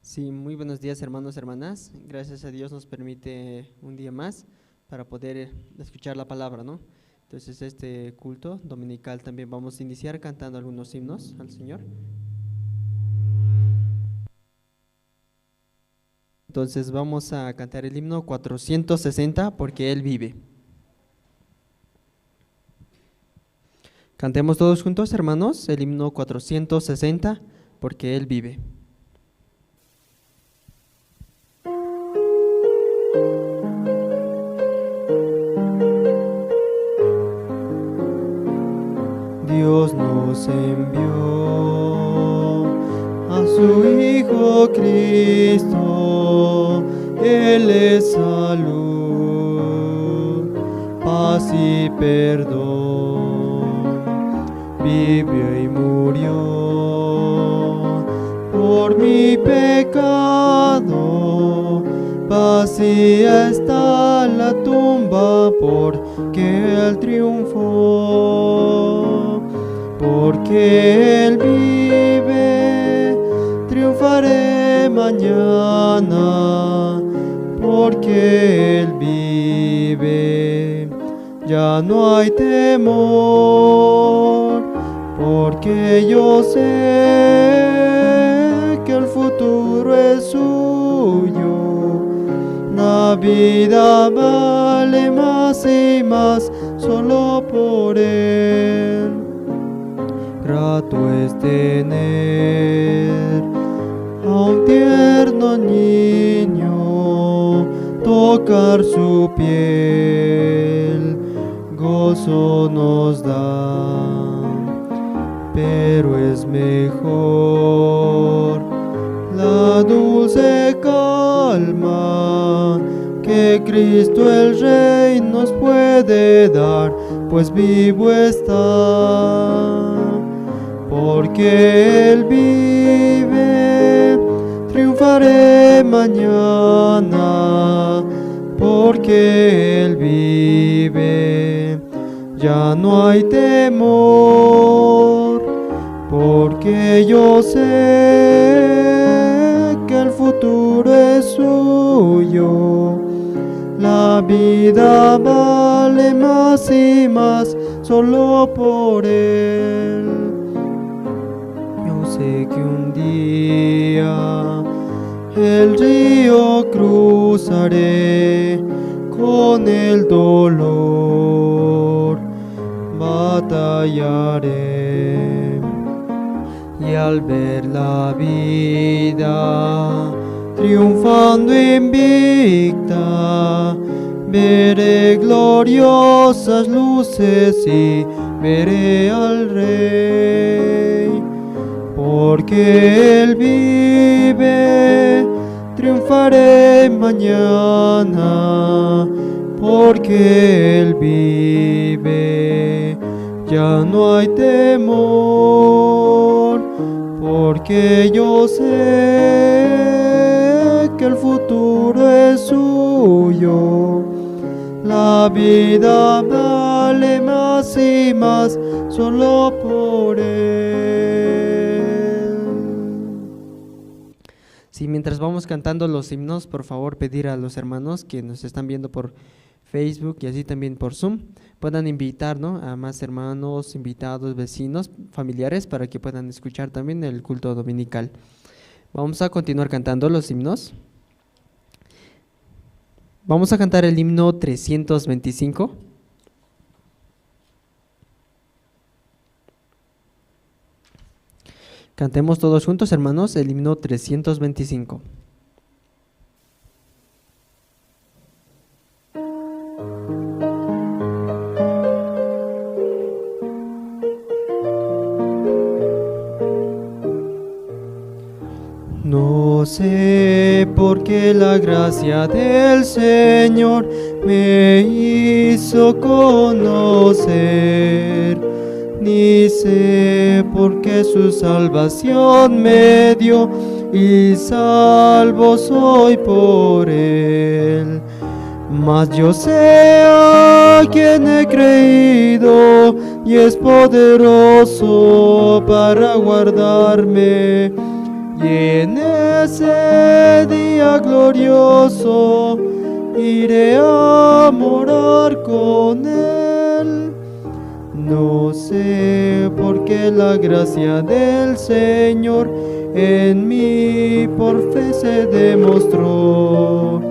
Sí, muy buenos días hermanos, hermanas. Gracias a Dios nos permite un día más para poder escuchar la palabra, ¿no? Entonces este culto dominical también vamos a iniciar cantando algunos himnos al Señor. Entonces vamos a cantar el himno 460, porque Él vive. Cantemos todos juntos, hermanos, el himno 460, porque Él vive. Dios nos envió a su Hijo Cristo, Él es salud, paz y perdón. Vivió y murió por mi pecado, vacía está la tumba porque Él triunfó. Porque Él vive, triunfaré mañana. Porque Él vive, ya no hay temor. Porque yo sé que el futuro es suyo. La vida vale más y más solo por Él. Grato es tener a un tierno niño, tocar su piel, gozo nos da, pero es mejor la dulce calma que Cristo el Rey nos puede dar, pues vivo está. Porque Él vive, triunfaré mañana. Porque Él vive, ya no hay temor. Porque yo sé que el futuro es suyo. La vida vale más y más solo por Él. Sé que un día el río cruzaré, con el dolor batallaré, y al ver la vida triunfando invicta, veré gloriosas luces y veré al Rey. Porque Él vive, triunfaré mañana. Porque Él vive, ya no hay temor. Porque yo sé que el futuro es suyo. La vida vale más y más solo por Él. Sí, mientras vamos cantando los himnos, por favor pedir a los hermanos que nos están viendo por Facebook y así también por Zoom, puedan invitar, ¿no?, a más hermanos, invitados, vecinos, familiares, para que puedan escuchar también el culto dominical. Vamos a continuar cantando los himnos. Vamos a cantar el himno 325. Cantemos todos juntos, hermanos, el himno 325. No sé por qué la gracia del Señor me hizo conocer, ni sé por qué su salvación me dio, y salvo soy por Él. Mas yo sé a quien he creído, y es poderoso para guardarme y en ese día glorioso iré a morar con Él. No sé por qué la gracia del Señor en mí por fe se demostró,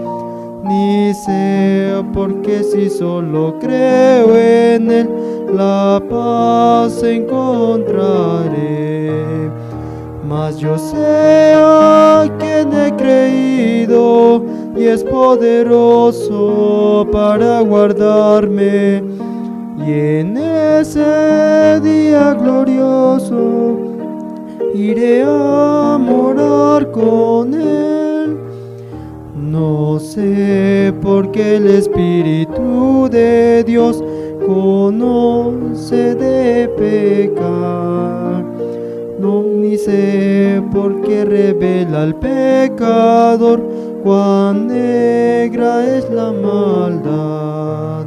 ni sé por qué si solo creo en Él la paz encontraré. Mas yo sé a quien he creído y es poderoso para guardarme, y en ese día glorioso iré a morar con Él. No sé por qué el Espíritu de Dios conoce de pecar, no, ni sé por qué revela al pecador cuán negra es la maldad.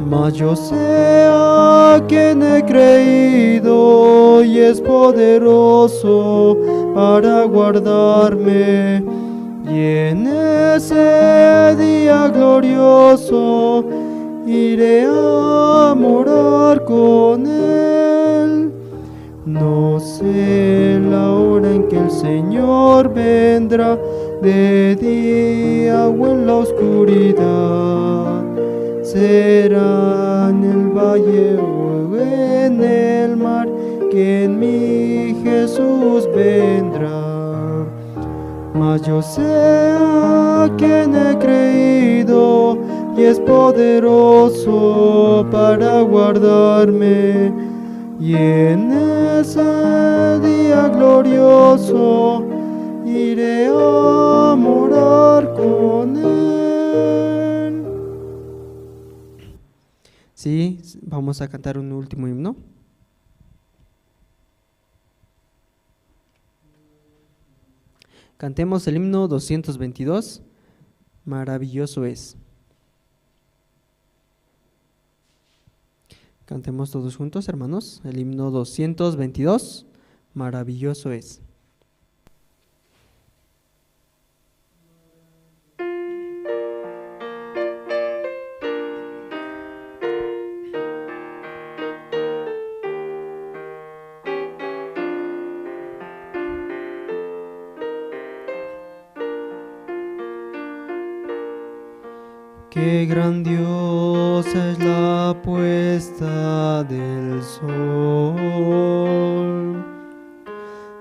Mas yo sé a quien he creído y es poderoso para guardarme, y en ese día glorioso iré a morar con Él. No sé la hora en que el Señor vendrá, de día o en la oscuridad. Será en el valle o en el mar que en mí Jesús vendrá. Mas yo sé a quien he creído y es poderoso para guardarme, y en ese día glorioso iré a morar con Él. Sí, vamos a cantar un último himno. Cantemos el himno 222, Maravilloso es. Cantemos todos juntos, hermanos, el himno 222, Maravilloso es. Qué grandiosa es la puesta del sol,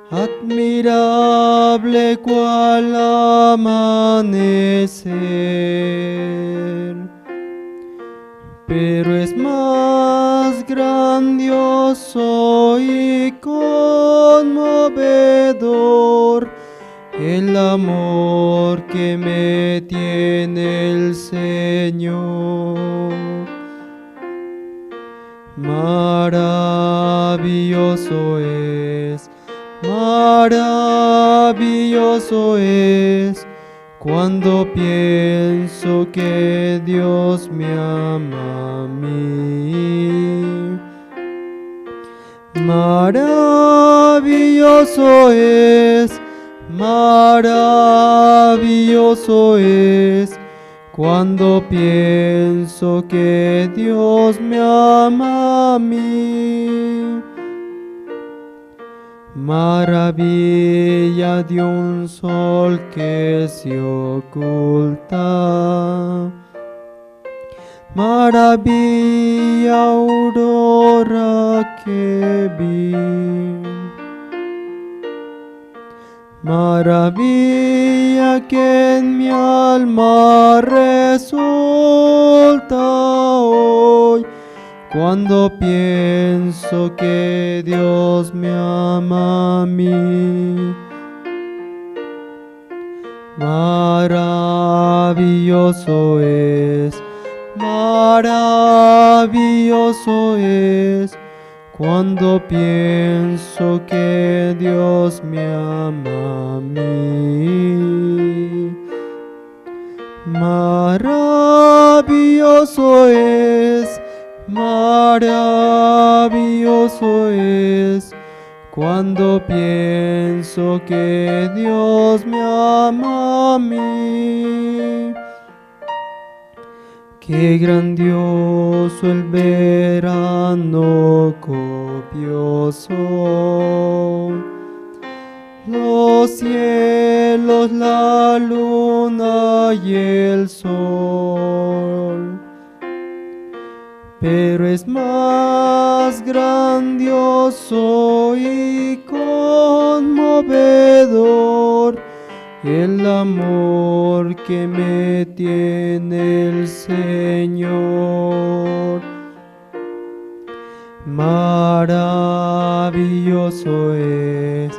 admirable cual amanecer, pero es más grandioso y conmovedor el amor que me tiene el Señor. Maravilloso es cuando pienso que Dios me ama a mí. Maravilloso es cuando pienso que Dios me ama a mí. Maravilla de un sol que se oculta, maravilla aurora que vi, maravilla que en mi alma resulta hoy, cuando pienso que Dios me ama a mí. Maravilloso es cuando pienso que Dios me ama a mí. Maravilloso es Cuando pienso que Dios me ama a mí, qué grandioso el verano copioso, los cielos, la luna y el sol. Pero es más grandioso y conmovedor el amor que me tiene el Señor. Maravilloso es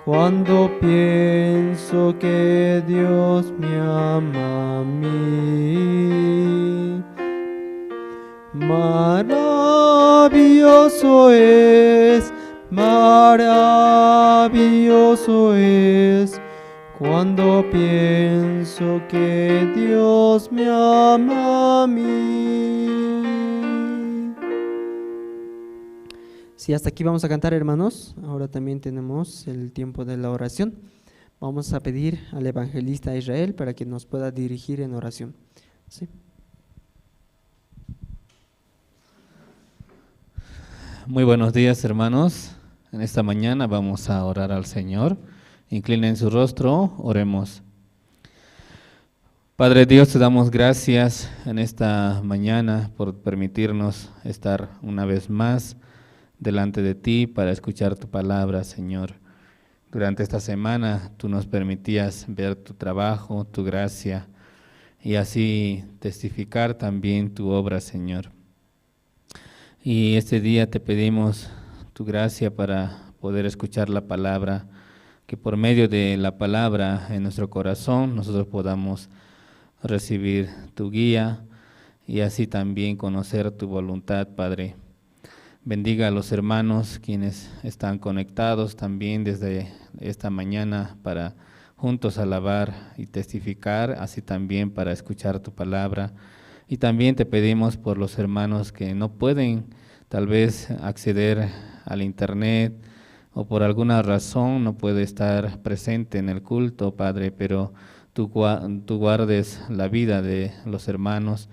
cuando pienso que Dios me ama a mí. Maravilloso es cuando pienso que Dios me ama a mí. Sí, hasta aquí vamos a cantar, hermanos. Ahora también tenemos el tiempo de la oración. Vamos a pedir al evangelista Israel para que nos pueda dirigir en oración. ¿Sí? Muy buenos días, hermanos. En esta mañana vamos a orar al Señor. Inclinen su rostro, oremos. Padre Dios, te damos gracias en esta mañana por permitirnos estar una vez más delante de ti para escuchar tu palabra, Señor. Durante esta semana tú nos permitías ver tu trabajo, tu gracia y así testificar también tu obra, Señor. Y este día te pedimos tu gracia para poder escuchar la palabra, que por medio de la palabra en nuestro corazón nosotros podamos recibir tu guía y así también conocer tu voluntad, Padre. Bendiga a los hermanos quienes están conectados también desde esta mañana para juntos alabar y testificar, así también para escuchar tu palabra. Y también te pedimos por los hermanos que no pueden tal vez acceder al internet o por alguna razón no puede estar presente en el culto, Padre, pero tú guardes la vida de los hermanos.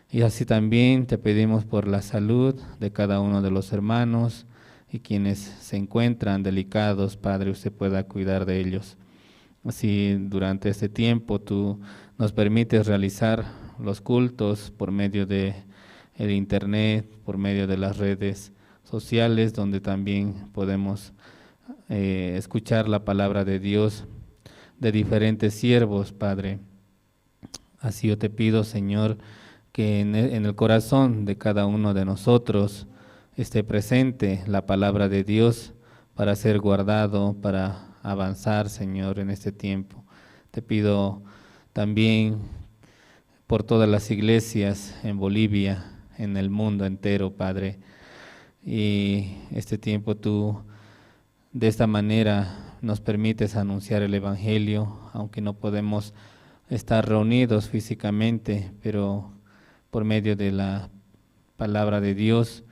Y así también te pedimos por la salud de cada uno de los hermanos y quienes se encuentran delicados, Padre, usted pueda cuidar de ellos. Así durante este tiempo tú nos permites realizar los cultos por medio de el internet, por medio de las redes sociales, donde también podemos escuchar la palabra de Dios de diferentes siervos, Padre. Así yo te pido, Señor, que en el corazón de cada uno de nosotros esté presente la palabra de Dios para ser guardado, para avanzar, Señor, en este tiempo. Te pido también por todas las iglesias en Bolivia, en el mundo entero, Padre. Y este tiempo tú de esta manera nos permites anunciar el Evangelio, aunque no podemos estar reunidos físicamente, pero por medio de la palabra de Dios,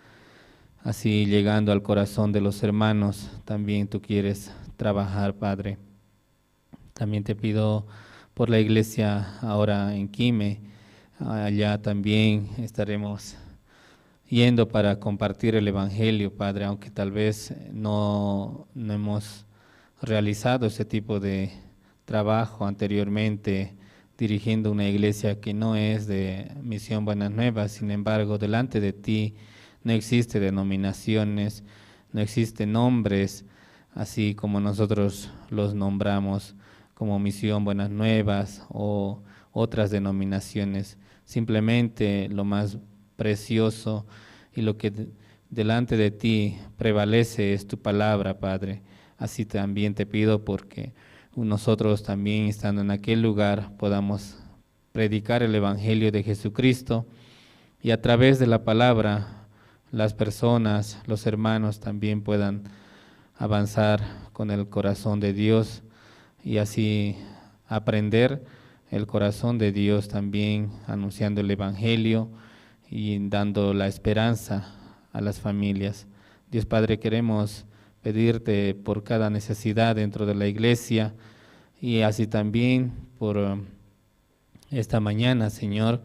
así llegando al corazón de los hermanos, también tú quieres trabajar, Padre. También te pido por la iglesia ahora en Quime, allá también estaremos yendo para compartir el Evangelio, Padre, aunque tal vez no hemos realizado ese tipo de trabajo anteriormente, dirigiendo una iglesia que no es de Misión Buenas Nuevas. Sin embargo, delante de ti no existe denominaciones, no existen nombres, así como nosotros los nombramos como Misión Buenas Nuevas o otras denominaciones. Simplemente lo más precioso y lo que delante de ti prevalece es tu palabra, Padre. Así también te pido porque nosotros también, estando en aquel lugar, podamos predicar el Evangelio de Jesucristo y a través de la palabra las personas, los hermanos también puedan avanzar con el corazón de Dios y así aprender el corazón de Dios también anunciando el Evangelio y dando la esperanza a las familias. Dios Padre, queremos pedirte por cada necesidad dentro de la iglesia y así también por esta mañana, Señor,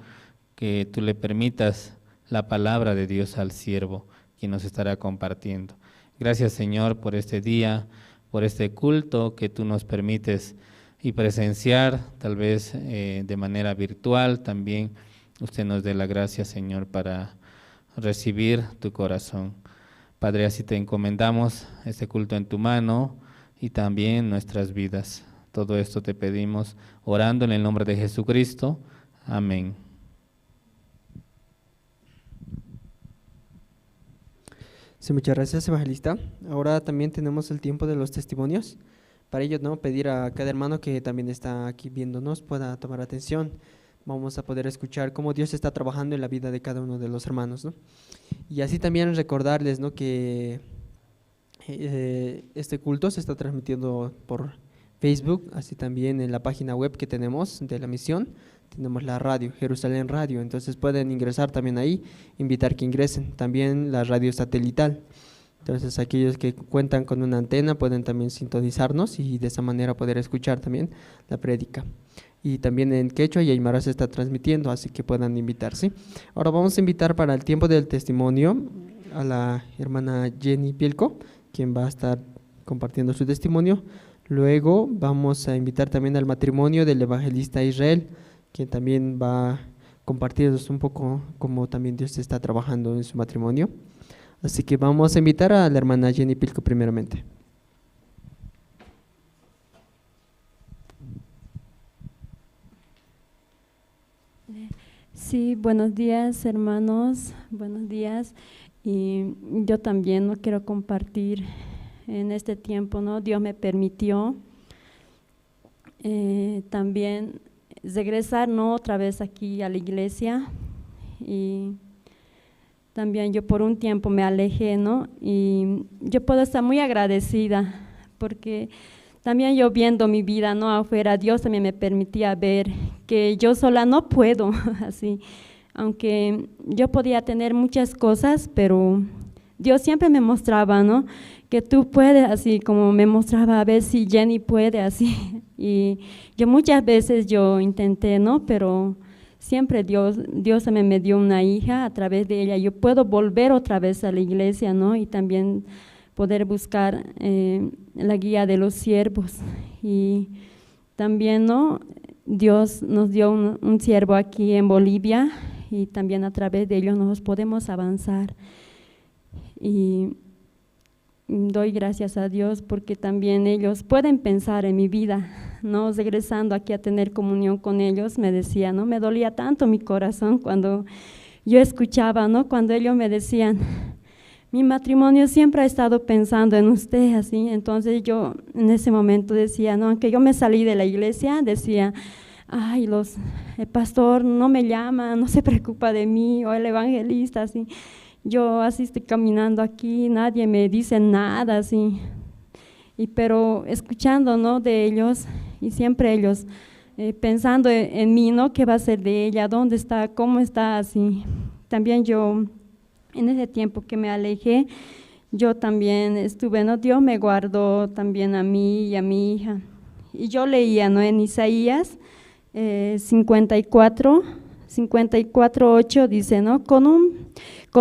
que tú le permitas la palabra de Dios al siervo, quien nos estará compartiendo. Gracias, Señor, por este día, por este culto que tú nos permites y presenciar, tal vez de manera virtual también. Usted nos dé la gracia, Señor, para recibir tu corazón. Padre, así te encomendamos este culto en tu mano y también nuestras vidas. Todo esto te pedimos orando en el nombre de Jesucristo. Amén. Sí, muchas gracias, evangelista. Ahora también tenemos el tiempo de los testimonios. Para ello, ¿no?, pedir a cada hermano que también está aquí viéndonos pueda tomar atención. Vamos a poder escuchar cómo Dios está trabajando en la vida de cada uno de los hermanos, ¿no? Y así también recordarles, ¿no?, que este culto se está transmitiendo por Facebook, así también en la página web que tenemos de la misión. Tenemos la radio, Jerusalén Radio, entonces pueden ingresar también ahí, invitar que ingresen. También la radio satelital, entonces aquellos que cuentan con una antena pueden también sintonizarnos y de esa manera poder escuchar también la prédica. Y también en quechua y aymara se está transmitiendo, así que puedan invitar, ¿sí? Ahora vamos a invitar para el tiempo del testimonio a la hermana Jenny Pielco, quien va a estar compartiendo su testimonio. Luego vamos a invitar también al matrimonio del evangelista Israel, quien también va a compartirnos un poco cómo también Dios está trabajando en su matrimonio. Así que vamos a invitar a la hermana Jenny Pilco primeramente. Sí, buenos días, hermanos, buenos días. Y yo también no quiero compartir en este tiempo, ¿no? Dios me permitió también regresar, ¿no?, otra vez aquí a la iglesia, y también yo por un tiempo me alejé, ¿no? Y yo puedo estar muy agradecida porque también yo viendo mi vida, ¿no?, afuera, Dios también me permitía ver que yo sola no puedo, así, aunque yo podía tener muchas cosas, pero Dios siempre me mostraba, ¿no?, que tú puedes, así como me mostraba a ver si Jenny puede, así, y yo muchas veces yo intenté, ¿no?, pero siempre Dios también me dio una hija, a través de ella yo puedo volver otra vez a la iglesia, ¿no?, y también poder buscar la guía de los siervos. Y también, ¿no?, Dios nos dio un siervo aquí en Bolivia y también a través de ellos nosotros podemos avanzar. Y doy gracias a Dios porque también ellos pueden pensar en mi vida, ¿no? Regresando aquí a tener comunión con ellos, me decía, ¿no?, me dolía tanto mi corazón cuando yo escuchaba, ¿no?, cuando ellos me decían, mi matrimonio siempre ha estado pensando en usted, así. Entonces yo en ese momento decía, no, aunque yo me salí de la iglesia, decía, ay, el pastor no me llama, no se preocupa de mí, o el evangelista, así. Yo así estoy caminando aquí, nadie me dice nada, así. Pero escuchando, ¿no?, de ellos, y siempre ellos pensando en mí, ¿no?, qué va a ser de ella, dónde está, cómo está, así. También yo, en ese tiempo que me alejé, yo también estuve, ¿no?, Dios me guardó también a mí y a mi hija. Y yo leía, ¿no?, en Isaías 54:8 dice, ¿no?, con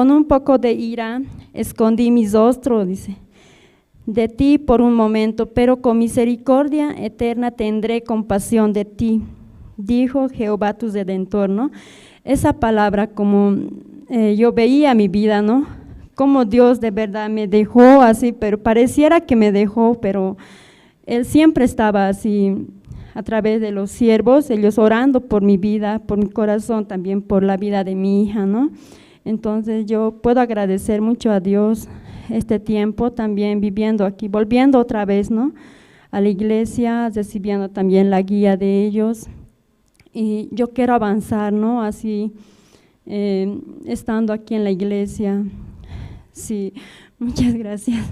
un poco de ira escondí mi rostro, dice, de ti por un momento, pero con misericordia eterna tendré compasión de ti, dijo Jehová tu Redentor, ¿no? Esa palabra, como yo veía mi vida, ¿no?, como Dios de verdad me dejó así, pero pareciera que me dejó, pero Él siempre estaba así, a través de los siervos, ellos orando por mi vida, por mi corazón, también por la vida de mi hija, ¿no? Entonces yo puedo agradecer mucho a Dios este tiempo también viviendo aquí, volviendo otra vez, ¿no?, a la iglesia, recibiendo también la guía de ellos. Y yo quiero avanzar, ¿no?, así, estando aquí en la iglesia. Sí, muchas gracias.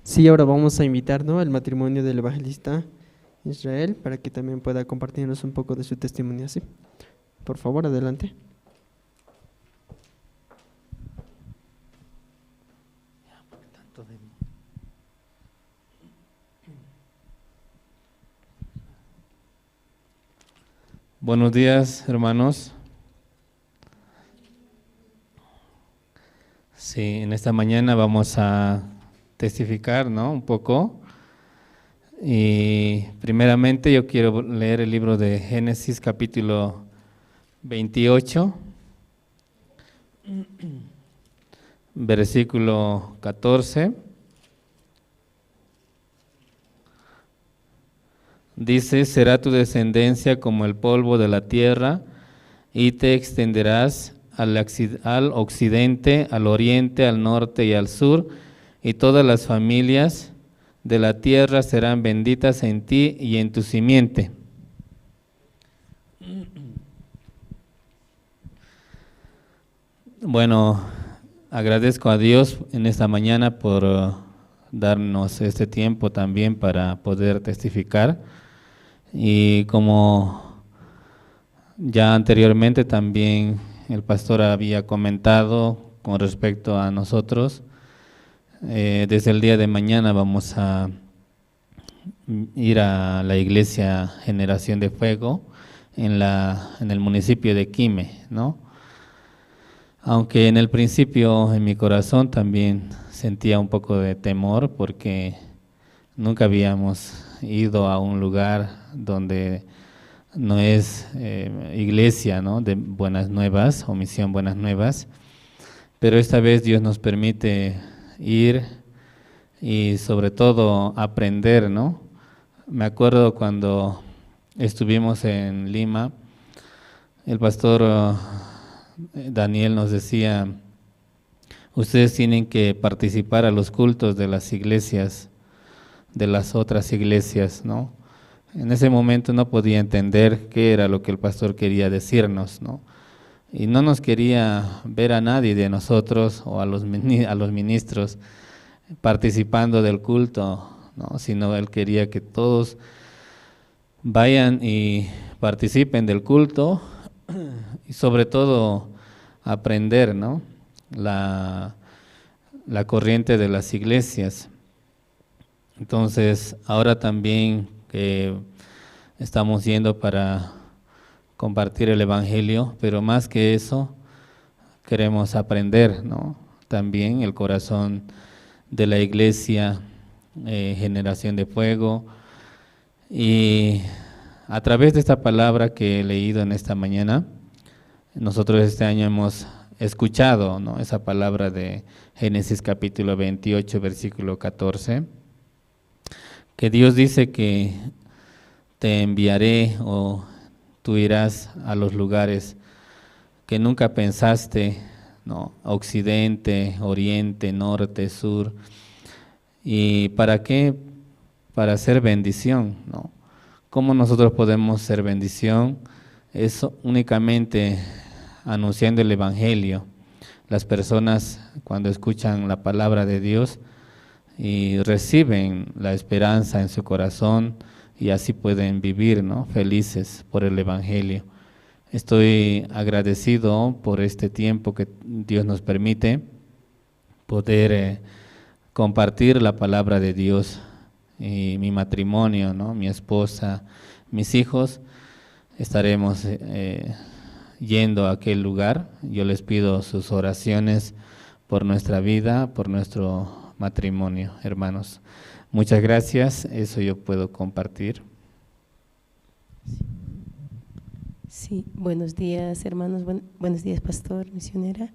Sí, ahora vamos a invitar, ¿no?, al matrimonio del evangelista Israel para que también pueda compartirnos un poco de su testimonio. ¿Sí? Por favor, adelante. Buenos días, hermanos. Sí, en esta mañana vamos a testificar, ¿no?, un poco. Y primeramente yo quiero leer el libro de Génesis capítulo 28, versículo 14. Dice: será tu descendencia como el polvo de la tierra, y te extenderás al occidente, al oriente, al norte y al sur, y todas las familias de la tierra serán benditas en ti y en tu simiente. Bueno, agradezco a Dios en esta mañana por darnos este tiempo también para poder testificar. Y como ya anteriormente también el pastor había comentado con respecto a nosotros, desde el día de mañana vamos a ir a la iglesia Generación de Fuego en el municipio de Quime, ¿no? Aunque en el principio en mi corazón también sentía un poco de temor porque nunca habíamos ido a un lugar donde no es iglesia, ¿no?, de Buenas Nuevas o Misión Buenas Nuevas, pero esta vez Dios nos permite ir y sobre todo aprender, ¿no? Me acuerdo cuando estuvimos en Lima, el pastor Daniel nos decía: ustedes tienen que participar a los cultos de las iglesias, de las otras iglesias, ¿no? En ese momento no podía entender qué era lo que el pastor quería decirnos, ¿no? Y no nos quería ver a nadie de nosotros o a los ministros participando del culto, ¿no?, sino él quería que todos vayan y participen del culto y sobre todo aprender, ¿no?, la corriente de las iglesias. Entonces, ahora también que estamos yendo para compartir el evangelio, pero más que eso, queremos aprender, ¿no?, también el corazón de la iglesia Generación de Fuego. Y a través de esta palabra que he leído en esta mañana, nosotros este año hemos escuchado, ¿no?, esa palabra de Génesis capítulo 28, versículo 14, que Dios dice que te enviaré o tú irás a los lugares que nunca pensaste, ¿no?, occidente, oriente, norte, sur. ¿Y para qué? Para ser bendición, ¿no? ¿Cómo nosotros podemos ser bendición? Es únicamente anunciando el evangelio. Las personas cuando escuchan la palabra de Dios y reciben la esperanza en su corazón y así pueden vivir, ¿no?, felices por el evangelio. Estoy agradecido por este tiempo que Dios nos permite poder compartir la palabra de Dios. Y mi matrimonio, ¿no?, mi esposa, mis hijos, estaremos yendo a aquel lugar. Yo les pido sus oraciones por nuestra vida, por nuestro matrimonio, hermanos. Muchas gracias, eso yo puedo compartir. Sí, buenos días, hermanos, buenos días, pastor, misionera.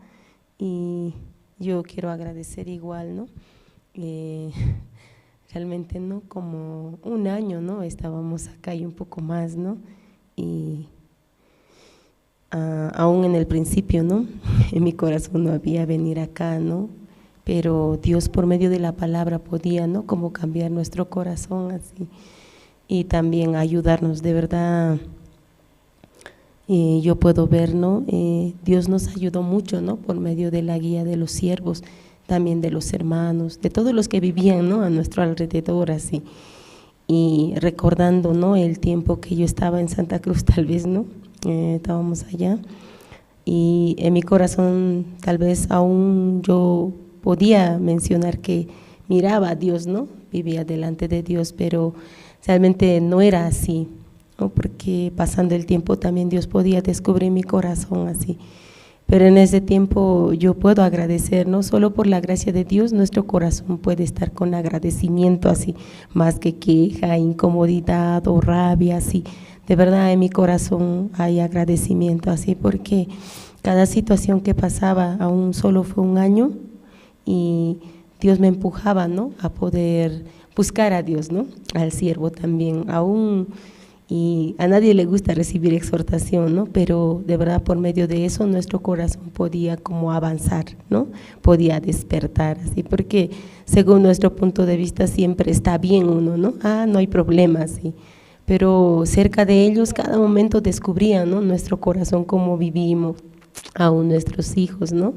Y yo quiero agradecer igual, ¿no? Realmente, ¿no?, como un año, ¿no?, estábamos acá y un poco más, ¿no? Y aún en el principio, ¿no?, en mi corazón no había venir acá, ¿no? Pero Dios por medio de la palabra podía, ¿no?, como cambiar nuestro corazón así y también ayudarnos, de verdad. Yo puedo ver, ¿no?, Dios nos ayudó mucho, ¿no?, por medio de la guía de los siervos, también de los hermanos, de todos los que vivían, ¿no?, a nuestro alrededor, así. Y recordando, ¿no?, el tiempo que yo estaba en Santa Cruz, tal vez, ¿no?, estábamos allá, y en mi corazón tal vez aún yo podía mencionar que miraba a Dios, ¿no?, vivía delante de Dios, pero realmente no era así, ¿no?, porque pasando el tiempo también Dios podía descubrir mi corazón así. Pero en ese tiempo yo puedo agradecer, no solo por la gracia de Dios, nuestro corazón puede estar con agradecimiento así, más que queja, incomodidad o rabia, así. De verdad en mi corazón hay agradecimiento así, porque cada situación que pasaba, aún solo fue un año, y Dios me empujaba, ¿no?, a poder buscar a Dios, ¿no?, al siervo también, aún. Y a nadie le gusta recibir exhortación, ¿no?, pero de verdad por medio de eso nuestro corazón podía como avanzar, ¿no?, podía despertar, así, porque según nuestro punto de vista siempre está bien uno, ¿no?, no hay problema, sí, pero cerca de ellos cada momento descubrían, ¿no?, nuestro corazón, cómo vivimos, aún nuestros hijos, ¿no?,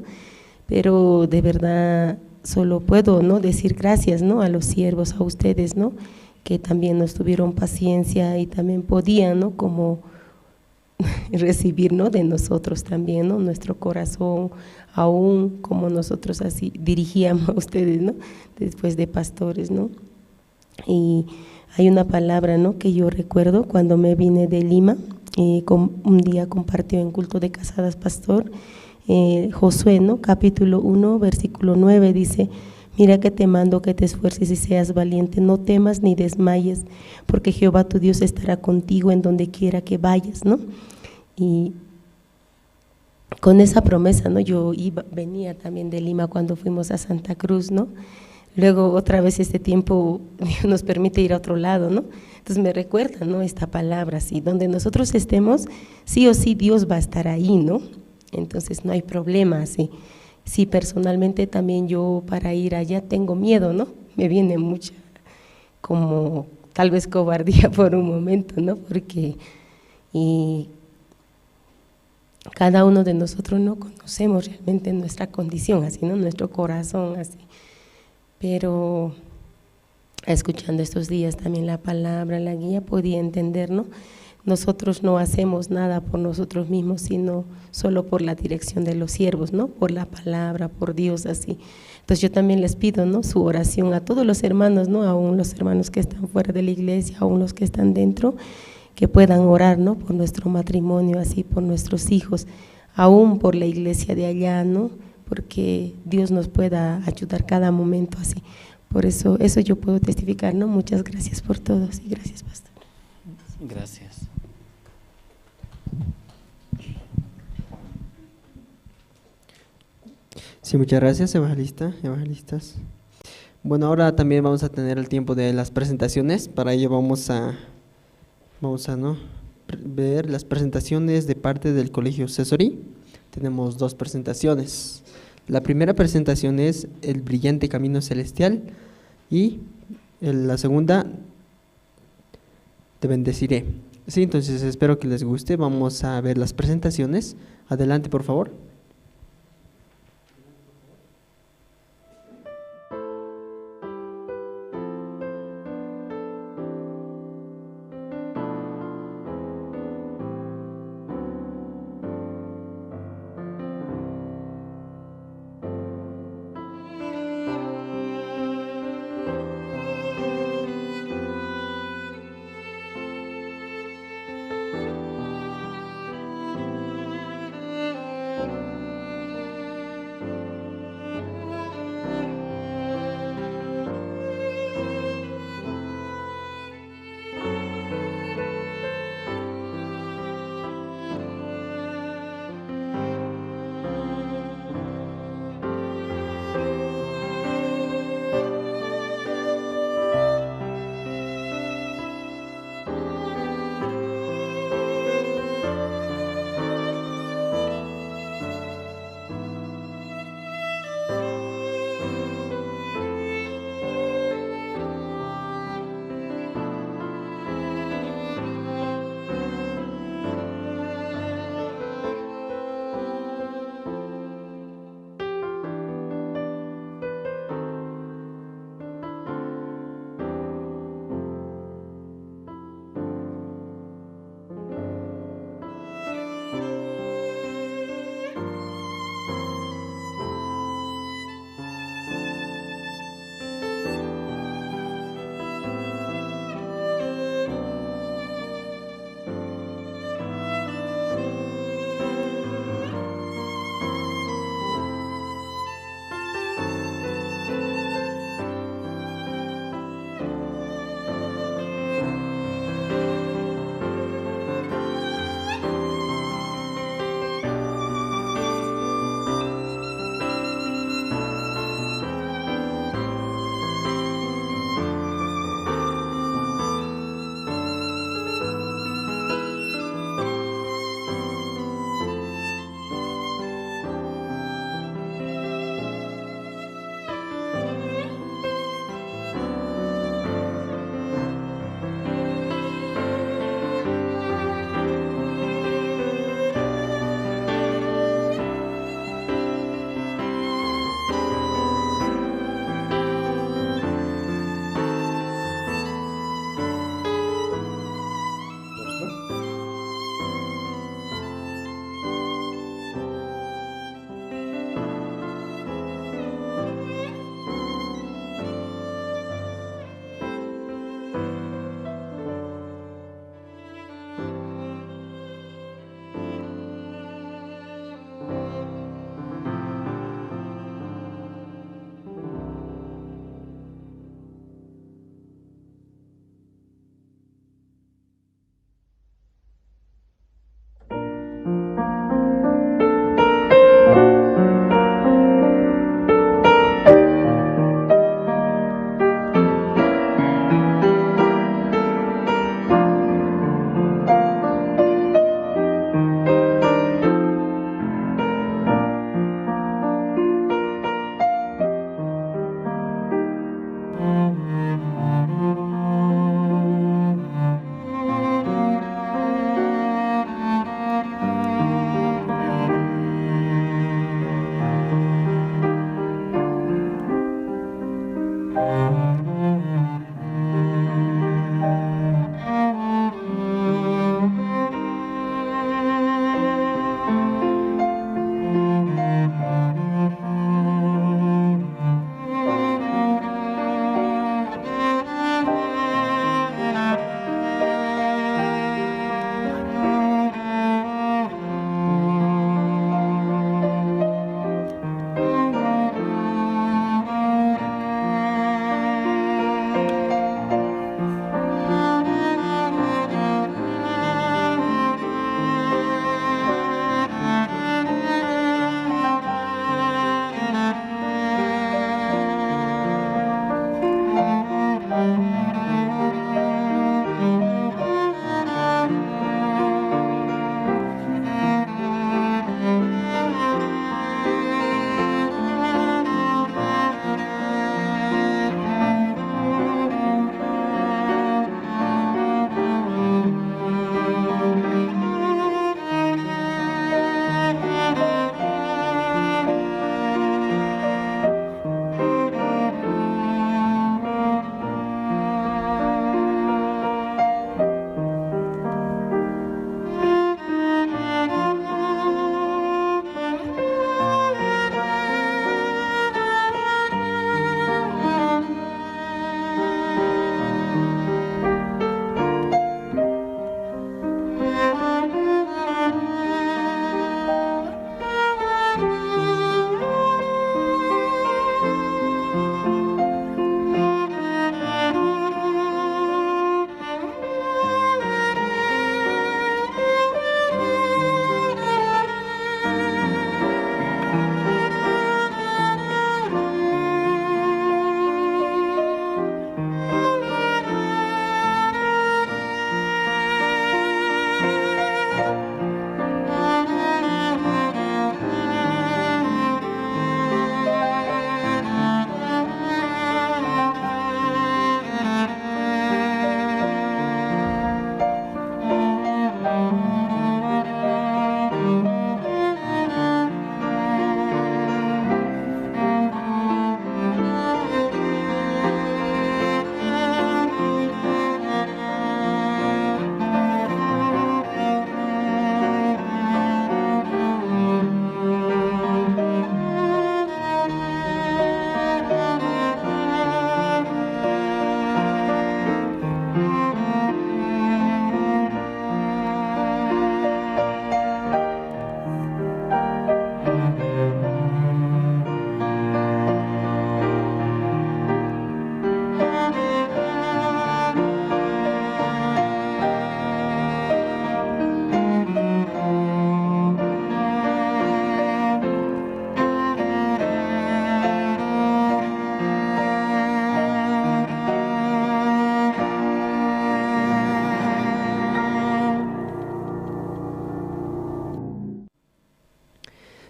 pero de verdad solo puedo, ¿no?, decir gracias, ¿no?, a los siervos, a ustedes, ¿no?, que también nos tuvieron paciencia y también podían, ¿no?, como recibir, ¿no?, de nosotros también, ¿no?, nuestro corazón, aún como nosotros así dirigíamos a ustedes, ¿no?, después de pastores, ¿no? Y hay una palabra, ¿no?, que yo recuerdo cuando me vine de Lima, un día compartió en culto de casadas pastor, Josué, ¿no?, capítulo 1, versículo 9, dice: mira que te mando que te esfuerces y seas valiente, no temas ni desmayes, porque Jehová tu Dios estará contigo en donde quiera que vayas, ¿no? Y con esa promesa, ¿no?, yo venía también de Lima cuando fuimos a Santa Cruz, ¿no? Luego otra vez este tiempo Dios nos permite ir a otro lado, ¿no? Entonces me recuerda, ¿no?, esta palabra, así, donde nosotros estemos, sí o sí Dios va a estar ahí, ¿no? Entonces no hay problema, así. Sí, personalmente también yo para ir allá tengo miedo, ¿no? Me viene mucha, como tal vez cobardía por un momento, ¿no? Porque cada uno de nosotros no conocemos realmente nuestra condición, así, ¿no?, nuestro corazón, así. Pero escuchando estos días también la palabra, la guía, podía entender, ¿no? Nosotros no hacemos nada por nosotros mismos, sino solo por la dirección de los siervos, ¿no?, por la palabra, por Dios, así. Entonces yo también les pido, ¿no?, su oración a todos los hermanos, ¿no?, aún los hermanos que están fuera de la iglesia, aún los que están dentro, que puedan orar, ¿no?, por nuestro matrimonio, así, por nuestros hijos, aún por la iglesia de allá, ¿no?, porque Dios nos pueda ayudar cada momento, así. Por eso yo puedo testificar, ¿no? Muchas gracias por todo, y gracias, pastor. Gracias. Sí, muchas gracias, evangelistas. Bueno, ahora también vamos a tener el tiempo de las presentaciones. Para ello vamos a ¿no?, ver las presentaciones de parte del Colegio Cesorí. Tenemos dos presentaciones. La primera presentación es El brillante camino celestial, y la segunda, Te bendeciré. Sí, entonces espero que les guste. Vamos a ver las presentaciones. Adelante, por favor.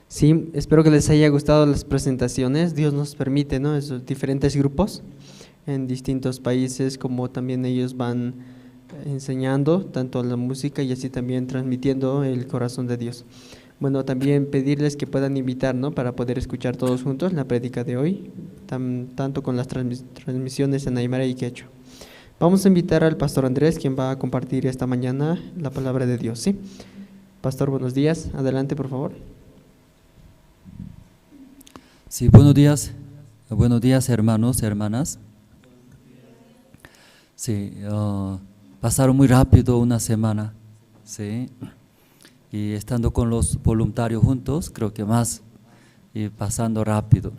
Sí, espero que les haya gustado las presentaciones. Dios nos permite, ¿no? Esos diferentes grupos en distintos países, como también ellos van enseñando tanto la música y así también transmitiendo el corazón de Dios. Bueno, también pedirles que puedan invitar, ¿no? Para poder escuchar todos juntos la prédica de hoy, tanto con las transmisiones en Aymara y Quechua. Vamos a invitar al pastor Andrés, quien va a compartir esta mañana la palabra de Dios, ¿sí? Pastor, buenos días. Adelante, por favor. Sí, buenos días hermanos, hermanas. Sí, pasaron muy rápido una semana, sí, y estando con los voluntarios juntos, creo que más, y pasando rápido.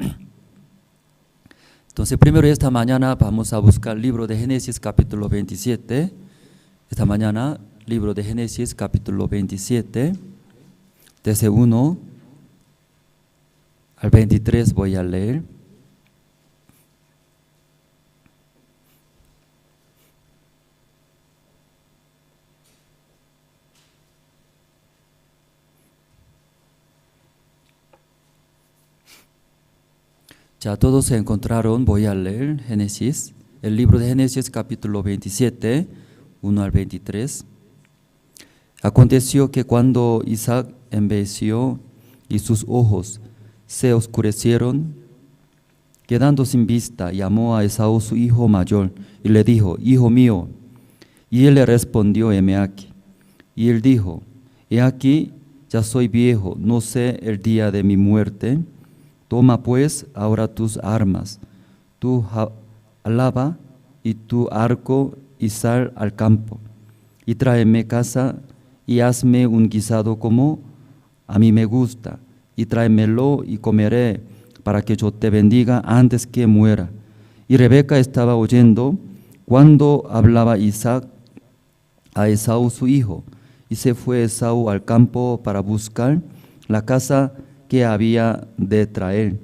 Entonces, primero esta mañana vamos a buscar el libro de Génesis capítulo 27, esta mañana, libro de Génesis capítulo 27, desde 1 al 23 voy a leer. Ya todos se encontraron, voy a leer Génesis, el libro de Génesis capítulo 27, 1 al 23. Aconteció que cuando Isaac envejeció y sus ojos se oscurecieron, quedando sin vista, llamó a Esaú su hijo mayor y le dijo: Hijo mío. Y él le respondió: heme aquí. Y él dijo: he aquí, ya soy viejo, no sé el día de mi muerte. Toma pues ahora tus armas, tu alaba y tu arco, y sal al campo, y tráeme caza, y hazme un guisado como a mí me gusta, y tráemelo y comeré, para que yo te bendiga antes que muera. Y Rebeca estaba oyendo cuando hablaba Isaac a Esaú su hijo, y se fue Esaú al campo para buscar la caza que había de traer.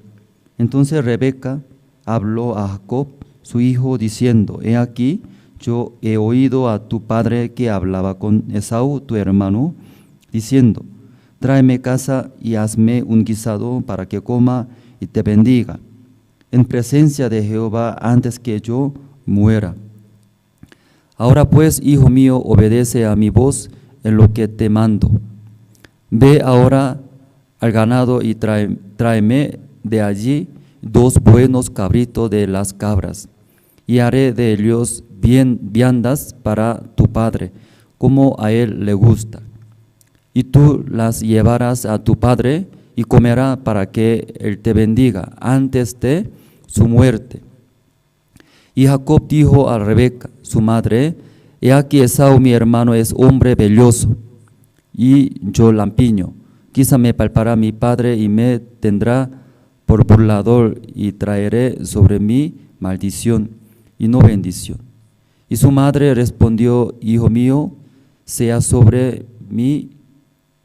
Entonces Rebeca habló a Jacob su hijo diciendo: he aquí, yo he oído a tu padre que hablaba con Esaú tu hermano, diciendo: tráeme caza y hazme un guisado para que coma y te bendiga en presencia de Jehová antes que yo muera. Ahora pues, hijo mío, obedece a mi voz en lo que te mando. Ve ahora al ganado y tráeme de allí 2 buenos cabritos de las cabras, y haré de ellos viandas para tu padre, como a él le gusta. Y tú las llevarás a tu padre, y comerá para que él te bendiga antes de su muerte. Y Jacob dijo a Rebeca, su madre: he aquí Esaú mi hermano es hombre velloso, y yo lampiño. Quizá me palpará mi padre y me tendrá por burlador, y traeré sobre mí maldición y no bendición. Y su madre respondió: hijo mío, sea sobre mí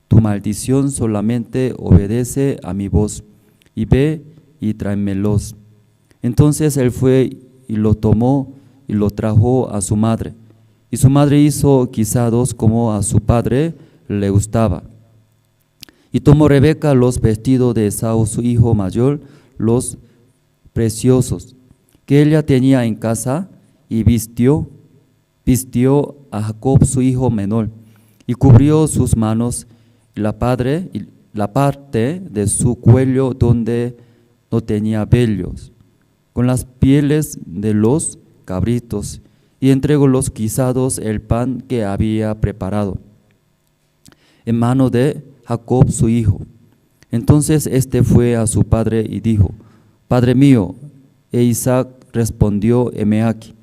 tu maldición, solamente obedece a mi voz, y ve y tráemelos. Entonces él fue y lo tomó y lo trajo a su madre. Y su madre hizo guisados como a su padre le gustaba. Y tomó Rebeca los vestidos de Esaú su hijo mayor, los preciosos que ella tenía en casa, y vistió a Jacob su hijo menor, y cubrió sus manos y la parte de su cuello donde no tenía vellos, con las pieles de los cabritos, y entregó los guisados, el pan que había preparado, en mano de Jacob su hijo. Entonces este fue a su padre y dijo: Padre mío. E Isaac respondió: heme aquí.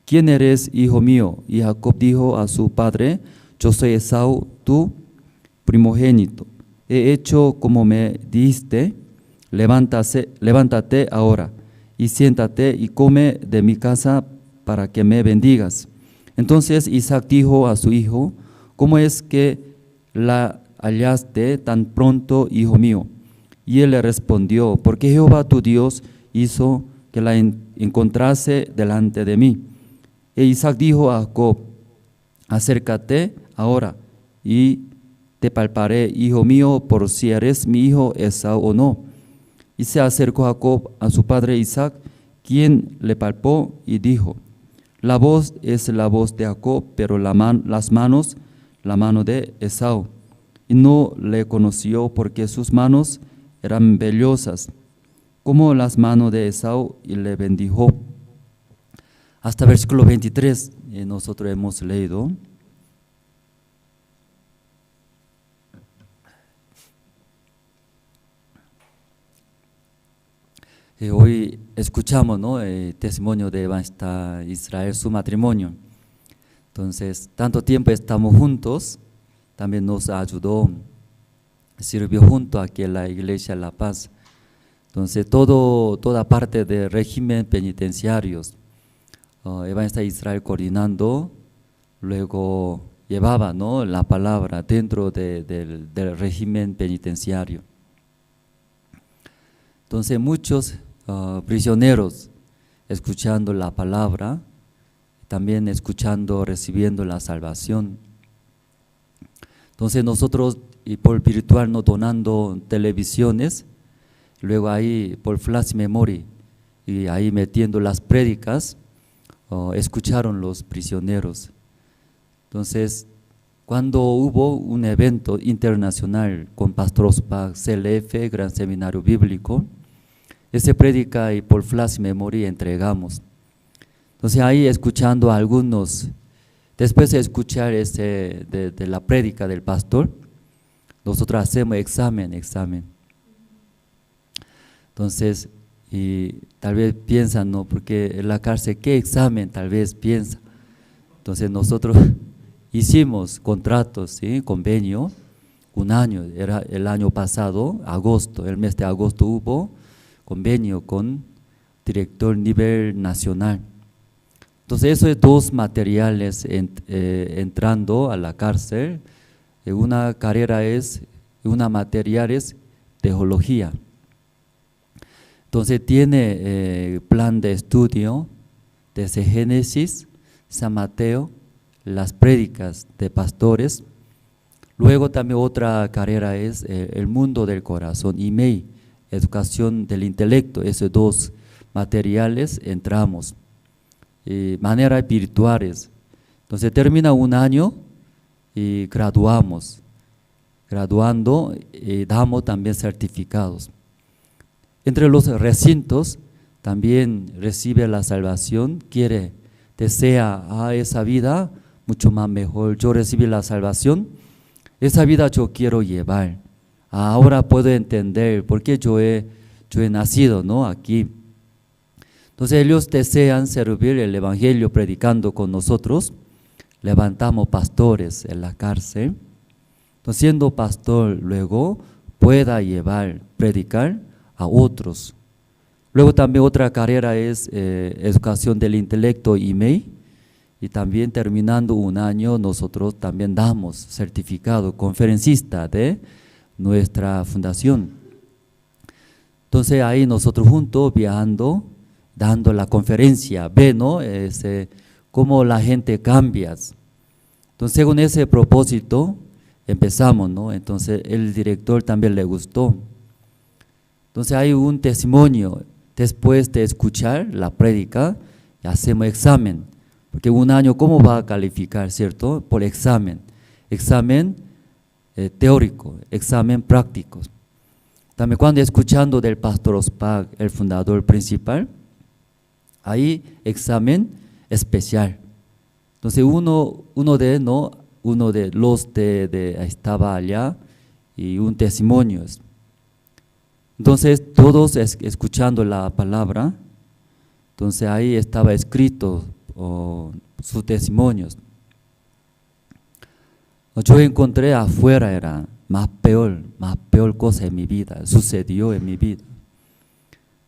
¿Quién eres, hijo mío? Y Jacob dijo a su padre: yo soy Esaú, tu primogénito. He hecho como me diste. Levántate ahora y siéntate y come de mi casa para que me bendigas. Entonces Isaac dijo a su hijo: ¿cómo es que la hallaste tan pronto, hijo mío? Y él le respondió: porque Jehová tu Dios hizo que la encontrase delante de mí. E Isaac dijo a Jacob: acércate ahora y te palparé, hijo mío, por si eres mi hijo Esaú o no. Y se acercó Jacob a su padre Isaac, quien le palpó y dijo, la voz es la voz de Jacob, pero las manos, la mano de Esaú. Y no le conoció porque sus manos eran vellosas, como las manos de Esaú, y le bendijo. Hasta versículo 23 nosotros hemos leído. Hoy escuchamos, ¿no?, el testimonio de Evangelista Israel, su matrimonio. Entonces, tanto tiempo estamos juntos, también nos ayudó, sirvió junto aquí en la Iglesia La Paz. Entonces, toda parte del régimen penitenciarios, Evangelista Israel coordinando, luego llevaba, ¿no?, la palabra dentro del régimen penitenciario. Entonces, muchos prisioneros escuchando la palabra, también escuchando, recibiendo la salvación. Entonces nosotros, y por virtual, no donando televisiones, luego ahí por flash memory, y ahí metiendo las prédicas, escucharon los prisioneros. Entonces, cuando hubo un evento internacional con Pastor Ospag, CLF, Gran Seminario Bíblico, ese prédica y por flash memory entregamos. Entonces ahí escuchando a algunos, después de escuchar de la prédica del pastor, nosotros hacemos examen. Entonces, y tal vez piensan, ¿no?, porque en la cárcel, ¿qué examen? Tal vez piensa. Entonces nosotros hicimos contratos, ¿sí?, convenio, un año, era el año pasado, agosto, el mes de agosto hubo convenio con director nivel nacional. Entonces, esos dos materiales entrando a la cárcel, una material es teología. Entonces, tiene plan de estudio desde Génesis, San Mateo, las prédicas de pastores. Luego también otra carrera es el mundo del corazón, IMEI, educación del intelecto. Esos dos materiales entramos, maneras virtuales. Entonces termina un año y graduando y damos también certificados. Entre los recintos también recibe la salvación, desea esa vida mucho más mejor. Yo recibí la salvación, esa vida yo quiero llevar. Ahora puedo entender por qué yo he nacido, ¿no?, aquí. Entonces ellos desean servir el evangelio predicando con nosotros. Levantamos pastores en la cárcel. Entonces, siendo pastor, luego pueda predicar a otros. Luego también otra carrera es educación del intelecto, IMEI, y también terminando un año nosotros también damos certificado conferencista de nuestra fundación. Entonces ahí nosotros juntos viajando, dando la conferencia, ¿no?, cómo la gente cambia. Entonces según ese propósito empezamos, ¿no? Entonces el director también le gustó. Entonces hay un testimonio, después de escuchar la prédica, hacemos examen, porque un año ¿cómo va a calificar, cierto? Por examen teórico, examen práctico. También cuando escuchando del pastor Ospag, el fundador principal, hay examen especial. Entonces uno de los estaba allá y un testimonio. Entonces todos escuchando la palabra, entonces ahí estaba escrito sus testimonios. Yo encontré afuera era más peor cosa en mi vida, sucedió en mi vida.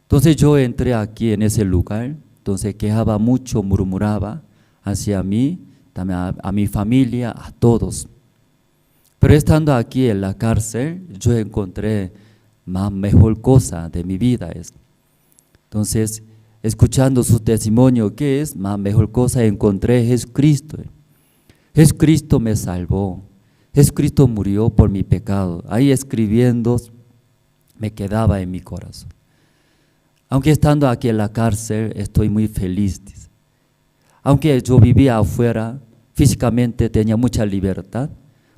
Entonces yo entré aquí en ese lugar, entonces quejaba mucho, murmuraba hacia mí, también a mi familia, a todos. Pero estando aquí en la cárcel, yo encontré mejor cosa de mi vida. Entonces, escuchando su testimonio, ¿qué es? Mejor cosa encontré Jesucristo. Jesucristo me salvó. Jesucristo murió por mi pecado. Ahí escribiendo me quedaba en mi corazón. Aunque estando aquí en la cárcel estoy muy feliz. Dice. Aunque yo vivía afuera, físicamente tenía mucha libertad,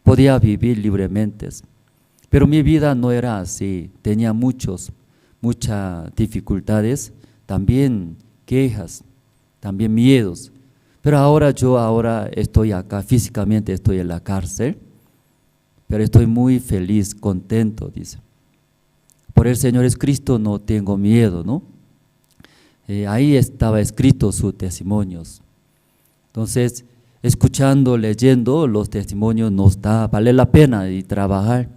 podía vivir libremente. Pero mi vida no era así, tenía muchas dificultades, también quejas, también miedos. Pero ahora estoy acá, físicamente estoy en la cárcel, pero estoy muy feliz, contento, dice. Por el Señor Jesucristo no tengo miedo, ¿no? Ahí estaba escrito sus testimonios. Entonces, escuchando, leyendo los testimonios vale la pena y trabajar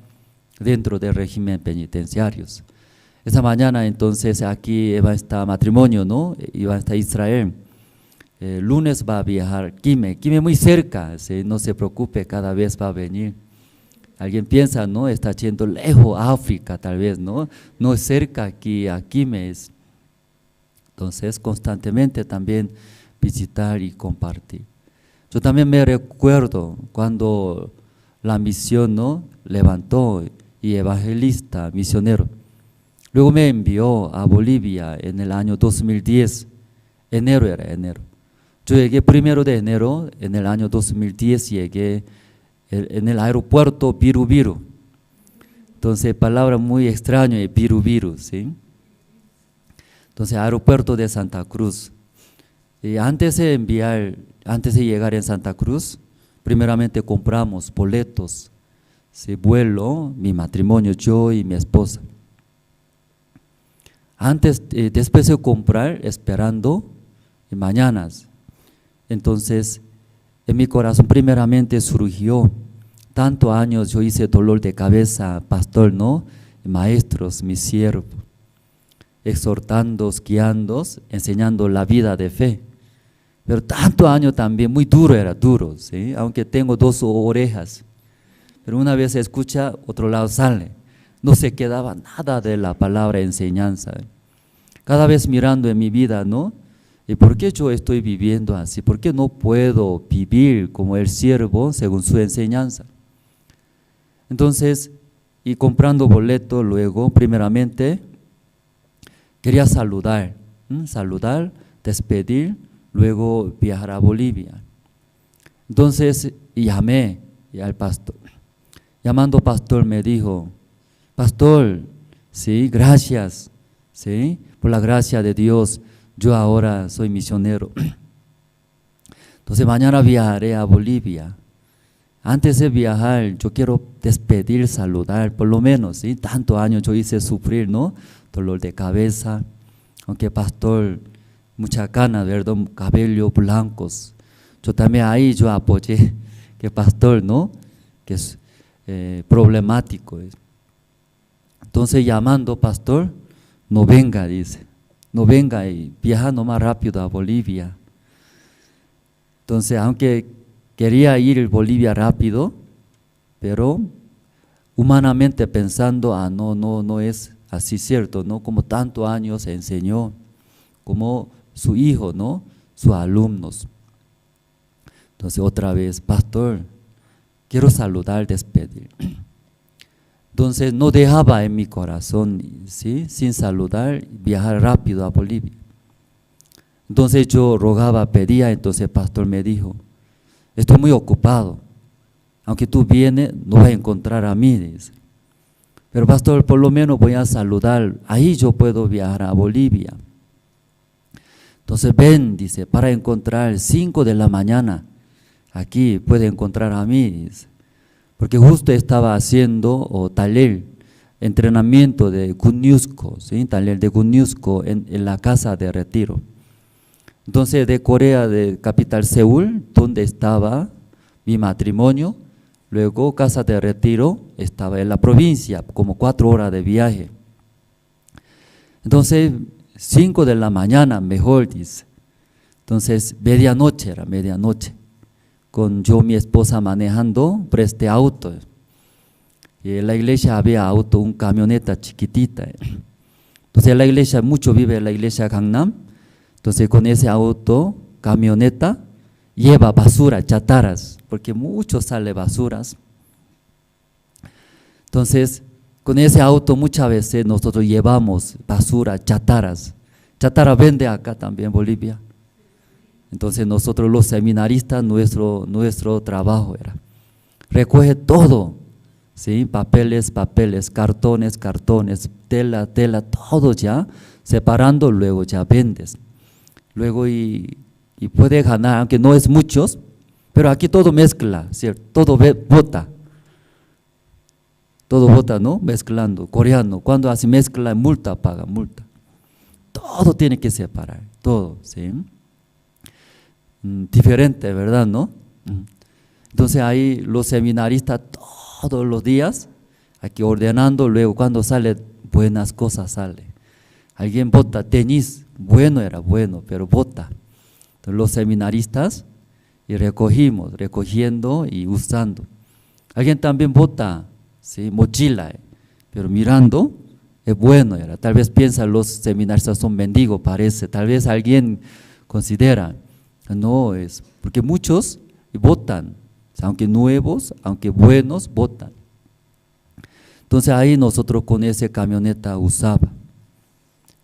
dentro del régimen penitenciarios. Esa mañana entonces aquí va a estar matrimonio, ¿no? Iba a estar Israel. Lunes va a viajar Quime muy cerca, no se preocupe, cada vez va a venir. Alguien piensa, ¿no? Está yendo lejos, África tal vez, ¿no? No es cerca aquí a Quime. Entonces constantemente también visitar y compartir. Yo también me recuerdo cuando la misión, ¿no? Levantó y evangelista, misionero. Luego me envió a Bolivia en el año 2010, enero. Yo llegué 1 de enero, en el año 2010 llegué en el aeropuerto Biru. Entonces, palabra muy extraña, Biru, ¿sí? Entonces, aeropuerto de Santa Cruz. Y antes de llegar en Santa Cruz, primeramente compramos boletos, ¿sí? Vuelo, mi matrimonio, yo y mi esposa. Después de comprar, esperando mañanas. Entonces, en mi corazón primeramente surgió, tantos años yo hice dolor de cabeza, pastor, ¿no? Maestros, mis siervos, exhortando, guiando, enseñando la vida de fe. Pero tantos años también, muy duro, ¿sí? Aunque tengo 2 orejas. Pero una vez se escucha, otro lado sale. No se quedaba nada de la palabra enseñanza. Cada vez mirando en mi vida, ¿no? ¿Y por qué yo estoy viviendo así? ¿Por qué no puedo vivir como el siervo según su enseñanza? Entonces, y comprando boleto, luego, primeramente, quería saludar, despedir, luego viajar a Bolivia. Entonces, llamé al pastor. Llamando pastor me dijo, pastor, sí, gracias, sí, por la gracia de Dios. Yo ahora soy misionero. Entonces mañana viajaré a Bolivia. Antes de viajar, yo quiero despedir, saludar, por lo menos, ¿sí? Tantos años yo hice sufrir, ¿no? Dolor de cabeza, aunque pastor, mucha cana, ¿verdad? Cabello blancos. Yo también ahí yo apoyé, que pastor, ¿no? Que es problemático. Entonces llamando, pastor, no venga, dice. No venga y viajando más rápido a Bolivia. Entonces, aunque quería ir a Bolivia rápido, pero humanamente pensando, no es así cierto, ¿no? Como tantos años enseñó, como su hijo, ¿no? Sus alumnos. Entonces, otra vez, pastor, quiero saludar, despedir. Entonces no dejaba en mi corazón, ¿sí? Sin saludar, viajar rápido a Bolivia. Entonces yo rogaba, pedía, entonces el pastor me dijo, estoy muy ocupado, aunque tú vienes no vas a encontrar a mí, dice. Pero pastor, por lo menos voy a saludar, ahí yo puedo viajar a Bolivia. Entonces ven, dice, para encontrar 5 de la mañana, aquí puede encontrar a mí, dice. Porque justo estaba haciendo taller, entrenamiento de Gunnyusko, ¿sí? Taller de Gunnyusko en la casa de retiro. Entonces de Corea, de capital Seúl, donde estaba mi matrimonio, luego casa de retiro, estaba en la provincia, como 4 horas de viaje. Entonces 5 de la mañana, mejor dice. Entonces medianoche era, con yo mi esposa manejando, presté auto. Y en la iglesia había auto, un camioneta chiquitita. Entonces en la iglesia, mucho vive en la iglesia Gangnam. Entonces con ese auto, camioneta, lleva basura, chatarras, porque mucho sale basuras. Entonces, con ese auto muchas veces nosotros llevamos basura, chatarras. Chatarra vende acá también en Bolivia. Entonces nosotros los seminaristas, nuestro trabajo era recoge todo, ¿sí? Papeles, cartones, tela, todo ya, separando, luego ya vendes. Luego y puede ganar, aunque no es muchos, pero aquí todo mezcla, ¿cierto? Todo bota. Todo bota, ¿no? Mezclando, coreano, cuando hace mezcla, multa, paga multa. Todo tiene que separar, todo, ¿sí? Diferente, ¿verdad, no? Entonces ahí los seminaristas todos los días, aquí ordenando, luego cuando sale, buenas cosas sale. Alguien bota tenis, bueno, pero bota. Entonces los seminaristas, y recogiendo y usando. Alguien también bota, ¿sí? Mochila, pero mirando, es bueno, era. Tal vez piensa los seminaristas son mendigos, parece, tal vez alguien considera, no es, porque muchos botan, aunque nuevos, aunque buenos, botan. Entonces ahí nosotros con esa camioneta usaba.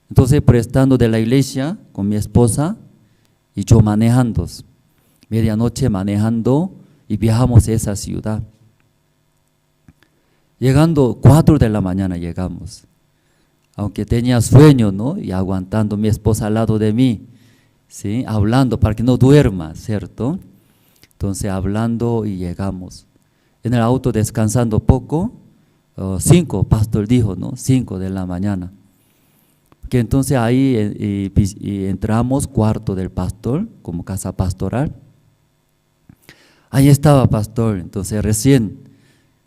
Entonces prestando de la iglesia con mi esposa y yo manejando, medianoche manejando y viajamos a esa ciudad. Llegando 4 de la mañana llegamos, aunque tenía sueño, ¿no? Y aguantando mi esposa al lado de mí, ¿sí? Hablando para que no duerma, ¿cierto? Entonces hablando y llegamos. En el auto descansando poco, 5, pastor dijo, ¿no? 5 de la mañana. Que entonces ahí y entramos, cuarto del pastor, como casa pastoral. Ahí estaba pastor, entonces recién,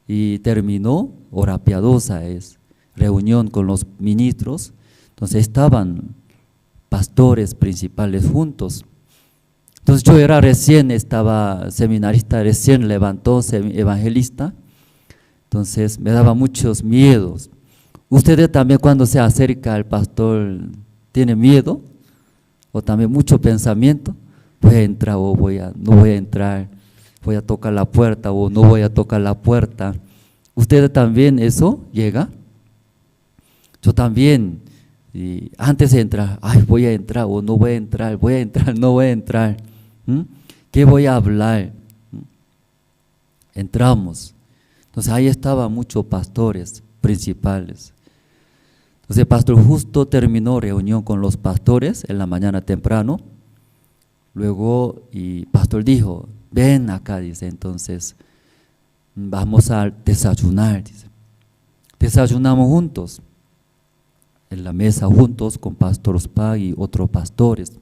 y terminó, hora piadosa es, reunión con los ministros, entonces estaban pastores principales juntos. Entonces yo estaba seminarista, recién levantó, evangelista, entonces me daba muchos miedos. ¿Ustedes también cuando se acerca al pastor tienen miedo? ¿O también mucho pensamiento? ¿Voy a entrar o no voy a entrar? ¿Voy a tocar la puerta o no voy a tocar la puerta? ¿Ustedes también eso llega? Yo también, y antes de entrar, ay, voy a entrar o no voy a entrar, voy a entrar, no voy a entrar. ¿Qué voy a hablar? Entramos. Entonces ahí estaban muchos pastores principales. Entonces el pastor justo terminó reunión con los pastores en la mañana temprano. Luego y pastor dijo, ven acá, dice, entonces vamos a desayunar, dice. Desayunamos juntos, en la mesa juntos con pastor Ospag y otros pastores.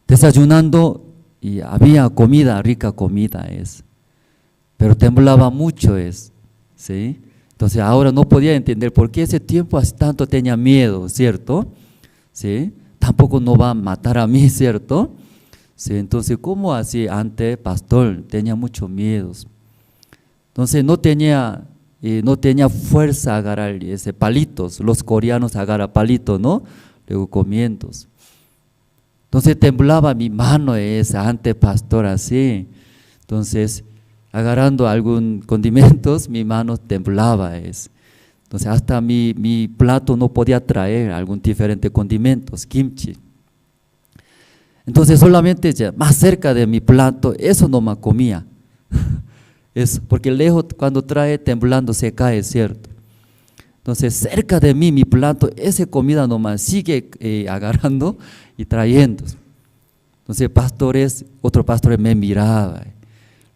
Desayunando y había comida, rica comida es, pero temblaba mucho es, ¿sí? Entonces ahora no podía entender por qué ese tiempo hace tanto tenía miedo, ¿cierto? ¿Sí? Tampoco no va a matar a mí, ¿cierto? ¿Sí? Entonces, ¿cómo así antes, pastor? Tenía muchos miedos. Entonces no tenía fuerza a agarrar ese palitos, los coreanos agarran palitos, ¿no? Luego comiendo. Entonces temblaba mi mano esa, antes pastor así. Entonces, agarrando algún condimentos, mi mano temblaba es. Entonces hasta mi plato no podía traer algún diferente condimentos, kimchi. Entonces solamente ya más cerca de mi plato, eso no me comía. Eso, porque lejos cuando trae temblando se cae, ¿cierto? Entonces cerca de mí, mi plato, esa comida nomás sigue agarrando y trayendo. Entonces otro pastor me miraba.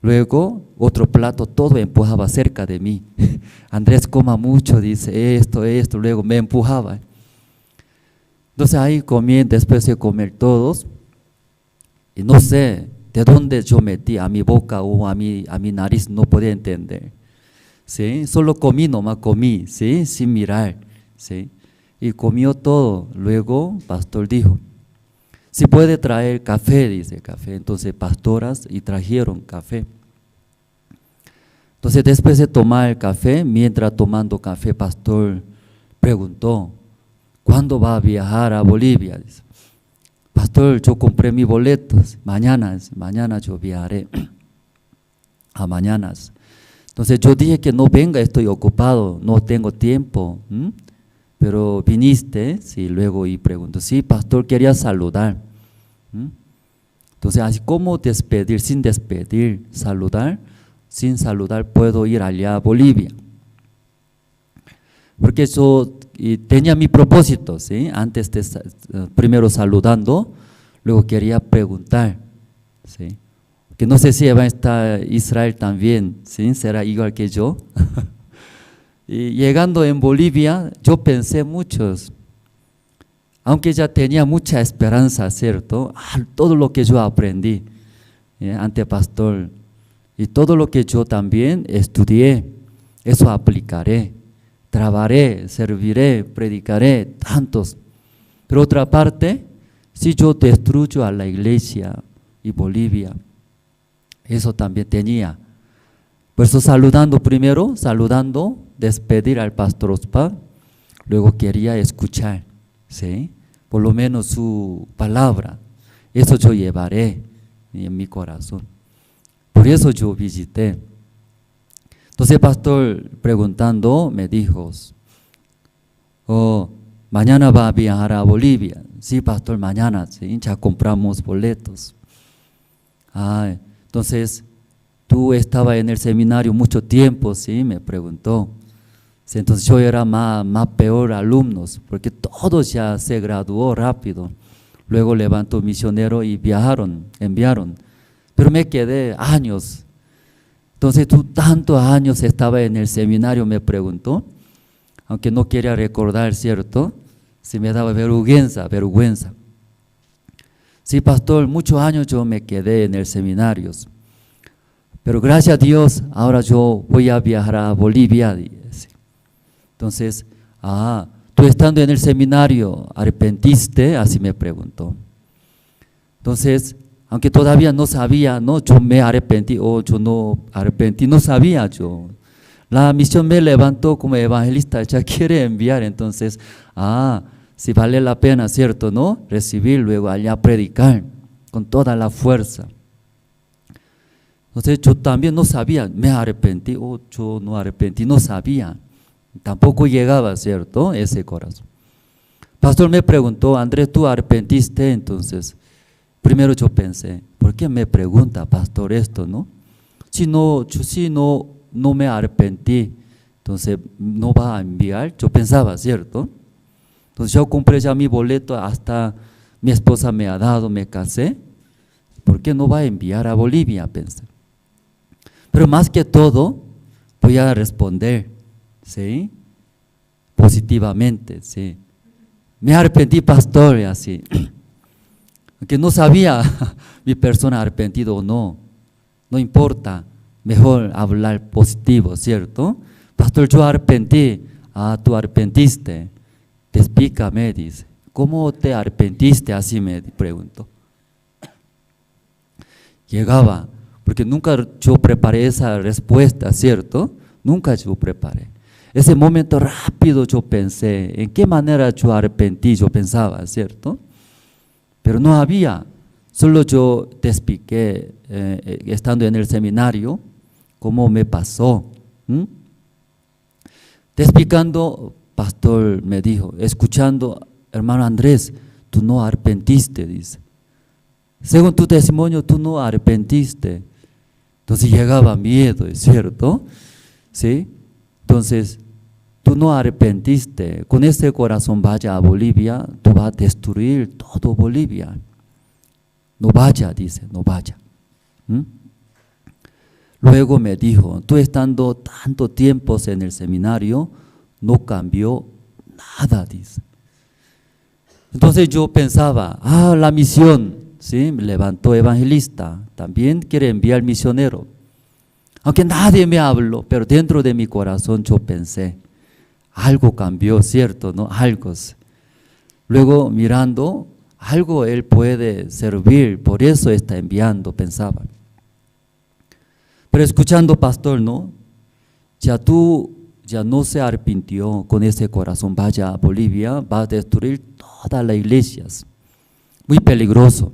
Luego otro plato todo empujaba cerca de mí. Andrés coma mucho, dice esto, luego me empujaba. Entonces ahí comí, después de comer todos, y no sé de dónde yo metí a mi boca o a mi nariz, no podía entender. ¿Sí? Solo comí, nomás comí, ¿sí? Sin mirar, ¿sí? Y comió todo. Luego pastor dijo, si puede traer café, dice café. Entonces pastoras y trajeron café. Entonces después de tomar el café, mientras tomando café, pastor preguntó, ¿cuándo va a viajar a Bolivia? Dice, pastor, yo compré mis boletos, mañana yo viajaré a mañanas. Entonces yo dije que no venga, estoy ocupado, no tengo tiempo. Pero viniste, sí, luego y pregunto, sí, pastor, quería saludar. Entonces, así como despedir, sin despedir, saludar, sin saludar puedo ir allá a Bolivia. Porque eso tenía mi propósito, ¿sí? Antes de, primero saludando, luego quería preguntar, ¿sí? Que no sé si va a estar Israel también, ¿sí? Será igual que yo. Y llegando en Bolivia, yo pensé muchos, aunque ya tenía mucha esperanza, ¿cierto? Todo lo que yo aprendí ante pastor y todo lo que yo también estudié, eso aplicaré, trabajaré, serviré, predicaré, tantos. Pero otra parte, si yo destruyo a la iglesia y Bolivia, eso también tenía. Por eso saludando primero, despedir al pastor Ospar, luego quería escuchar, ¿sí? Por lo menos su palabra, eso yo llevaré en mi corazón. Por eso yo visité. Entonces el pastor preguntando me dijo, mañana va a viajar a Bolivia. Sí, pastor, mañana, ¿sí? Ya compramos boletos. Entonces, tú estabas en el seminario mucho tiempo, ¿sí? Me preguntó. Sí, entonces yo era más peor alumnos, porque todos ya se graduó rápido. Luego levantó misionero y enviaron. Pero me quedé años. Entonces tú tantos años estabas en el seminario, me preguntó, aunque no quería recordar, ¿cierto? Sí me daba vergüenza. Sí, pastor, muchos años yo me quedé en el seminario. Pero gracias a Dios, ahora yo voy a viajar a Bolivia. Entonces, tú estando en el seminario, ¿arrepentiste? Así me preguntó. Entonces, aunque todavía no sabía, ¿no? Yo me arrepentí yo no arrepentí, no sabía yo. La misión me levantó como evangelista, ya quiere enviar, entonces, si vale la pena, ¿cierto? ¿No? Recibir, luego allá predicar con toda la fuerza. Entonces yo también no sabía, me arrepentí, yo no arrepentí, no sabía. Tampoco llegaba, ¿cierto? Ese corazón. Pastor me preguntó, Andrés, ¿tú arrepentiste? Entonces, primero yo pensé, ¿por qué me pregunta, pastor, esto, no? Si no me arrepentí, entonces no va a enviar, yo pensaba, ¿cierto? Entonces yo compré ya mi boleto, hasta mi esposa me ha dado, me casé, ¿por qué no va a enviar a Bolivia? Pensé. Pero más que todo, voy a responder, ¿sí? Positivamente, ¿sí? Me arrepentí, pastor, así. Aunque no sabía mi persona arrepentido o no, no importa, mejor hablar positivo, ¿cierto? Pastor, yo arrepentí. Tú arrepentiste. Explícame, dice. ¿Cómo te arrepentiste? Así me preguntó. Llegaba, porque nunca yo preparé esa respuesta, ¿cierto? Nunca yo preparé. Ese momento rápido yo pensé, ¿en qué manera yo arrepentí? Yo pensaba, ¿cierto? Pero no había, solo yo te expliqué, estando en el seminario, cómo me pasó. Te explicando, pastor me dijo, escuchando, hermano Andrés, tú no arrepentiste, dice. Según tu testimonio, tú no arrepentiste. Entonces llegaba miedo, ¿es cierto? ¿Sí? Entonces, tú no arrepentiste. Con este corazón vaya a Bolivia, tú vas a destruir todo Bolivia. No vaya, dice, no vaya. Luego me dijo, tú estando tanto tiempo en el seminario, no cambió nada, dice. Entonces yo pensaba, la misión, ¿sí? Me levantó evangelista, también quiere enviar misionero. Aunque nadie me habló, pero dentro de mi corazón yo pensé, algo cambió, ¿cierto? ¿No? Algo. Luego mirando, algo él puede servir, por eso está enviando, pensaba. Pero escuchando, pastor, ¿no? Ya no se arrepintió con ese corazón, vaya a Bolivia, va a destruir todas las iglesias. Muy peligroso.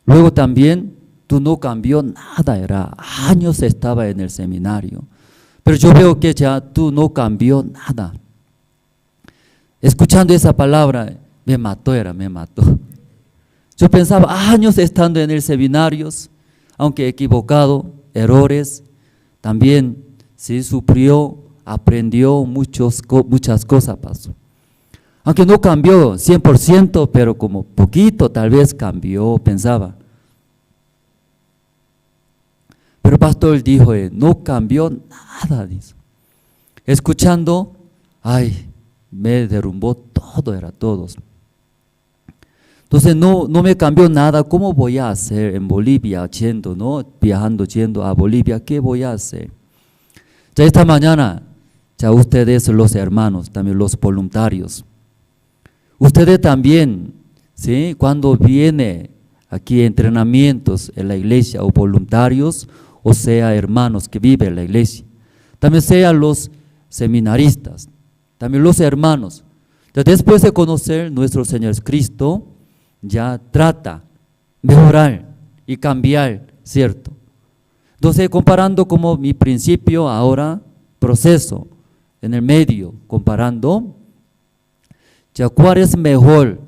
Luego también tú no cambió nada, era años estaba en el seminario, pero yo veo que ya tú no cambió nada. Escuchando esa palabra, me mató. Yo pensaba, años estando en el seminario, aunque equivocado, errores, también sí sufrió, aprendió muchas cosas pasó. Aunque no cambió 100%, pero como poquito tal vez cambió, pensaba. Pero el pastor dijo, no cambió nada, dice. Escuchando, ay, me derrumbó todo, era todos. Entonces no me cambió nada. ¿Cómo voy a hacer en Bolivia, viajando, yendo a Bolivia? ¿Qué voy a hacer? Ya esta mañana, ya ustedes los hermanos, también los voluntarios, ustedes también, ¿sí? Cuando viene aquí entrenamientos en la iglesia o voluntarios, o sea hermanos que viven en la iglesia, también sean los seminaristas, también los hermanos, ya después de conocer nuestro Señor Cristo, ya trata mejorar y cambiar, ¿cierto? Entonces comparando como mi principio, ahora proceso, en el medio, comparando, ya cuál es mejor,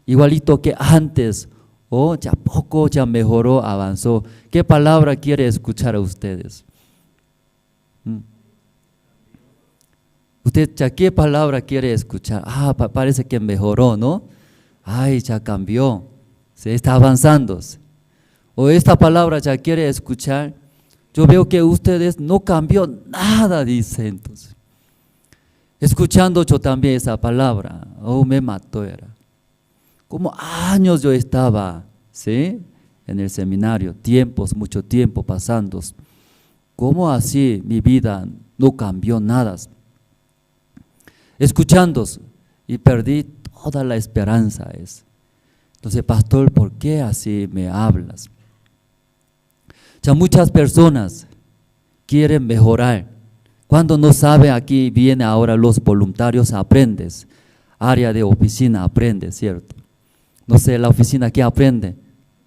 igualito que antes, o ya poco, ya mejoró, avanzó. ¿Qué palabra quiere escuchar a ustedes? ¿Usted ya qué palabra quiere escuchar? Parece que mejoró, ¿no? Ay, ya cambió, se está avanzando. O esta palabra ya quiere escuchar, yo veo que ustedes no cambió nada, dice entonces. Escuchando yo también esa palabra, me mató era. Como años yo estaba, ¿sí? En el seminario, mucho tiempo pasando. ¿Cómo así mi vida no cambió nada? Escuchando y perdí toda la esperanza. Entonces, pastor, ¿por qué así me hablas? Ya muchas personas quieren mejorar. Cuando no sabe, aquí viene ahora los voluntarios, aprendes. Área de oficina, aprende, ¿cierto? No sé, la oficina, ¿qué aprende?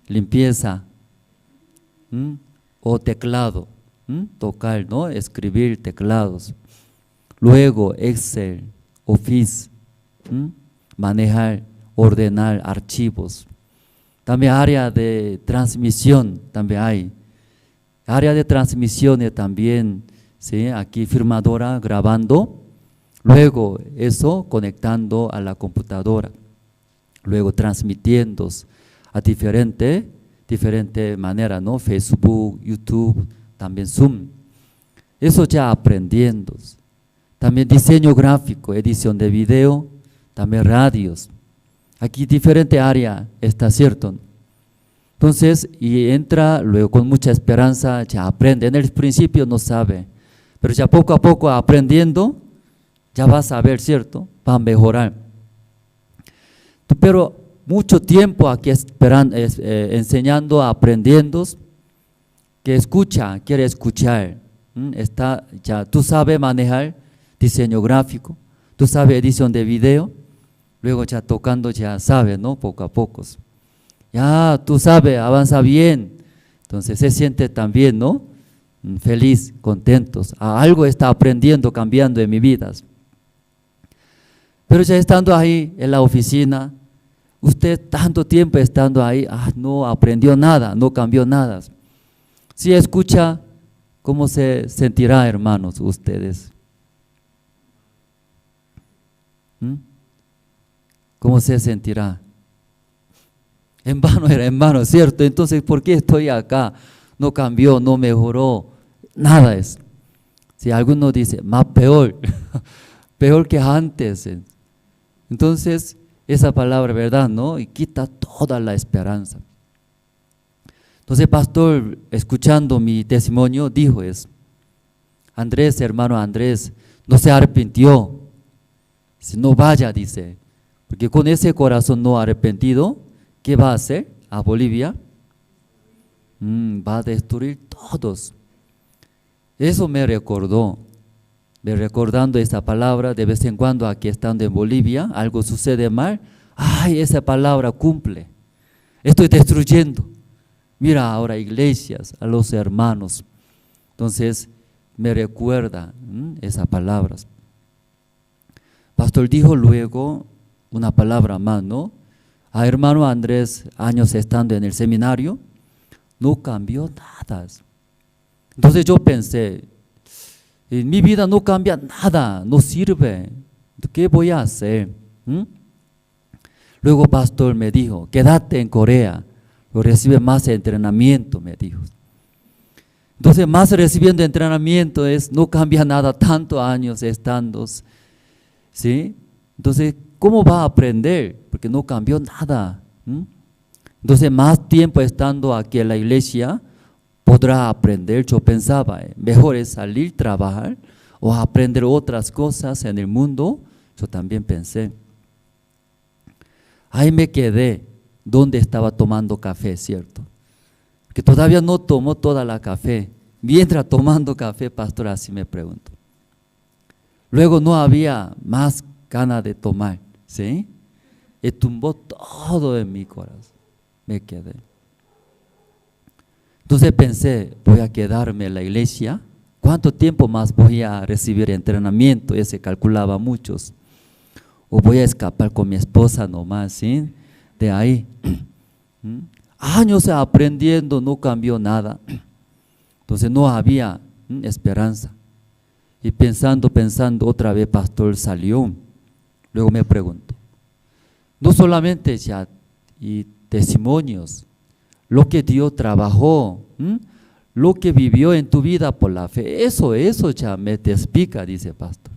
Limpieza, o teclado, tocar, ¿no? Escribir teclados. Luego, Excel, Office, manejar, ordenar archivos. También área de transmisión, también hay. Área de transmisiones también, ¿sí? Aquí firmadora, grabando. Luego, eso, conectando a la computadora. Luego transmitiendo a diferente manera, ¿no? Facebook, YouTube, también Zoom. Eso ya aprendiendo. También diseño gráfico, edición de video, también radios. Aquí diferente área está, ¿cierto? Entonces, y entra luego con mucha esperanza, ya aprende. En el principio no sabe, pero ya poco a poco aprendiendo, ya va a saber, ¿cierto? Va a mejorar. Pero mucho tiempo aquí esperando, enseñando, aprendiendo, que escucha, quiere escuchar. Ya, tú sabes manejar diseño gráfico, tú sabes edición de video, luego ya tocando ya sabes, ¿no? Poco a poco. Ya tú sabes, avanza bien, entonces se siente también, ¿no? Feliz, contentos, algo está aprendiendo, cambiando en mi vida. Pero ya estando ahí en la oficina, usted tanto tiempo estando ahí, no aprendió nada, no cambió nada. Si escucha, ¿cómo se sentirá, hermanos, ustedes? ¿Cómo se sentirá? En vano era en vano, ¿cierto? Entonces, ¿por qué estoy acá? No cambió, no mejoró, nada es. Si alguno dice, más peor, peor que antes. Entonces, esa palabra, ¿verdad? ¿No? Y quita toda la esperanza. Entonces, pastor, escuchando mi testimonio, dijo eso. Andrés, hermano Andrés, no se arrepintió. Si no vaya, dice, porque con ese corazón no arrepentido, ¿qué va a hacer a Bolivia? Va a destruir todos. Eso me recordó. Recordando esta palabra, de vez en cuando aquí estando en Bolivia, algo sucede mal, esa palabra cumple, estoy destruyendo, mira ahora iglesias, a los hermanos. Entonces me recuerda esas palabras. Pastor dijo luego una palabra más, ¿no? A hermano Andrés, años estando en el seminario, no cambió nada. Entonces yo pensé, en mi vida no cambia nada, no sirve, ¿qué voy a hacer? Luego pastor me dijo, quédate en Corea, recibe más entrenamiento, me dijo. Entonces más recibiendo entrenamiento no cambia nada, tantos años estando, ¿sí? Entonces, ¿cómo va a aprender? Porque no cambió nada. Entonces, más tiempo estando aquí en la iglesia, podrá aprender. Yo pensaba, mejor es salir, trabajar o aprender otras cosas en el mundo. Yo también pensé. Ahí me quedé donde estaba tomando café, ¿cierto? Que todavía no tomó toda la café. Mientras tomando café, pastor, así me preguntó. Luego no había más ganas de tomar, ¿sí? Y tumbó todo en mi corazón. Me quedé. Entonces pensé, voy a quedarme en la iglesia. ¿Cuánto tiempo más voy a recibir entrenamiento? Ese calculaba muchos. O voy a escapar con mi esposa nomás, ¿sí? De ahí. Años aprendiendo, no cambió nada. Entonces no había esperanza. Y pensando, otra vez pastor salió. Luego me preguntó, no solamente ya y testimonios, lo que Dios trabajó, lo que vivió en tu vida por la fe, eso ya me te explica, dice pastor.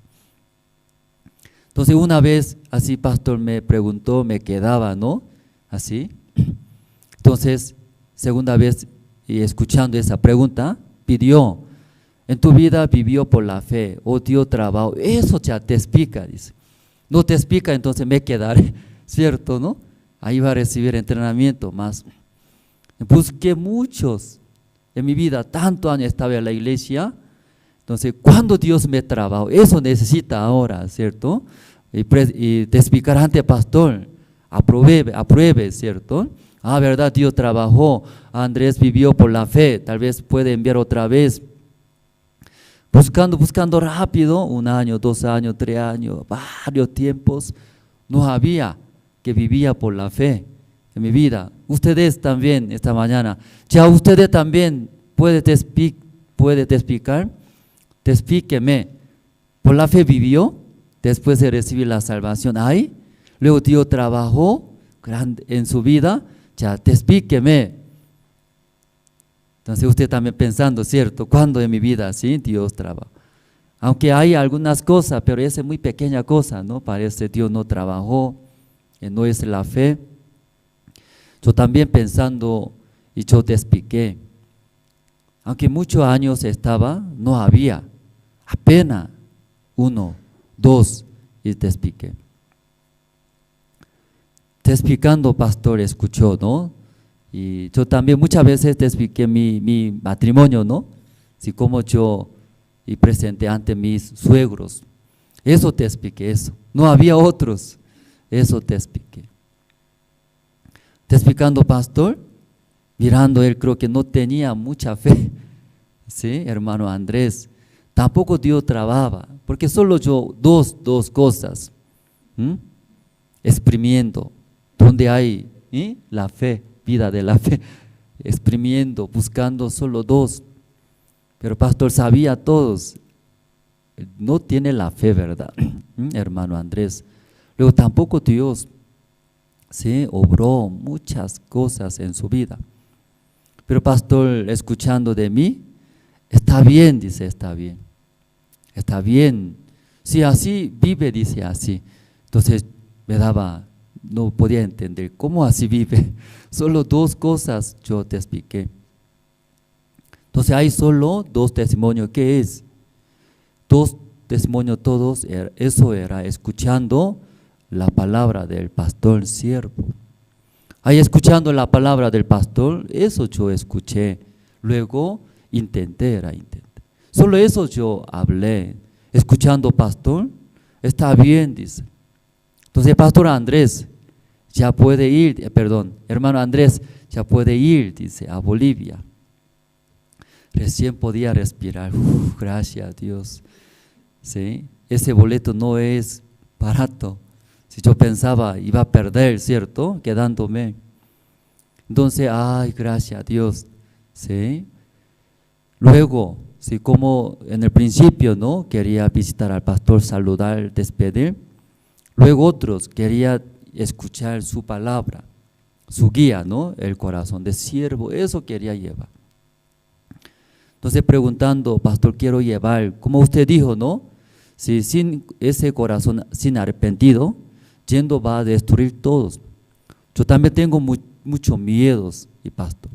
Entonces una vez así pastor me preguntó, me quedaba, ¿no? Así. Entonces, segunda vez y escuchando esa pregunta, pidió, en tu vida vivió por la fe, o Dios trabajo, eso ya te explica, dice. No te explica, entonces me quedaré, ¿cierto, no? Ahí va a recibir entrenamiento más. Busqué muchos en mi vida, tantos años estaba en la iglesia, entonces cuando Dios me trabajó, eso necesita ahora, ¿cierto? Y te explicar ante pastor, apruebe, ¿cierto? Ah, verdad, Dios trabajó, Andrés vivió por la fe, tal vez puede enviar otra vez. Buscando rápido, 1 año, 2 años, 3 años, varios tiempos, no había que vivía por la fe en mi vida. Ustedes también esta mañana, ya ustedes también pueden explicar, explíqueme, por la fe vivió, después de recibir la salvación ahí, luego Dios trabajó en su vida, ya explíqueme. Entonces usted también pensando, ¿cierto? ¿Cuándo en mi vida sí Dios trabaja? Aunque hay algunas cosas, pero esa es muy pequeña cosa, ¿no? Parece Dios no trabajó, no es la fe. Yo también pensando, y yo te expliqué, aunque muchos años estaba, no había, apenas 1, 2, y te expliqué. Te explicando, pastor, escuchó, ¿no? Y yo también muchas veces te expliqué mi matrimonio, ¿no? Así como yo y presenté ante mis suegros. Eso te expliqué, eso. No había otros. Eso te expliqué. Te explicando, pastor, mirando él creo que no tenía mucha fe. ¿Sí, hermano Andrés? Tampoco Dios trabajaba, porque solo yo dos cosas. Exprimiendo, donde hay la fe. Vida de la fe, exprimiendo, buscando solo 2, pero pastor sabía todos, no tiene la fe, ¿verdad? Hermano Andrés. Luego tampoco Dios obró muchas cosas en su vida, pero pastor escuchando de mí, está bien, dice, está bien, si así vive, dice así. Entonces me daba, no podía entender, ¿cómo así vive? Solo 2 cosas yo te expliqué. Entonces hay solo 2 testimonios. ¿Qué es? 2 testimonios todos, eso era escuchando la palabra del pastor siervo. Ahí escuchando la palabra del pastor, eso yo escuché. Luego intenté. Solo eso yo hablé. Escuchando pastor, está bien, dice. Entonces, pastor Andrés, ya puede ir, perdón, hermano Andrés, ya puede ir, dice, a Bolivia. Recién podía respirar, gracias a Dios. ¿Sí? Ese boleto no es barato. Si yo pensaba, iba a perder, ¿cierto? Quedándome. Entonces, ay, gracias a Dios. ¿Sí? Luego, sí, como en el principio, ¿no? Quería visitar al pastor, saludar, despedir. Luego otros, quería escuchar su palabra, su guía, ¿no? El corazón de siervo, eso quería llevar. Entonces preguntando, pastor, quiero llevar, como usted dijo, ¿no? Si sin ese corazón, sin arrepentido, yendo va a destruir todos. Yo también tengo muchos miedos, y pastor.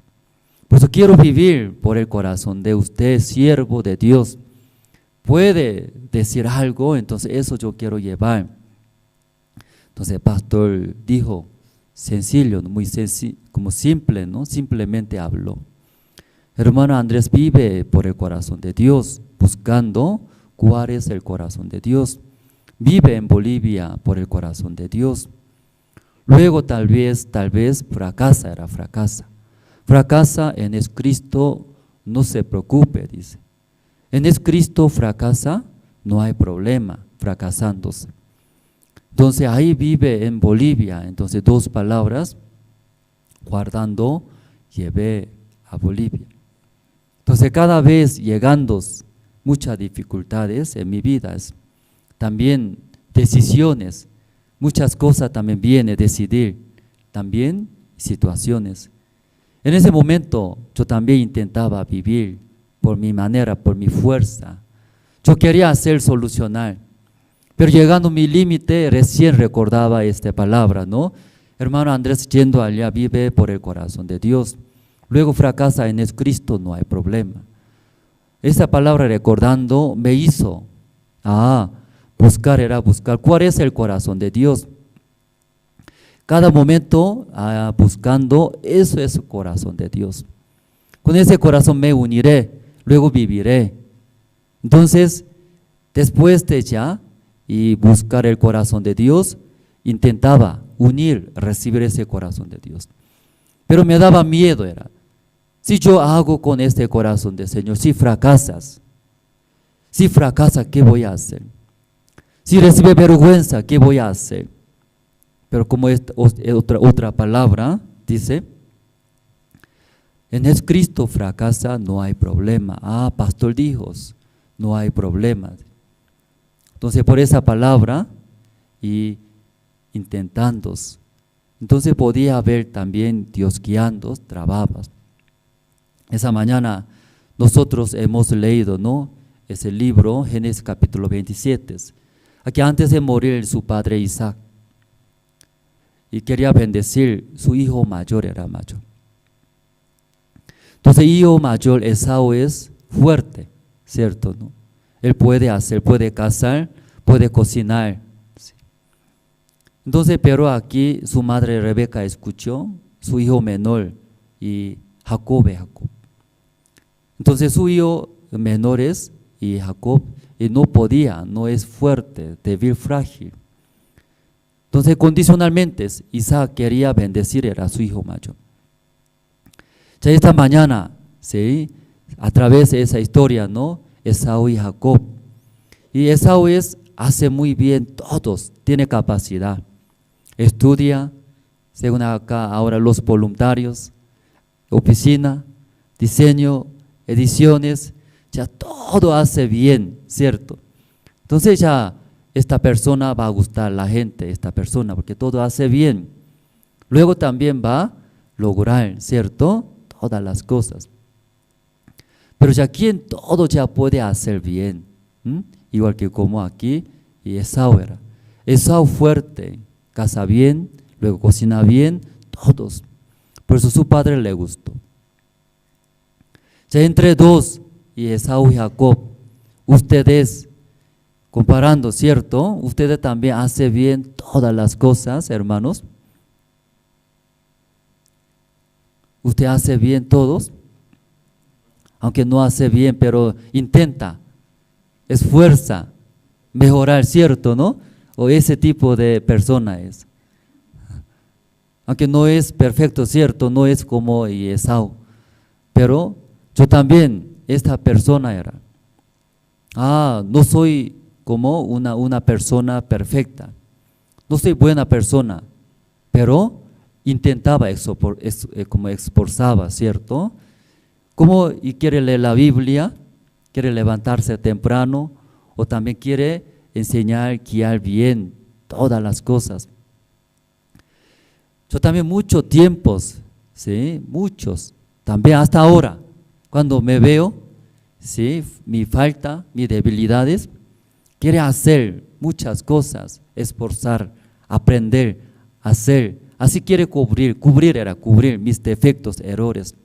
Por eso quiero vivir por el corazón de usted, siervo de Dios. Puede decir algo, entonces eso yo quiero llevar. Entonces el pastor dijo, sencillo, muy sencillo, como simple, ¿no? Simplemente habló. Hermano Andrés vive por el corazón de Dios, buscando cuál es el corazón de Dios. Vive en Bolivia por el corazón de Dios. Luego tal vez fracasa, Fracasa en Jesucristo, no se preocupe, dice. En Jesucristo fracasa, no hay problema, fracasándose. Entonces ahí vive en Bolivia, entonces 2 palabras, guardando, llevé a Bolivia. Entonces cada vez llegando muchas dificultades en mi vida, también decisiones, muchas cosas también viene decidir, también situaciones. En ese momento yo también intentaba vivir por mi manera, por mi fuerza. Yo quería hacer solucionar, pero llegando a mi límite recién recordaba esta palabra, ¿no? Hermano Andrés yendo allá vive por el corazón de Dios. Luego fracasa en Jesucristo, no hay problema. Esa palabra recordando me hizo, buscar cuál es el corazón de Dios. Cada momento buscando, eso es el corazón de Dios. Con ese corazón me uniré, luego viviré. Entonces, después de ya y buscar el corazón de Dios, intentaba recibir ese corazón de Dios. Pero me daba miedo, si yo hago con este corazón del Señor, si fracasa, ¿qué voy a hacer? Si recibe vergüenza, ¿qué voy a hacer? Pero como es otra palabra, dice, en Jesucristo fracasa, no hay problema. Pastor dijo, no hay problema. Entonces por esa palabra y intentando, entonces podía haber también Dios guiando, trababas. Esa mañana nosotros hemos leído, ¿no? Ese libro, Génesis capítulo 27, aquí antes de morir su padre Isaac, y quería bendecir, su hijo mayor era mayor. Entonces hijo mayor Esaú es fuerte, ¿cierto? ¿No? Él puede cazar, puede cocinar. ¿Sí? Entonces, pero aquí su madre Rebeca escuchó, su hijo menor y Jacob. Entonces su hijo menores y Jacob y no es fuerte, débil, frágil. Entonces condicionalmente Isaac quería bendecir a su hijo mayor. Ya esta mañana, ¿sí? A través de esa historia, ¿no? Esaú y Jacob. Y Esaú hace muy bien todos, tiene capacidad. Estudia, según acá ahora los voluntarios, oficina, diseño, ediciones, ya todo hace bien, ¿cierto? Entonces ya esta persona va a gustar a la gente, porque todo hace bien. Luego también va a lograr, ¿cierto? Todas las cosas. Pero ya quien todo ya puede hacer bien, igual que como aquí, y Esaú era. Esaú fuerte, casa bien, luego cocina bien, todos. Por eso su padre le gustó. Ya entre dos, y Esaú y Jacob, ustedes, comparando, ¿cierto? Ustedes también hacen bien todas las cosas, hermanos. Usted hace bien todos, aunque no hace bien, pero intenta, esfuerza, mejorar, ¿cierto? ¿No? O ese tipo de persona es. aunque no es perfecto, cierto, no es como Esaú, pero yo también, esta persona era, no soy como una persona perfecta, no soy buena persona, pero intentaba, como esforzaba, ¿cierto? Como y quiere leer la Biblia, quiere levantarse temprano, o también quiere enseñar, guiar bien todas las cosas. Yo también muchos tiempos, ¿sí? Muchos, también hasta ahora, cuando me veo, ¿sí? Mi falta, mis debilidades, quiere hacer muchas cosas, esforzar, aprender, hacer, así quiere cubrir mis defectos, errores.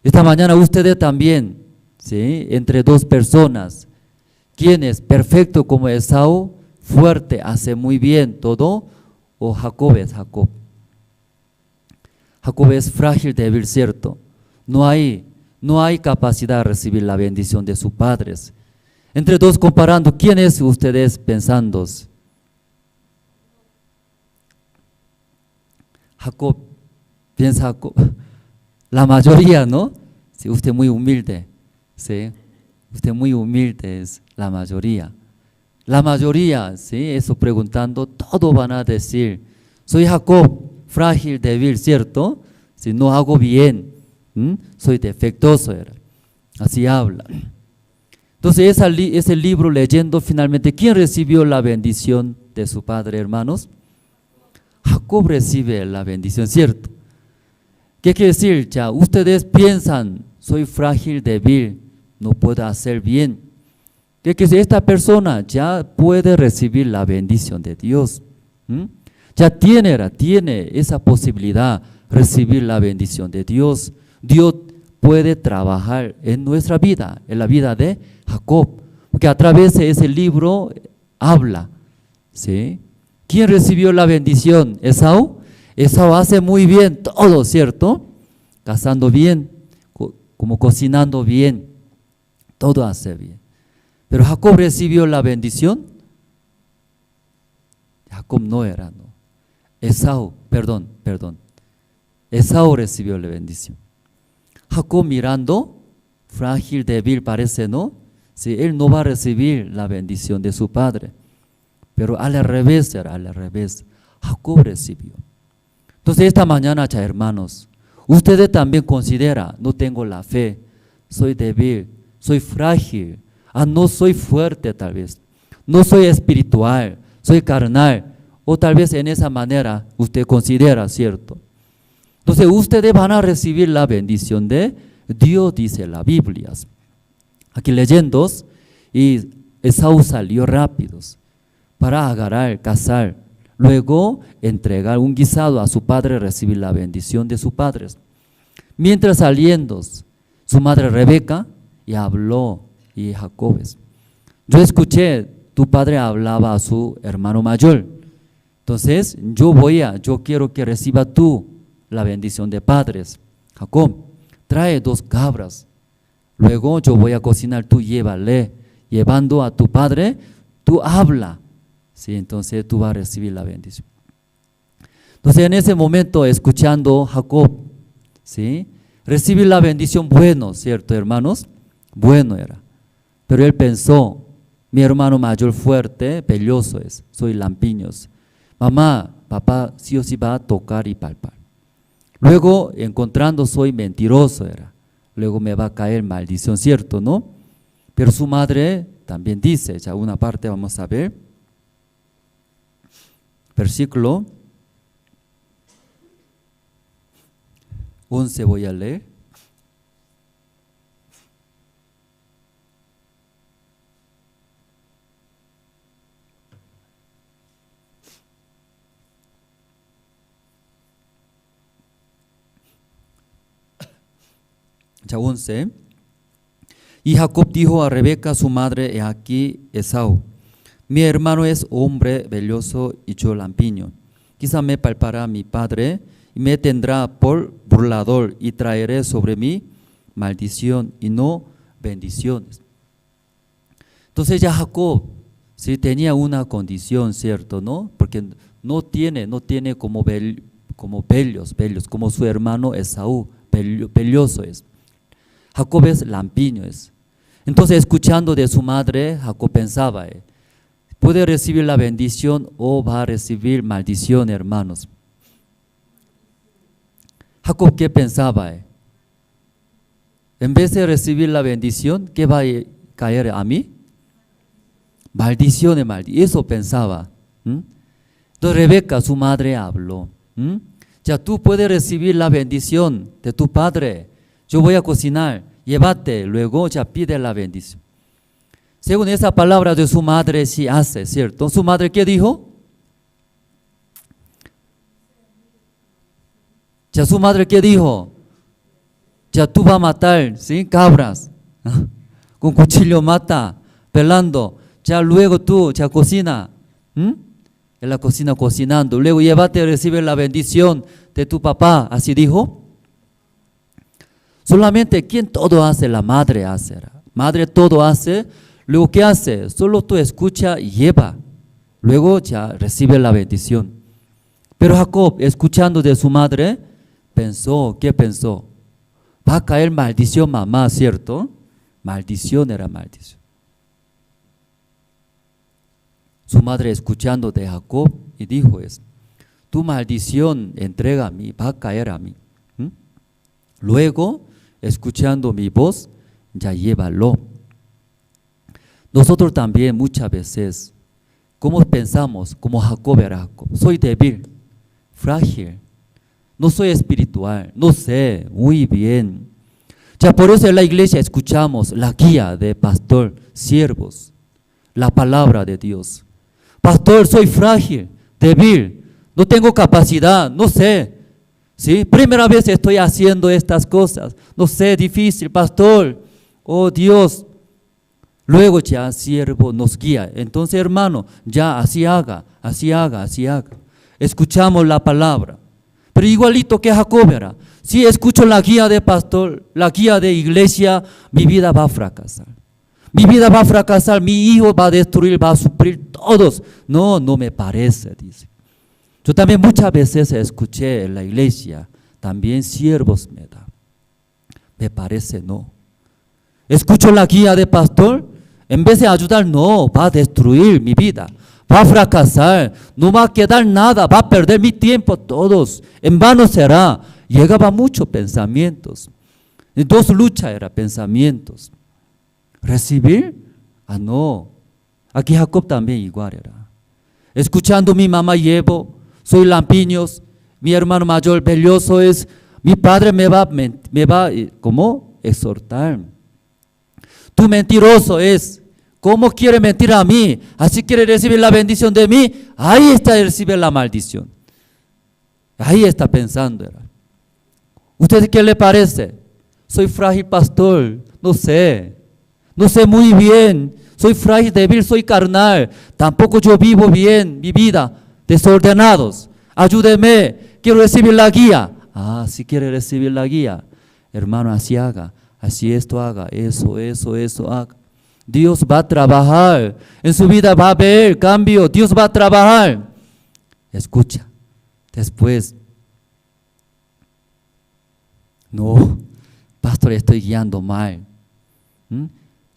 Esta mañana ustedes también, ¿sí? Entre dos personas, ¿quién es perfecto como Esaú, fuerte, hace muy bien todo, o Jacob es Jacob? Jacob es frágil, débil, cierto. No hay capacidad de recibir la bendición de sus padres. Entre dos comparando, ¿quién es ustedes pensando? Jacob, piensa Jacob. La mayoría, ¿no? Sí, usted muy humilde, ¿sí? Usted muy humilde es la mayoría. La mayoría, ¿sí? Eso preguntando, todo van a decir, soy Jacob, frágil, débil, ¿cierto? Si no hago bien, soy defectuoso, era. Así habla. Entonces ese libro leyendo finalmente, ¿quién recibió la bendición de su padre, hermanos? Jacob recibe la bendición, ¿cierto? ¿Qué quiere decir? Ya ustedes piensan, soy frágil, débil, no puedo hacer bien. ¿Qué quiere decir? Esta persona ya puede recibir la bendición de Dios. Ya tiene esa posibilidad de recibir la bendición de Dios. Dios puede trabajar en nuestra vida, en la vida de Jacob, porque a través de ese libro habla, ¿sí? ¿Quién recibió la bendición? ¿Esaú? Esaú hace muy bien todo, ¿cierto? Cazando bien, como cocinando bien, todo hace bien. Pero Jacob recibió la bendición. Jacob no era, no. Esaú recibió la bendición. Jacob mirando, frágil, débil parece, ¿no? Sí, él no va a recibir la bendición de su padre. Pero al revés, Jacob recibió. Entonces esta mañana, ya hermanos, ustedes también consideran, no tengo la fe, soy débil, soy frágil, no soy fuerte tal vez, no soy espiritual, soy carnal, o tal vez en esa manera usted considera, ¿cierto? Entonces ustedes van a recibir la bendición de Dios, dice la Biblia. Aquí leyendo, y Esaú salió rápido para agarrar, cazar, luego entregar un guisado a su padre, recibir la bendición de sus padres. Mientras saliendo, su madre Rebeca y habló, y Jacob, yo escuché, tu padre hablaba a su hermano mayor, entonces yo quiero que reciba tú la bendición de padres. Jacob, trae 2 cabras, luego yo voy a cocinar, tú llévale, llevando a tu padre, tú habla, ¿sí? Entonces tú vas a recibir la bendición. Entonces en ese momento, escuchando Jacob, ¿sí? Recibir la bendición, bueno, ¿cierto, hermanos? Bueno era, pero él pensó, mi hermano mayor fuerte, pelloso es, soy lampiños, mamá, papá sí o sí va a tocar y palpar. Luego encontrando soy mentiroso era, luego me va a caer maldición, ¿cierto, no? Pero su madre también dice, ya una parte vamos a ver, versículo 11 voy a leer. Ya 11. Y Jacob dijo a Rebeca su madre, he aquí Esaú, mi hermano es hombre velloso y yo lampiño, quizá me palpará mi padre y me tendrá por burlador y traeré sobre mí maldición y no bendiciones. Entonces ya Jacob sí tenía una condición, ¿cierto? ¿No? Porque no tiene como como bellos, como su hermano Esaú, belloso es. Jacob es lampiño es. Entonces, escuchando de su madre, Jacob pensaba, ¿puede recibir la bendición o va a recibir maldición, hermanos? Jacob, ¿qué pensaba? En vez de recibir la bendición, ¿qué va a caer a mí? Maldición, eso pensaba. Entonces Rebeca, su madre, habló. Ya tú puedes recibir la bendición de tu padre. Yo voy a cocinar, llévate, luego ya pide la bendición. Según esa palabra de su madre, sí hace, ¿cierto? ¿Su madre qué dijo? Ya su madre qué dijo? Ya tú vas a matar, ¿sí? Cabras. Con cuchillo mata, pelando. Ya luego tú, ya cocina. En la cocina cocinando. Luego llévate a recibir la bendición de tu papá. Así dijo. Solamente quien todo hace, la madre hace. Madre todo hace. Luego ¿qué hace? Solo tú escucha y lleva. Luego ya recibe la bendición. Pero Jacob, escuchando de su madre, pensó, ¿qué pensó? Va a caer maldición, mamá, ¿cierto? Maldición era maldición. Su madre escuchando de Jacob y dijo eso, tu maldición entrega a mí, va a caer a mí. Luego, escuchando mi voz, ya llévalo. Nosotros también muchas veces, ¿cómo pensamos? Como Jacob era Jacob. Soy débil, frágil, no soy espiritual, no sé, muy bien. Ya por eso en la iglesia escuchamos la guía de pastor, siervos, la palabra de Dios. Pastor, soy frágil, débil, no tengo capacidad, no sé. ¿Sí? Primera vez estoy haciendo estas cosas, no sé, difícil, pastor. Oh Dios. Luego ya siervo nos guía. Entonces, hermano, ya así haga, así haga, así haga. Escuchamos la palabra. Pero igualito que Jacob era. Si escucho la guía de pastor, la guía de iglesia, mi vida va a fracasar. Mi vida va a fracasar, mi hijo va a destruir, va a sufrir todos. No, no me parece, dice. Yo también muchas veces escuché en la iglesia, también siervos me da. Me parece no. Escucho la guía de pastor, en vez de ayudar, no, va a destruir mi vida. Va a fracasar, no va a quedar nada, va a perder mi tiempo todos, en vano será. Llegaba muchos pensamientos. Dos luchas eran pensamientos. ¿Recibir? Ah, no. Aquí Jacob también igual era. Escuchando mi mamá llevo, soy lampiños, mi hermano mayor belloso es, mi padre me va ¿cómo? Exhortar. Tú mentiroso es. ¿Cómo quiere mentir a mí? Así quiere recibir la bendición de mí. Ahí está, recibe la maldición. Ahí está pensando. ¿Usted qué le parece? Soy frágil, pastor. No sé muy bien. Soy frágil, débil, soy carnal. Tampoco yo vivo bien mi vida. Desordenados. Ayúdeme. Quiero recibir la guía. Ah, si quiere recibir la guía. Hermano, así haga. Así esto haga. Eso haga. Dios va a trabajar, en su vida va a haber cambio, Dios va a trabajar. Escucha, después, no, pastor, estoy guiando mal.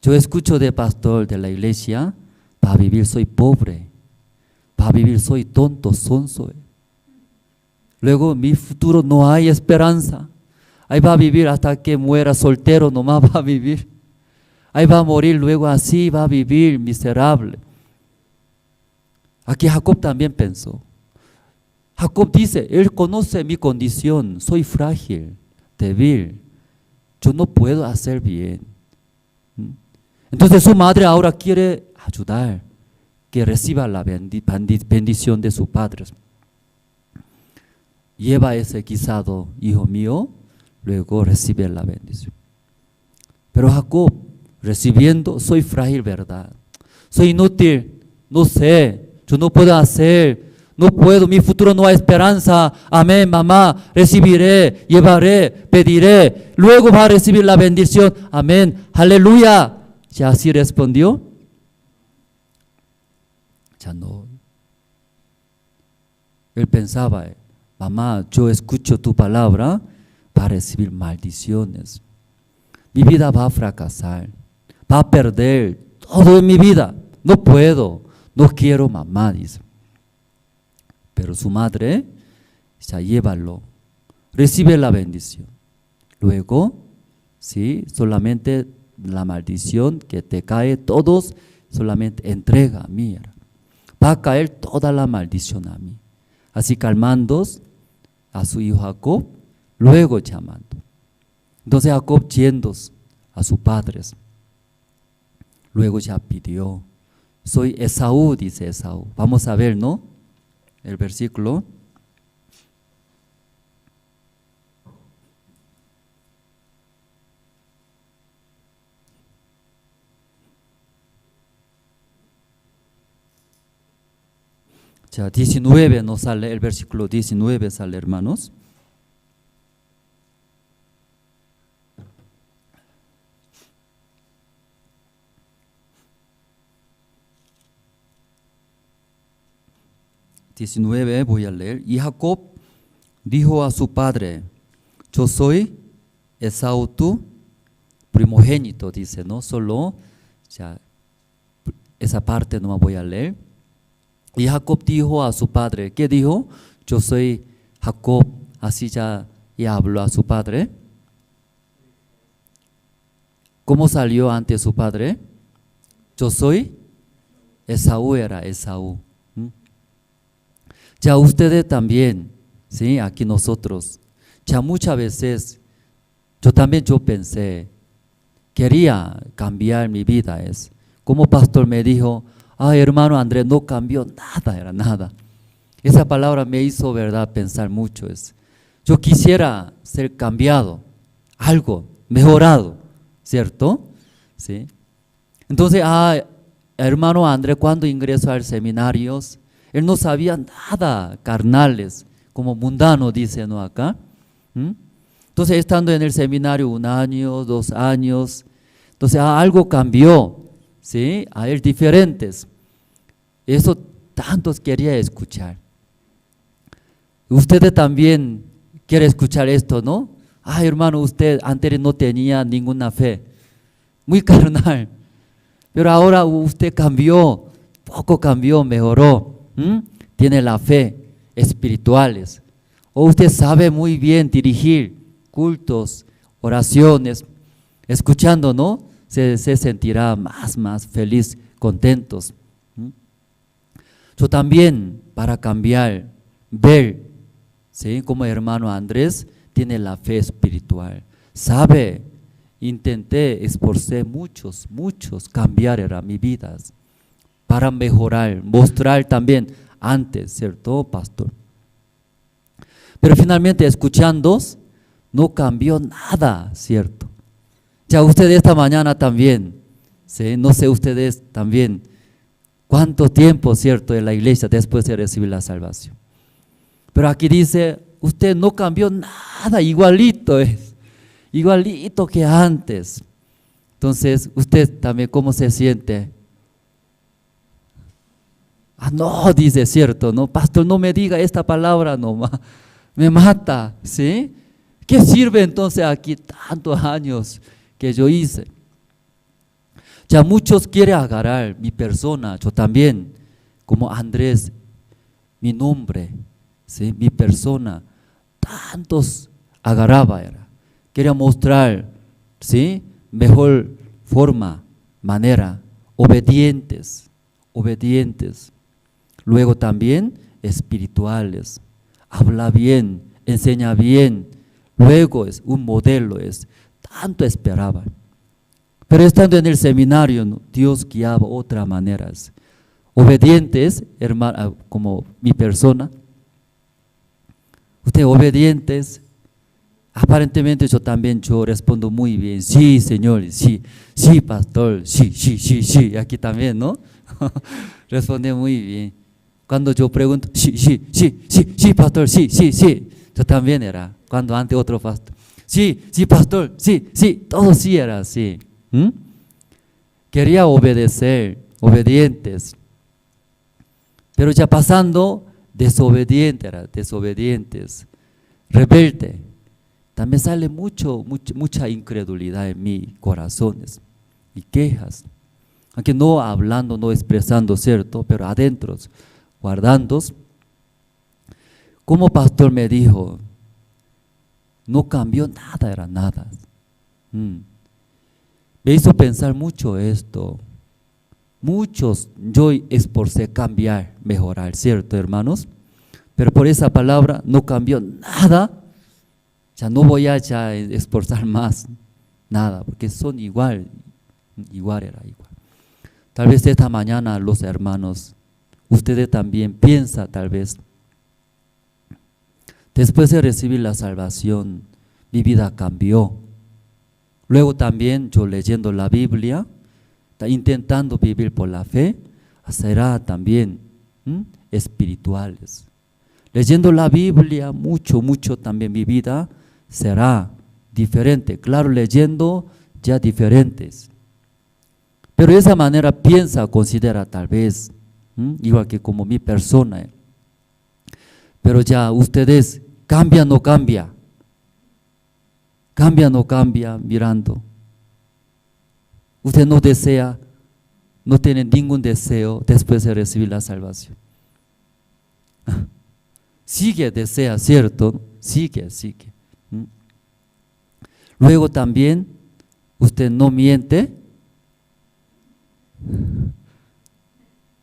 Yo escucho de pastor de la iglesia, para vivir soy pobre, para vivir soy tonto, sonso. Luego mi futuro no hay esperanza, ahí va a vivir hasta que muera soltero, nomás va a vivir. Ahí va a morir, luego así va a vivir miserable. Aquí Jacob también pensó. Jacob dice, él conoce mi condición, soy frágil, débil, yo no puedo hacer bien. Entonces su madre ahora quiere ayudar, que reciba la bendición de su padre. Lleva ese guisado, hijo mío, luego recibe la bendición. Pero Jacob, recibiendo, soy frágil, ¿verdad? Soy inútil, no sé, yo no puedo hacer, no puedo, mi futuro no hay esperanza. Amén, mamá, recibiré, llevaré, pediré, luego va a recibir la bendición. Amén, aleluya. ¿Ya así respondió? Ya no. Él pensaba, mamá, yo escucho tu palabra, va a recibir maldiciones. Mi vida va a fracasar, va a perder todo en mi vida. No puedo, no quiero, mamá, dice. Pero su madre, ya llévalo, recibe la bendición. Luego, ¿sí? Solamente la maldición que te cae, todos solamente entrega a mí. Va a caer toda la maldición a mí. Así calmando a su hijo Jacob, luego llamando. Entonces Jacob yendo a sus padres, luego ya pidió, soy Esaú, dice Esaú. Vamos a ver, ¿no? El versículo. Ya 19 nos sale, el versículo 19 sale, hermanos. Voy a leer. Y Jacob dijo a su padre, yo soy Esaú tu primogénito, dice, ¿no? Solo, ya, esa parte no me voy a leer. Y Jacob dijo a su padre, ¿qué dijo? Yo soy Jacob, así ya habló a su padre. ¿Cómo salió ante su padre? Yo soy Esaú, era Esaú. Ya ustedes también, ¿sí? Aquí nosotros, ya muchas veces, yo pensé, quería cambiar mi vida, como pastor me dijo, ay, hermano Andrés, no cambió nada, era nada. Esa palabra me hizo, verdad, pensar mucho. Yo quisiera ser cambiado, algo mejorado, ¿cierto? ¿Sí? Entonces, hermano Andrés, cuando ingresó al seminario, él no sabía nada carnales, como mundano, dice, ¿no? Acá. Entonces, estando en el seminario 1 año, 2 años, entonces algo cambió, ¿sí? A él diferentes. Eso tantos quería escuchar. Ustedes también quieren escuchar esto, ¿no? Ay, hermano, usted antes no tenía ninguna fe, muy carnal, pero ahora usted cambió, poco cambió, mejoró, tiene la fe espirituales, o usted sabe muy bien dirigir cultos, oraciones, escuchando, ¿no? Se sentirá más feliz, contentos. Yo también, para cambiar, ver, ¿sí? Como hermano Andrés tiene la fe espiritual, sabe, intenté, esforcé muchos, cambiar era mi vida, para mejorar, mostrar también antes, ¿cierto, pastor? Pero finalmente escuchando, no cambió nada, ¿cierto? Ya ustedes esta mañana también, ¿sí? No sé ustedes también, cuánto tiempo, ¿cierto?, en la iglesia después de recibir la salvación. Pero aquí dice, usted no cambió nada, igualito igualito que antes. Entonces, usted también, ¿cómo se siente? No, dice, ¿cierto? No, pastor, no me diga esta palabra, no, me mata, ¿sí? ¿Qué sirve entonces aquí tantos años que yo hice? Ya muchos quieren agarrar mi persona, yo también, como Andrés, mi nombre, ¿sí? Mi persona, tantos agarraba era. Quería mostrar, ¿sí? Mejor forma, manera, obedientes. Luego también espirituales, habla bien, enseña bien, luego es un modelo, tanto esperaba. Pero estando en el seminario, ¿no? Dios guiaba otras maneras, obedientes, hermano, como mi persona, ustedes obedientes, aparentemente yo respondo muy bien, sí, Señor, sí, pastor, sí, aquí también, ¿no? Responde muy bien. Cuando yo pregunto, sí, pastor, sí, yo también era, cuando antes otro pastor, sí, pastor, sí, todo sí era así. Quería obedecer, obedientes, pero ya pasando desobediente, era desobedientes, rebelde. También sale mucha incredulidad en mi corazones y quejas. Aunque no hablando, no expresando, ¿cierto? Pero adentro, guardando. Como pastor me dijo, no cambió nada, era nada. Me hizo pensar mucho esto. Muchos yo esforcé cambiar, mejorar, ¿cierto, hermanos? Pero por esa palabra no cambió nada. Ya no voy a esforzar más, nada, porque son igual era igual. Tal vez esta mañana los hermanos, ustedes también piensan tal vez, después de recibir la salvación, mi vida cambió. Luego también yo leyendo la Biblia, intentando vivir por la fe, será también espirituales. Leyendo la Biblia mucho también mi vida será diferente. Claro, leyendo ya diferentes. Pero de esa manera piensa, considera tal vez, igual que como mi persona. Pero ya ustedes, ¿cambia o no cambia? ¿Cambia o no cambia mirando? Usted no desea, no tiene ningún deseo después de recibir la salvación. Sigue, desea, ¿cierto? Sigue. Luego también, usted no miente.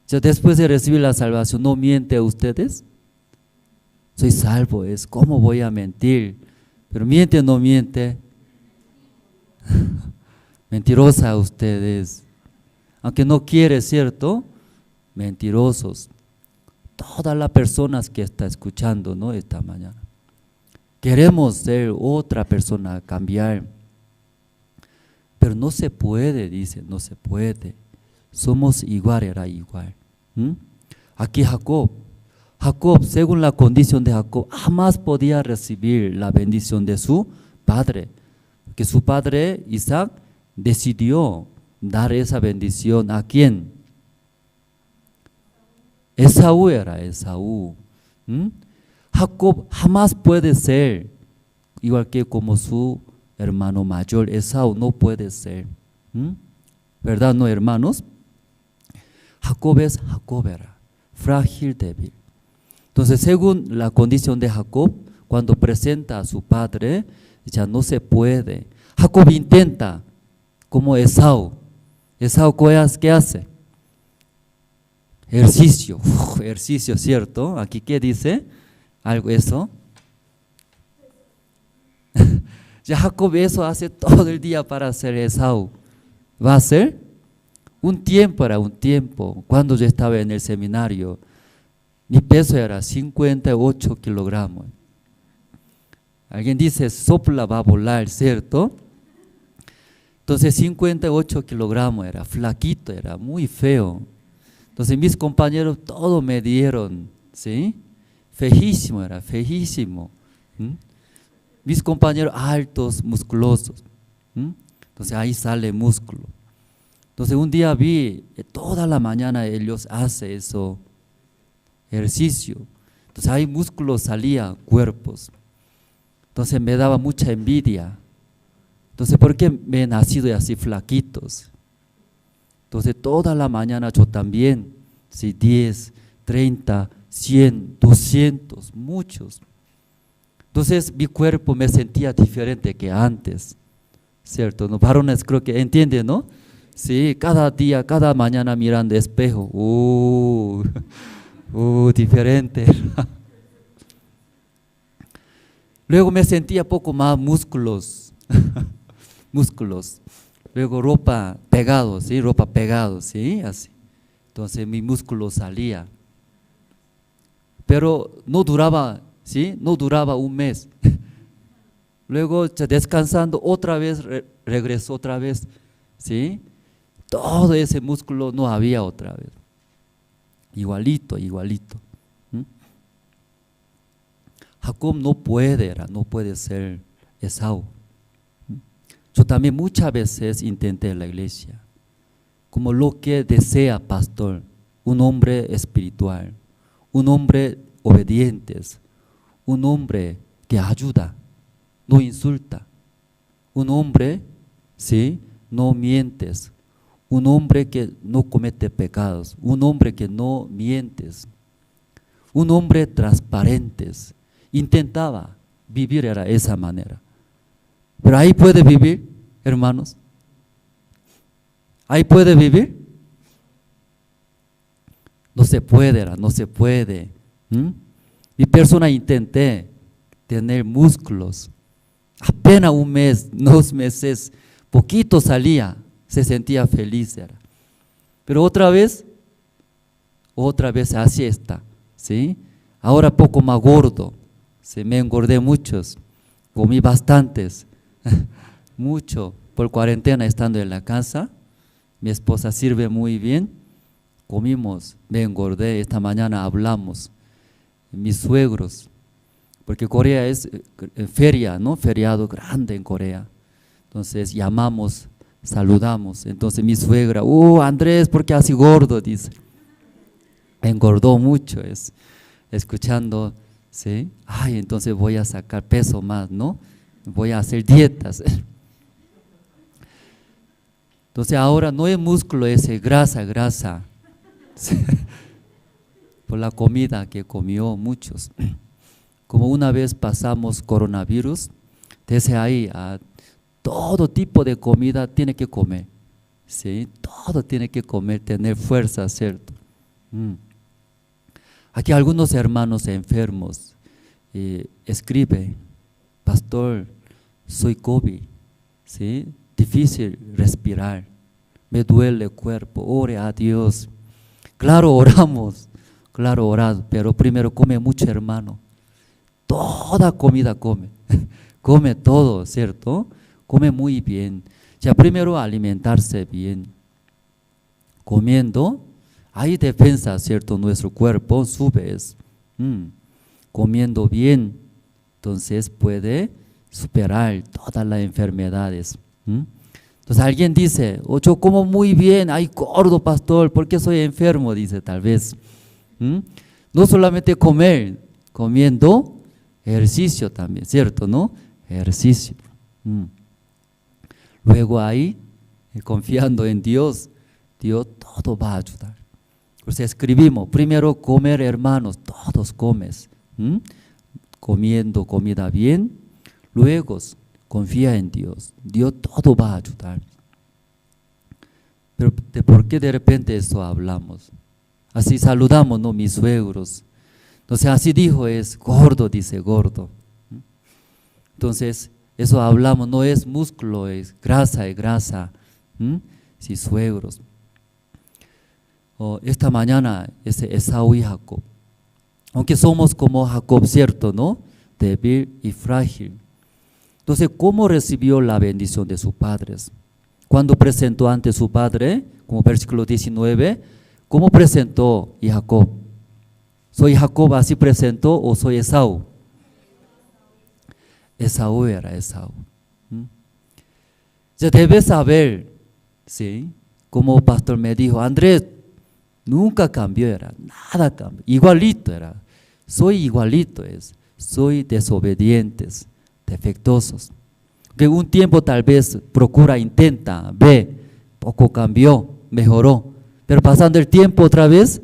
Ya después de recibir la salvación, ¿no miente a ustedes? Soy salvo, ¿cómo voy a mentir? Pero miente o no miente. Mentirosa ustedes. Aunque no quiere, ¿cierto? Mentirosos. Todas las personas que están escuchando, ¿no? Esta mañana. Queremos ser otra persona, cambiar. Pero no se puede, dice, no se puede. Somos igual, era igual. Aquí Jacob, según la condición de Jacob, jamás podía recibir la bendición de su padre. Que su padre, Isaac, decidió dar esa bendición ¿a quién? Esaú era Esaú. Jacob jamás puede ser igual que como su hermano mayor. Esaú no puede ser. ¿Verdad, no, hermanos? Jacob era frágil, débil. Entonces, según la condición de Jacob, cuando presenta a su padre, ya no se puede. Jacob intenta, como Esaú. Esaú, ¿qué hace? Ejercicio, ¿cierto? Aquí, ¿qué dice? Algo eso. Ya Jacob eso hace todo el día para hacer Esaú. ¿Va a hacer? Un tiempo, cuando yo estaba en el seminario, mi peso era 58 kilogramos. Alguien dice, sopla, va a volar, ¿cierto? Entonces 58 kilogramos, era flaquito, era muy feo. Entonces mis compañeros todos me dieron, ¿sí? Feísimo, era feísimo. Mis compañeros altos, musculosos. Entonces ahí sale músculo. Entonces un día vi, toda la mañana ellos hacen eso, ejercicio. Entonces ahí músculos salían, cuerpos. Entonces me daba mucha envidia. Entonces, ¿por qué me he nacido así flaquitos? Entonces toda la mañana yo también, sí, 10, 30, 100, 200, muchos. Entonces mi cuerpo me sentía diferente que antes, ¿cierto? Los varones creo que entienden, ¿no? Sí, cada día, cada mañana mirando espejo, diferente. Luego me sentía poco más músculos, Luego ropa pegado, ¿sí? ¿Sí? Así. Entonces mi músculo salía. Pero no duraba, ¿sí? No duraba un mes. Luego ya descansando otra vez, regresó otra vez, ¿sí? Todo ese músculo no había otra vez. Igualito. Jacob no puede ser Esaú. Yo también muchas veces intenté en la iglesia, como lo que desea pastor, un hombre espiritual, un hombre obedientes, un hombre que ayuda, no insulta, un hombre, ¿sí?, no mientes, un hombre que no comete pecados, un hombre que no mientes, un hombre transparente. Intentaba vivir era esa manera. Pero ahí puede vivir, hermanos. Ahí puede vivir. No se puede, no se puede. Mi persona intenté tener músculos. Apenas un mes, 2 meses, poquito salía, se sentía feliz. Pero otra vez así está, ¿sí? Ahora poco más gordo, me engordé muchos, comí bastantes, mucho, por cuarentena estando en la casa, mi esposa sirve muy bien, comimos, me engordé, esta mañana hablamos, mis suegros, porque Corea es feria, ¿no? Feriado grande en Corea, entonces llamamos, saludamos, entonces mi suegra, Andrés, ¿por qué así gordo?, dice, engordó mucho, escuchando, ¿sí? Ay, entonces voy a sacar peso más, ¿no? Voy a hacer dietas. Entonces ahora no es músculo, es grasa, ¿sí? Por la comida que comió muchos. Como una vez pasamos coronavirus, desde ahí todo tipo de comida tiene que comer, ¿sí? Todo tiene que comer, tener fuerza, ¿cierto? Aquí algunos hermanos enfermos escriben, pastor, soy COVID, ¿sí? Difícil respirar, me duele el cuerpo, ore a Dios. Claro, oramos, claro, orad, pero primero come mucho, hermano. Toda comida come, come todo, ¿cierto? Come muy bien. Ya primero alimentarse bien, comiendo, hay defensa, ¿cierto? Nuestro cuerpo sube, comiendo bien, entonces puede superar todas las enfermedades. Entonces alguien dice, yo como muy bien, ay gordo pastor, ¿por qué soy enfermo?, dice tal vez. No solamente comer, comiendo, ejercicio también, ¿cierto? ¿No? Ejercicio. Luego ahí, confiando en Dios, Dios todo va a ayudar. Entonces escribimos, primero comer, hermanos, todos comes, comiendo comida bien, luego confía en Dios, Dios todo va a ayudar. Pero ¿por qué de repente eso hablamos? Así saludamos, ¿no? Mis suegros. Entonces así dijo, es gordo, dice gordo. Entonces eso hablamos, no es músculo, es grasa. Sí, suegros. Esta mañana ese Esaú y Jacob, aunque somos como Jacob, cierto, ¿no? Débil y frágil. Entonces, ¿cómo recibió la bendición de sus padres? Cuando presentó ante su padre, como versículo 19, ¿cómo presentó Jacob? ¿Soy Jacob así presentó o soy Esaú? Esaú era Esaú. Ya debes saber, ¿sí? Como pastor me dijo, Andrés, nunca cambió, era nada cambió, igualito era, soy igualito, soy desobedientes, defectuosos. Que un tiempo tal vez procura, intenta, ve, poco cambió, mejoró, pero pasando el tiempo otra vez,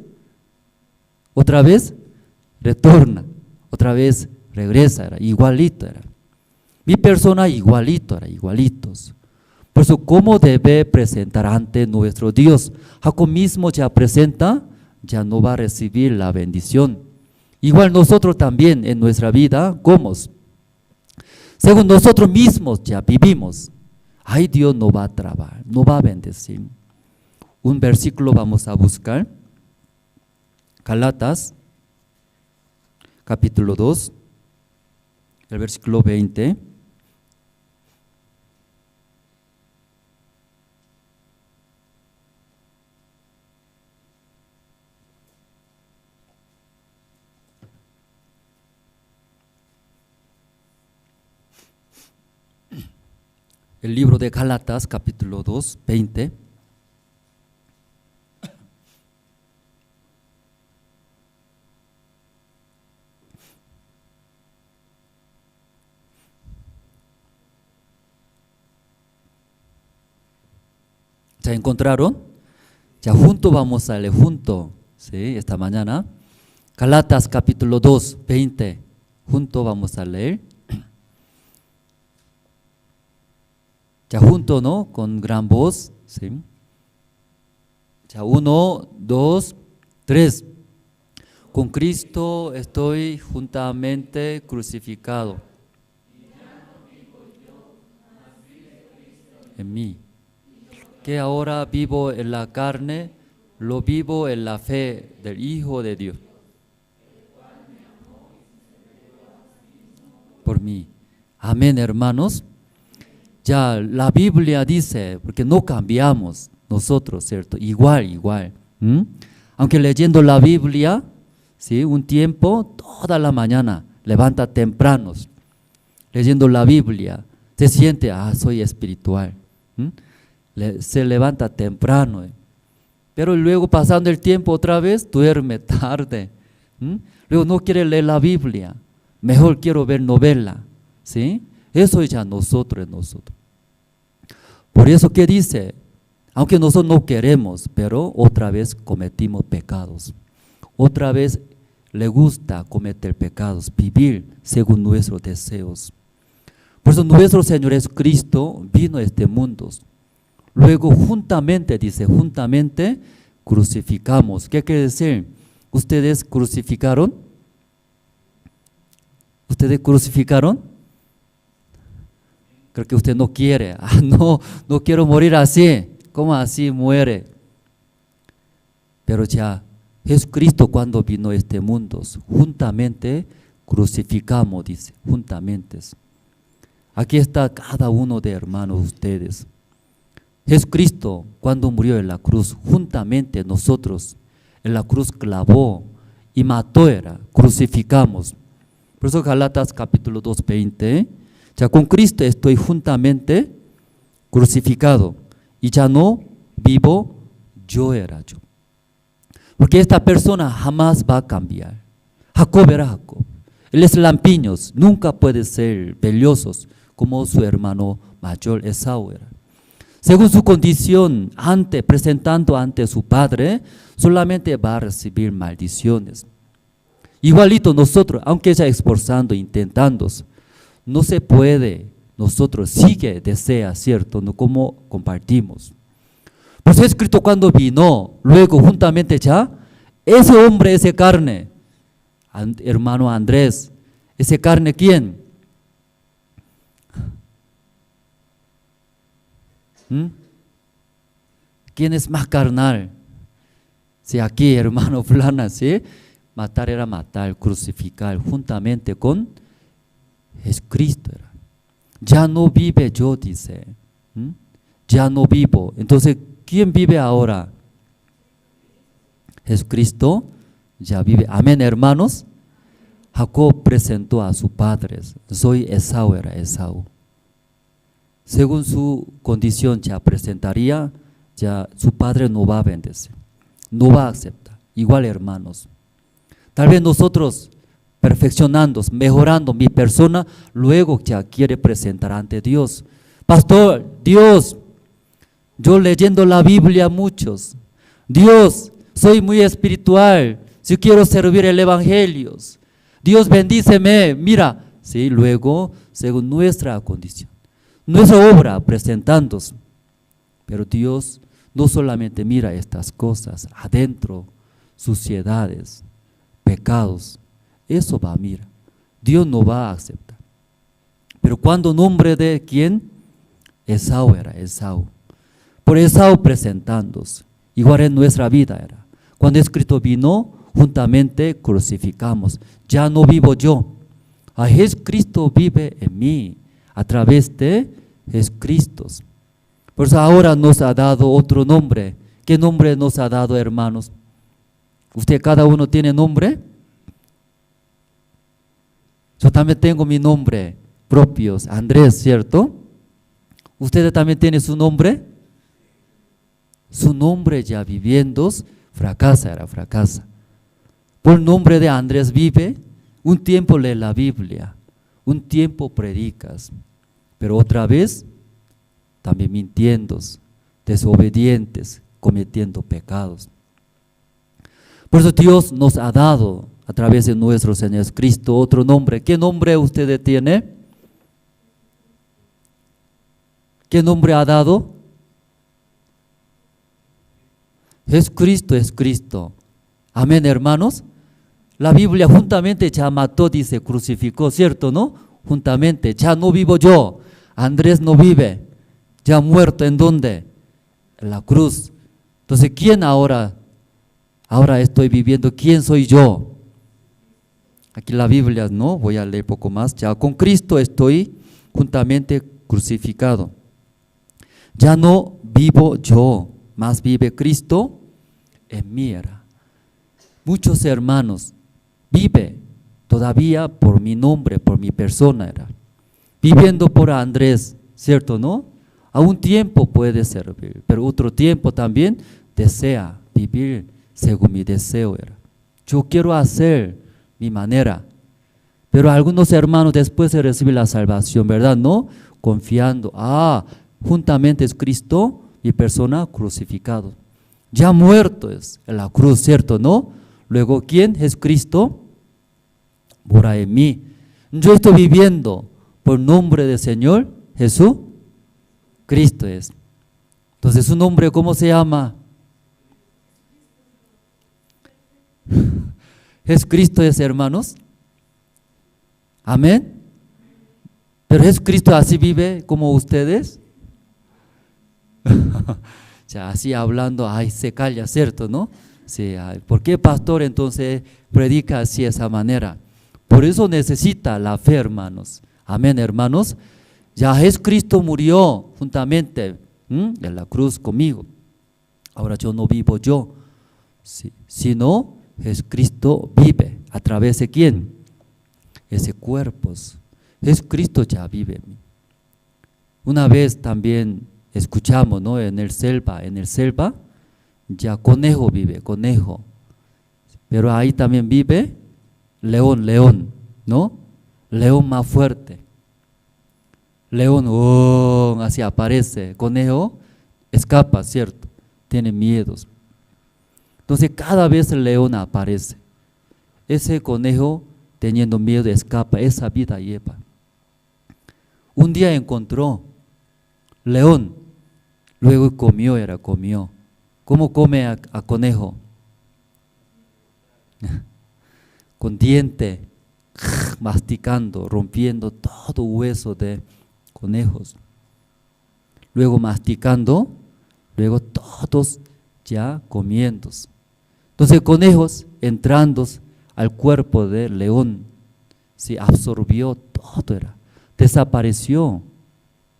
retorna, otra vez regresa, era igualito era. Mi persona igualito era, igualitos. Por eso, ¿cómo debe presentar ante nuestro Dios? Jacob mismo ya presenta, ya no va a recibir la bendición. Igual nosotros también en nuestra vida, ¿cómo? Según nosotros mismos ya vivimos, ahí Dios no va a trabar, no va a bendecir. Un versículo vamos a buscar, Gálatas, capítulo 2, el versículo 20. El libro de Gálatas, capítulo 2, 20. ¿Ya encontraron? Ya junto vamos a leer junto, ¿sí? Esta mañana. Gálatas capítulo 2, 20. Junto vamos a leer. Ya junto, ¿no? Con gran voz, ¿sí? Ya 1, 2, 3. Con Cristo estoy juntamente crucificado. En mí. Que ahora vivo en la carne, lo vivo en la fe del Hijo de Dios. Por mí. Amén, hermanos. Ya la Biblia dice, porque no cambiamos nosotros, ¿cierto? Igual. Aunque leyendo la Biblia, ¿sí? Un tiempo, toda la mañana, levanta tempranos, leyendo la Biblia, se siente, soy espiritual. Se levanta temprano, pero luego pasando el tiempo otra vez, duerme tarde. Luego no quiere leer la Biblia, mejor quiero ver novela, ¿sí? Eso es ya nosotros. Por eso, ¿qué dice? Aunque nosotros no queremos, pero otra vez cometimos pecados. Otra vez le gusta cometer pecados, vivir según nuestros deseos. Por eso nuestro Señor Jesucristo vino a este mundo. Luego juntamente, dice, juntamente crucificamos. ¿Qué quiere decir? ¿Ustedes crucificaron? ¿Ustedes crucificaron? Creo que usted no quiere. No quiero morir así. ¿Cómo así muere? Pero ya Jesucristo cuando vino a este mundo, juntamente crucificamos, dice, juntamente. Aquí está cada uno de hermanos ustedes. Jesucristo cuando murió en la cruz, juntamente nosotros en la cruz clavó y mató, crucificamos. Por eso Gálatas capítulo 2, 20, ya con Cristo estoy juntamente crucificado y ya no vivo yo. Porque esta persona jamás va a cambiar. Jacob era Jacob. Él es lampiños, nunca puede ser vellosos como su hermano mayor Esaú era. Según su condición, presentando ante su padre, solamente va a recibir maldiciones. Igualito nosotros, aunque ya esforzando, intentando, no se puede, nosotros desea, ¿cierto? No como compartimos. Por eso escrito cuando vino, luego juntamente ya, ese hombre, ese carne, hermano Andrés, ese carne, ¿quién? ¿Quién es más carnal? Si aquí, hermano Flana, ¿sí? Matar era matar, crucificar, juntamente con Jesucristo. Ya no vive yo, dice. Ya no vivo. Entonces, ¿quién vive ahora? Jesucristo ya vive. Amén, hermanos. Jacob presentó a sus padres. Soy Esaú, Esaú. Según su condición ya presentaría, ya su padre no va a bendecir, no va a aceptar. Igual, hermanos. Tal vez nosotros perfeccionando, mejorando mi persona, luego ya quiere presentar ante Dios. Pastor, Dios, yo leyendo la Biblia muchos, Dios, soy muy espiritual, si quiero servir el evangelio, Dios bendíceme, mira, sí, luego según nuestra condición, nuestra obra presentándose, pero Dios no solamente mira estas cosas, adentro, suciedades, pecados, eso va a mirar, Dios no va a aceptar. Pero cuando nombre de quién, Esaú era Esaú. Por Esaú presentándose, igual en nuestra vida era. Cuando escrito vino, juntamente crucificamos. Ya no vivo yo, a Jesucristo vive en mí, a través de Jesucristo. Por eso ahora nos ha dado otro nombre. ¿Qué nombre nos ha dado, hermanos? ¿Usted cada uno tiene nombre? Yo también tengo mi nombre propio, Andrés, ¿cierto? ¿Usted también tiene su nombre? Su nombre ya viviendo fracasa. Por nombre de Andrés vive, un tiempo lee la Biblia, un tiempo predicas, pero otra vez también mintiendo, desobedientes, cometiendo pecados. Por eso Dios nos ha dado a través de nuestro Señor Jesucristo otro nombre. ¿Qué nombre usted tiene? ¿Qué nombre ha dado? Jesucristo es Cristo. Amén, hermanos. La Biblia juntamente ya mató, dice, crucificó, ¿cierto, no? Juntamente, ya no vivo yo, Andrés no vive, ya muerto, ¿en dónde? En la cruz. Entonces, ¿quién ahora? Ahora estoy viviendo, ¿quién soy yo? Aquí la Biblia, no, voy a leer poco más, ya con Cristo estoy juntamente crucificado. Ya no vivo yo, más vive Cristo en mí. Era. Muchos hermanos vive todavía por mi nombre, por mi persona, era. Viviendo por Andrés, ¿cierto, no? A un tiempo puede servir, pero otro tiempo también desea vivir según mi deseo, era. Yo quiero hacer mi manera, pero algunos hermanos después de recibir la salvación, ¿verdad? No, confiando, juntamente es Cristo, mi persona crucificado. Ya muerto es en la cruz, ¿cierto, no? Luego, ¿quién es Cristo? Mora en mí. Yo estoy viviendo por nombre del Señor Jesús. Cristo es. Entonces, ¿su nombre cómo se llama? Jesucristo es, hermanos. Amén. Pero Jesucristo así vive como ustedes. Ya así hablando, se calla, ¿cierto, no? Sí, ¿por qué pastor entonces predica así de esa manera? Por eso necesita la fe, hermanos. Amén, hermanos. Ya Jesucristo murió juntamente en la cruz conmigo. Ahora yo no vivo yo, sino Jesucristo vive. ¿A través de quién? Ese cuerpo. Jesucristo ya vive en mí. Una vez también escuchamos, ¿no? En el selva ya conejo vive, conejo. Pero ahí también vive león, ¿no? León más fuerte. León, así aparece. Conejo escapa, ¿cierto? Tiene miedos. Entonces cada vez el león aparece. Ese conejo teniendo miedo escapa, esa vida lleva. Un día encontró león, luego comió. ¿Cómo come a conejo? Con diente, masticando, rompiendo todo hueso de conejos. Luego masticando, luego todos ya comiendo. Entonces conejos entrando al cuerpo del león, se absorbió todo, desapareció.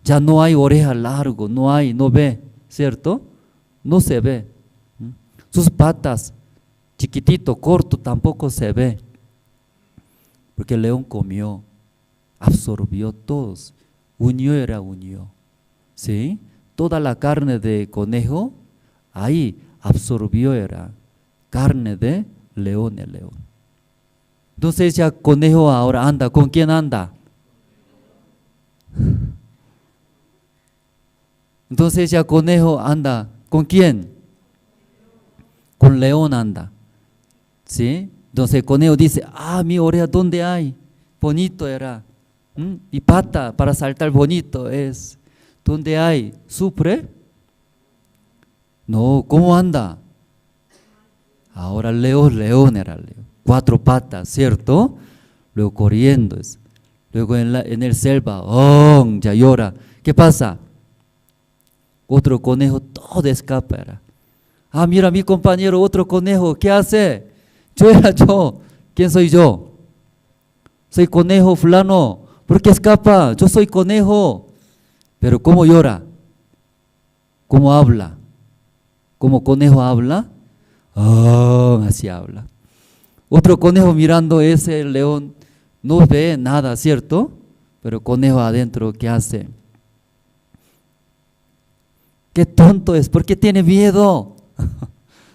Ya no hay oreja largo, no ve, ¿cierto? No se ve. Sus patas, chiquitito, corto, tampoco se ve. Porque el león comió, absorbió todos, unió. ¿Sí? Toda la carne de conejo, ahí absorbió carne de león, el león. Entonces ya conejo ahora anda, ¿con quién anda? Entonces ya conejo anda, ¿con quién? Con león anda. ¿Sí? Entonces el conejo dice, mi oreja, ¿dónde hay? Bonito era. Mi pata para saltar bonito es. ¿Dónde hay? ¿Sufre? No, ¿cómo anda? Ahora león era león. 4 patas, ¿cierto? Luego corriendo. Luego en el selva, ya llora. ¿Qué pasa? Otro conejo, todo escapa era. Mira mi compañero, otro conejo, ¿qué hace? Yo. ¿Quién soy yo? Soy conejo fulano. ¿Por qué escapa? Yo soy conejo. Pero ¿cómo llora? ¿Cómo habla? ¿Cómo conejo habla? Así habla. Otro conejo mirando ese león, no ve nada, ¿cierto? Pero conejo adentro, ¿qué hace? Qué tonto es, ¿por qué tiene miedo?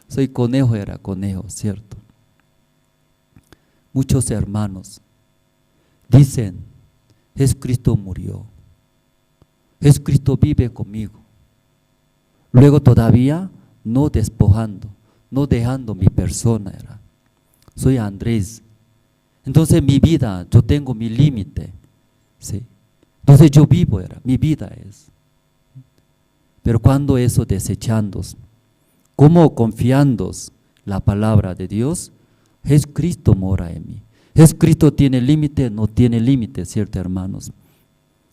Soy conejo, era conejo, ¿cierto? Muchos hermanos dicen, Jesucristo murió, Jesucristo vive conmigo. luego todavía no despojando, no dejando mi persona era. Soy Andrés. Entonces mi vida, yo tengo mi límite, ¿sí? Entonces yo vivo era, mi vida es. Pero cuando eso desechando, como confiando la palabra de Dios, Jesucristo mora en mí. Jesucristo tiene límite, no tiene límite, ¿cierto, hermanos?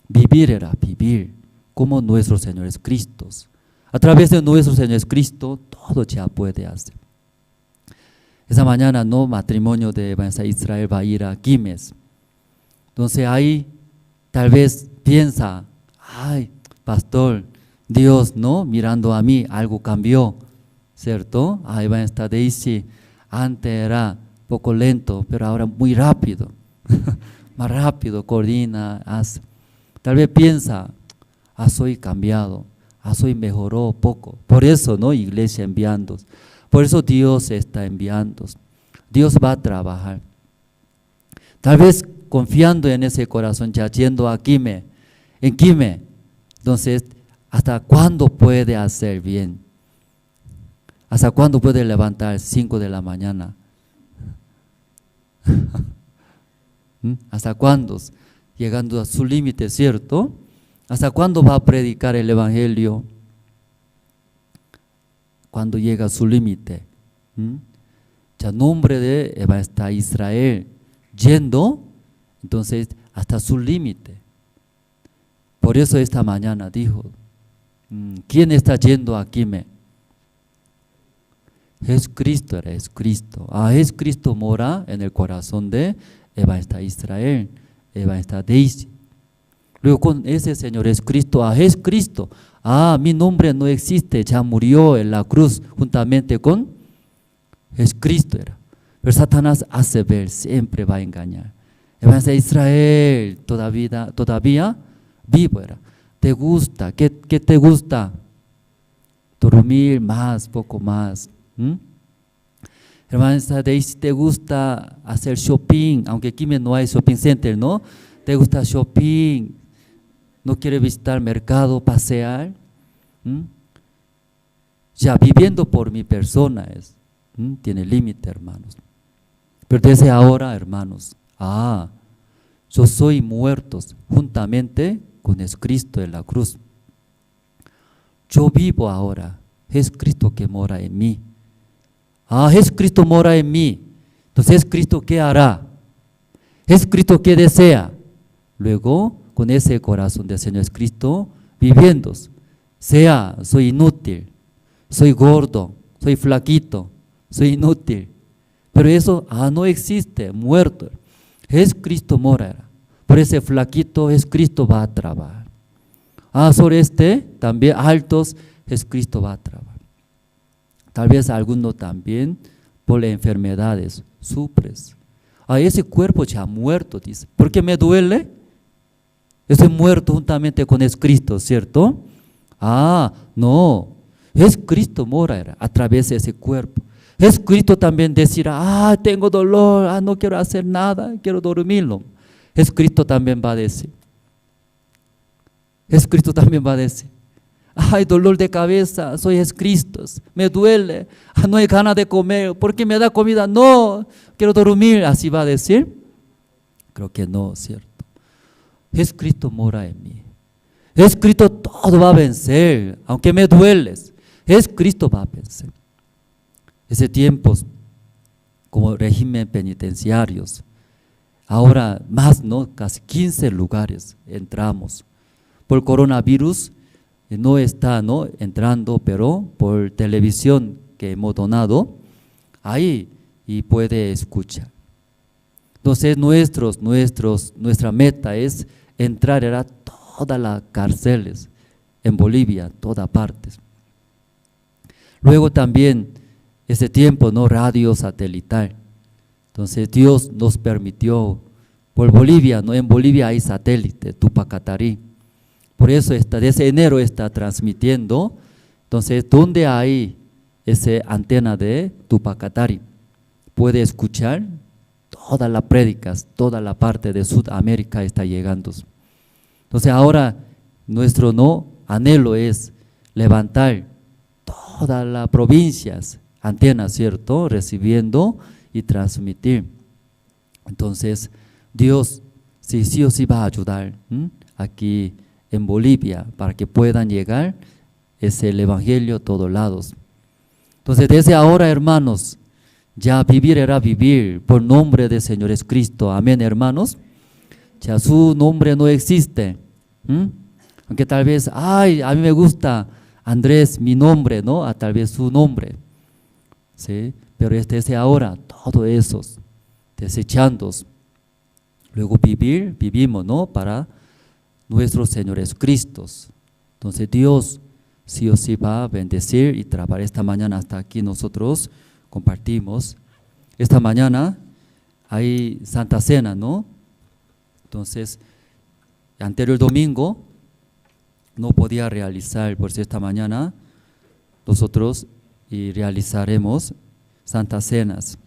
Vivir era vivir como nuestro Señor Jesucristo. A través de nuestro Señor Jesucristo, todo ya puede hacer. Esa mañana, no, matrimonio de Israel va a ir a Químes. Entonces ahí tal vez piensa, ay, pastor, Dios, ¿no? Mirando a mí, algo cambió, ¿cierto? Ahí va esta Daisy, antes era poco lento, pero ahora muy rápido, más rápido, coordina, hace. Tal vez piensa, soy cambiado, soy mejoró poco. Por eso, ¿no? Iglesia enviando. Por eso Dios está enviando. Dios va a trabajar. Tal vez confiando en ese corazón, ya yendo a Quime, en Quime. Entonces, ¿hasta cuándo puede hacer bien? ¿Hasta cuándo puede levantar 5 de la mañana? ¿Hasta cuándo? Llegando a su límite, ¿cierto? ¿Hasta cuándo va a predicar el evangelio? Cuando llega a su límite. Ya nombre de está Israel yendo, entonces hasta su límite. Por eso esta mañana dijo, ¿quién está yendo a Quime? Jesucristo era Jesucristo. Jesucristo mora en el corazón de está Israel, está Daisy. Luego con ese Señor Jesucristo, Jesucristo, mi nombre no existe, ya murió en la cruz juntamente con Jesucristo era. Pero Satanás hace ver, siempre va a engañar. Israel todavía vivo era. ¿Te gusta? ¿Qué te gusta? Dormir más, poco más. Hermana Daisy, ¿te gusta hacer shopping? Aunque aquí no hay shopping center, ¿no? ¿Te gusta shopping? ¿No quiere visitar mercado, pasear? Ya viviendo por mi persona es. Tiene límite, hermanos. Pero desde ahora, hermanos, yo soy muertos juntamente con Jesucristo en la cruz. Yo vivo ahora, Jesucristo que mora en mí. Jesucristo mora en mí. Entonces, Jesucristo, ¿qué hará? Jesucristo, ¿qué desea? Luego, con ese corazón del Señor Jesucristo, viviendo, soy inútil, soy gordo, soy flaquito, soy inútil. Pero eso no existe, muerto. Jesucristo mora. Por ese flaquito, Jesucristo va a trabajar. Sobre también altos, Jesucristo va a trabajar. Tal vez alguno también por las enfermedades sufres. Ese cuerpo ya muerto, dice. ¿Por qué me duele? Estoy muerto juntamente con Jesucristo, ¿cierto? No. Jesucristo mora a través de ese cuerpo. Jesucristo también decirá, tengo dolor, no quiero hacer nada, quiero dormirlo. Jesucristo también va a decir. Jesucristo también va a decir, dolor de cabeza, soy Jesucristo, me duele, no hay ganas de comer, ¿por qué me da comida? No, quiero dormir, así va a decir. Creo que no, ¿cierto? Jesucristo mora en mí. Jesucristo todo va a vencer, aunque me dueles, Jesucristo va a vencer. Ese tiempo, como régimen penitenciarios, ahora más, ¿no? Casi 15 lugares entramos. Por coronavirus no está, ¿no? Entrando, pero por televisión que hemos donado, ahí y puede escuchar. Entonces nuestra meta es entrar a todas las cárceles en Bolivia, todas partes. Luego también ese tiempo, ¿no? Radio satelital. Entonces Dios nos permitió por Bolivia, ¿no? En Bolivia hay satélite, Tupacatarí. Por eso desde enero está transmitiendo. Entonces, ¿dónde hay esa antena de Tupacatarí? Puede escuchar todas las prédicas, toda la parte de Sudamérica está llegando. Entonces ahora nuestro anhelo es levantar todas las provincias, antenas, ¿cierto? Recibiendo y transmitir. Entonces, Dios sí o sí va a ayudar aquí en Bolivia para que puedan llegar el Evangelio a todos lados. Entonces, desde ahora, hermanos, ya vivir era vivir por nombre del Señor Jesucristo. Amén, hermanos. Ya su nombre no existe. Aunque tal vez, ay, a mí me gusta Andrés, mi nombre, ¿no? A tal vez su nombre. ¿Sí? Pero desde ahora, todos esos, desechando. Luego vivimos, ¿no? Para nuestro Señor Jesucristo. Entonces Dios sí o sí va a bendecir y trabajar. Esta mañana hasta aquí nosotros compartimos. Esta mañana hay Santa Cena, ¿no? Entonces, anterior domingo no podía realizar, por si esta mañana nosotros realizaremos Santas Cenas.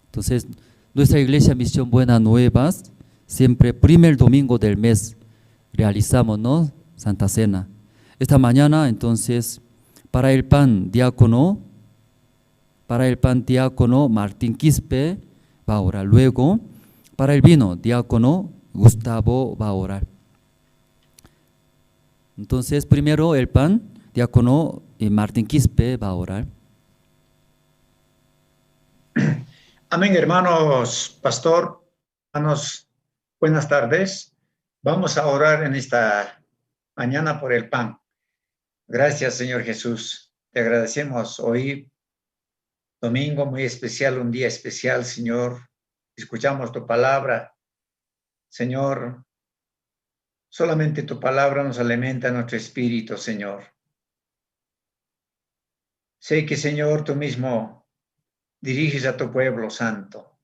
Entonces, nuestra iglesia Misión Buenas Nuevas, siempre primer domingo del mes realizamos, ¿no? Santa Cena. Esta mañana, entonces, para el pan diácono Martín Quispe va a orar. Luego, para el vino diácono Gustavo va a orar. Entonces, primero el pan diácono Martín Quispe va a orar. Amén, hermanos, pastor, hermanos, buenas tardes. Vamos a orar en esta mañana por el pan. Gracias, Señor Jesús. Te agradecemos hoy, domingo muy especial, un día especial, Señor. Escuchamos tu palabra. Señor, solamente tu palabra nos alimenta nuestro espíritu, Señor. Sé que, Señor, tú mismo diriges a tu pueblo santo,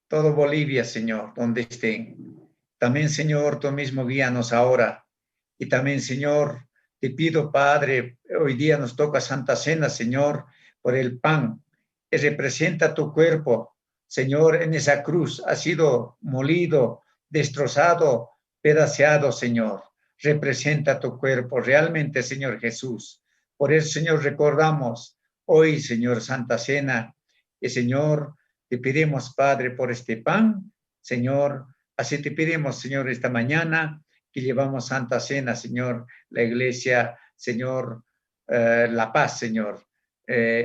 todo Bolivia, Señor, donde estén. También, Señor, tú mismo guíanos ahora. Y también, Señor, te pido, Padre, hoy día nos toca Santa Cena, Señor, por el pan que representa tu cuerpo, Señor, en esa cruz ha sido molido, destrozado, pedaceado, Señor. Representa tu cuerpo realmente, Señor Jesús. Por eso, Señor, recordamos hoy, Señor, Santa Cena, que, Señor, te pedimos, Padre, por este pan, Señor, así te pedimos, Señor, esta mañana que llevamos Santa Cena, Señor, la iglesia, Señor, La Paz, Señor.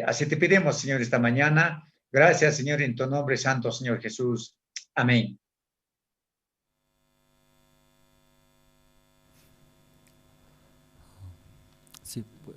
Así te pedimos, Señor, esta mañana. Gracias, Señor, en tu nombre santo, Señor Jesús. Amén. Sí, pues.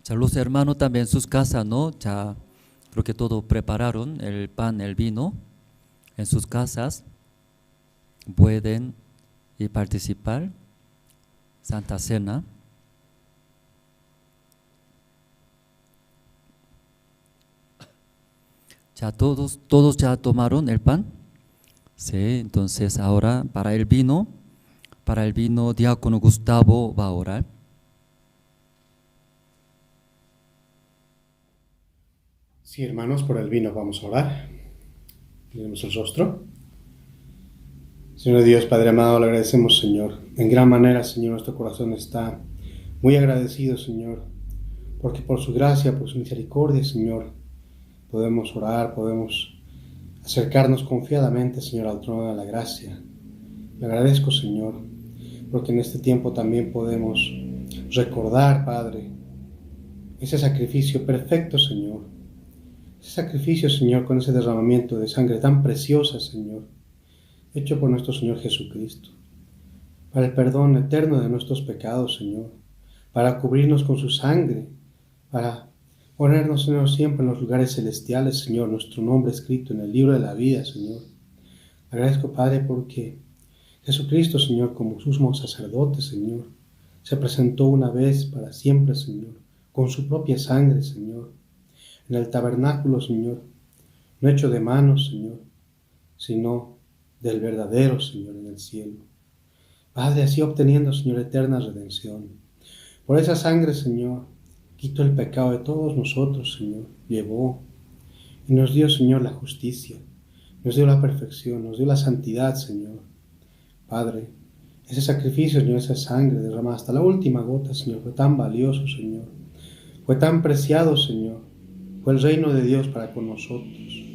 Ya los hermanos también en sus casas, ¿no? Ya creo que todo prepararon, el pan, el vino, en sus casas. Pueden participar, Santa Cena. Ya todos ya tomaron el pan. Sí, entonces ahora para el vino, diácono Gustavo va a orar. Sí, hermanos, por el vino vamos a orar. Tenemos el rostro. Señor Dios, Padre amado, le agradecemos, Señor. En gran manera, Señor, nuestro corazón está muy agradecido, Señor, porque por su gracia, por su misericordia, Señor, podemos orar, podemos acercarnos confiadamente, Señor, al trono de la gracia. Le agradezco, Señor, porque en este tiempo también podemos recordar, Padre, ese sacrificio perfecto, Señor. Ese sacrificio, Señor, con ese derramamiento de sangre tan preciosa, Señor, hecho por nuestro Señor Jesucristo, para el perdón eterno de nuestros pecados, Señor, para cubrirnos con su sangre, para ponernos, Señor, siempre en los lugares celestiales, Señor, nuestro nombre escrito en el libro de la vida, Señor. Agradezco, Padre, porque Jesucristo, Señor, como sumo sacerdote, Señor, se presentó una vez para siempre, Señor, con su propia sangre, Señor, en el tabernáculo, Señor, no hecho de manos, Señor, sino del verdadero, Señor, en el cielo. Padre, así obteniendo, Señor, eterna redención. Por esa sangre, Señor, quitó el pecado de todos nosotros, Señor, llevó y nos dio, Señor, la justicia, nos dio la perfección, nos dio la santidad, Señor. Padre, ese sacrificio, Señor, esa sangre derramada hasta la última gota, Señor, fue tan valioso, Señor, fue tan preciado, Señor, fue el reino de Dios para con nosotros.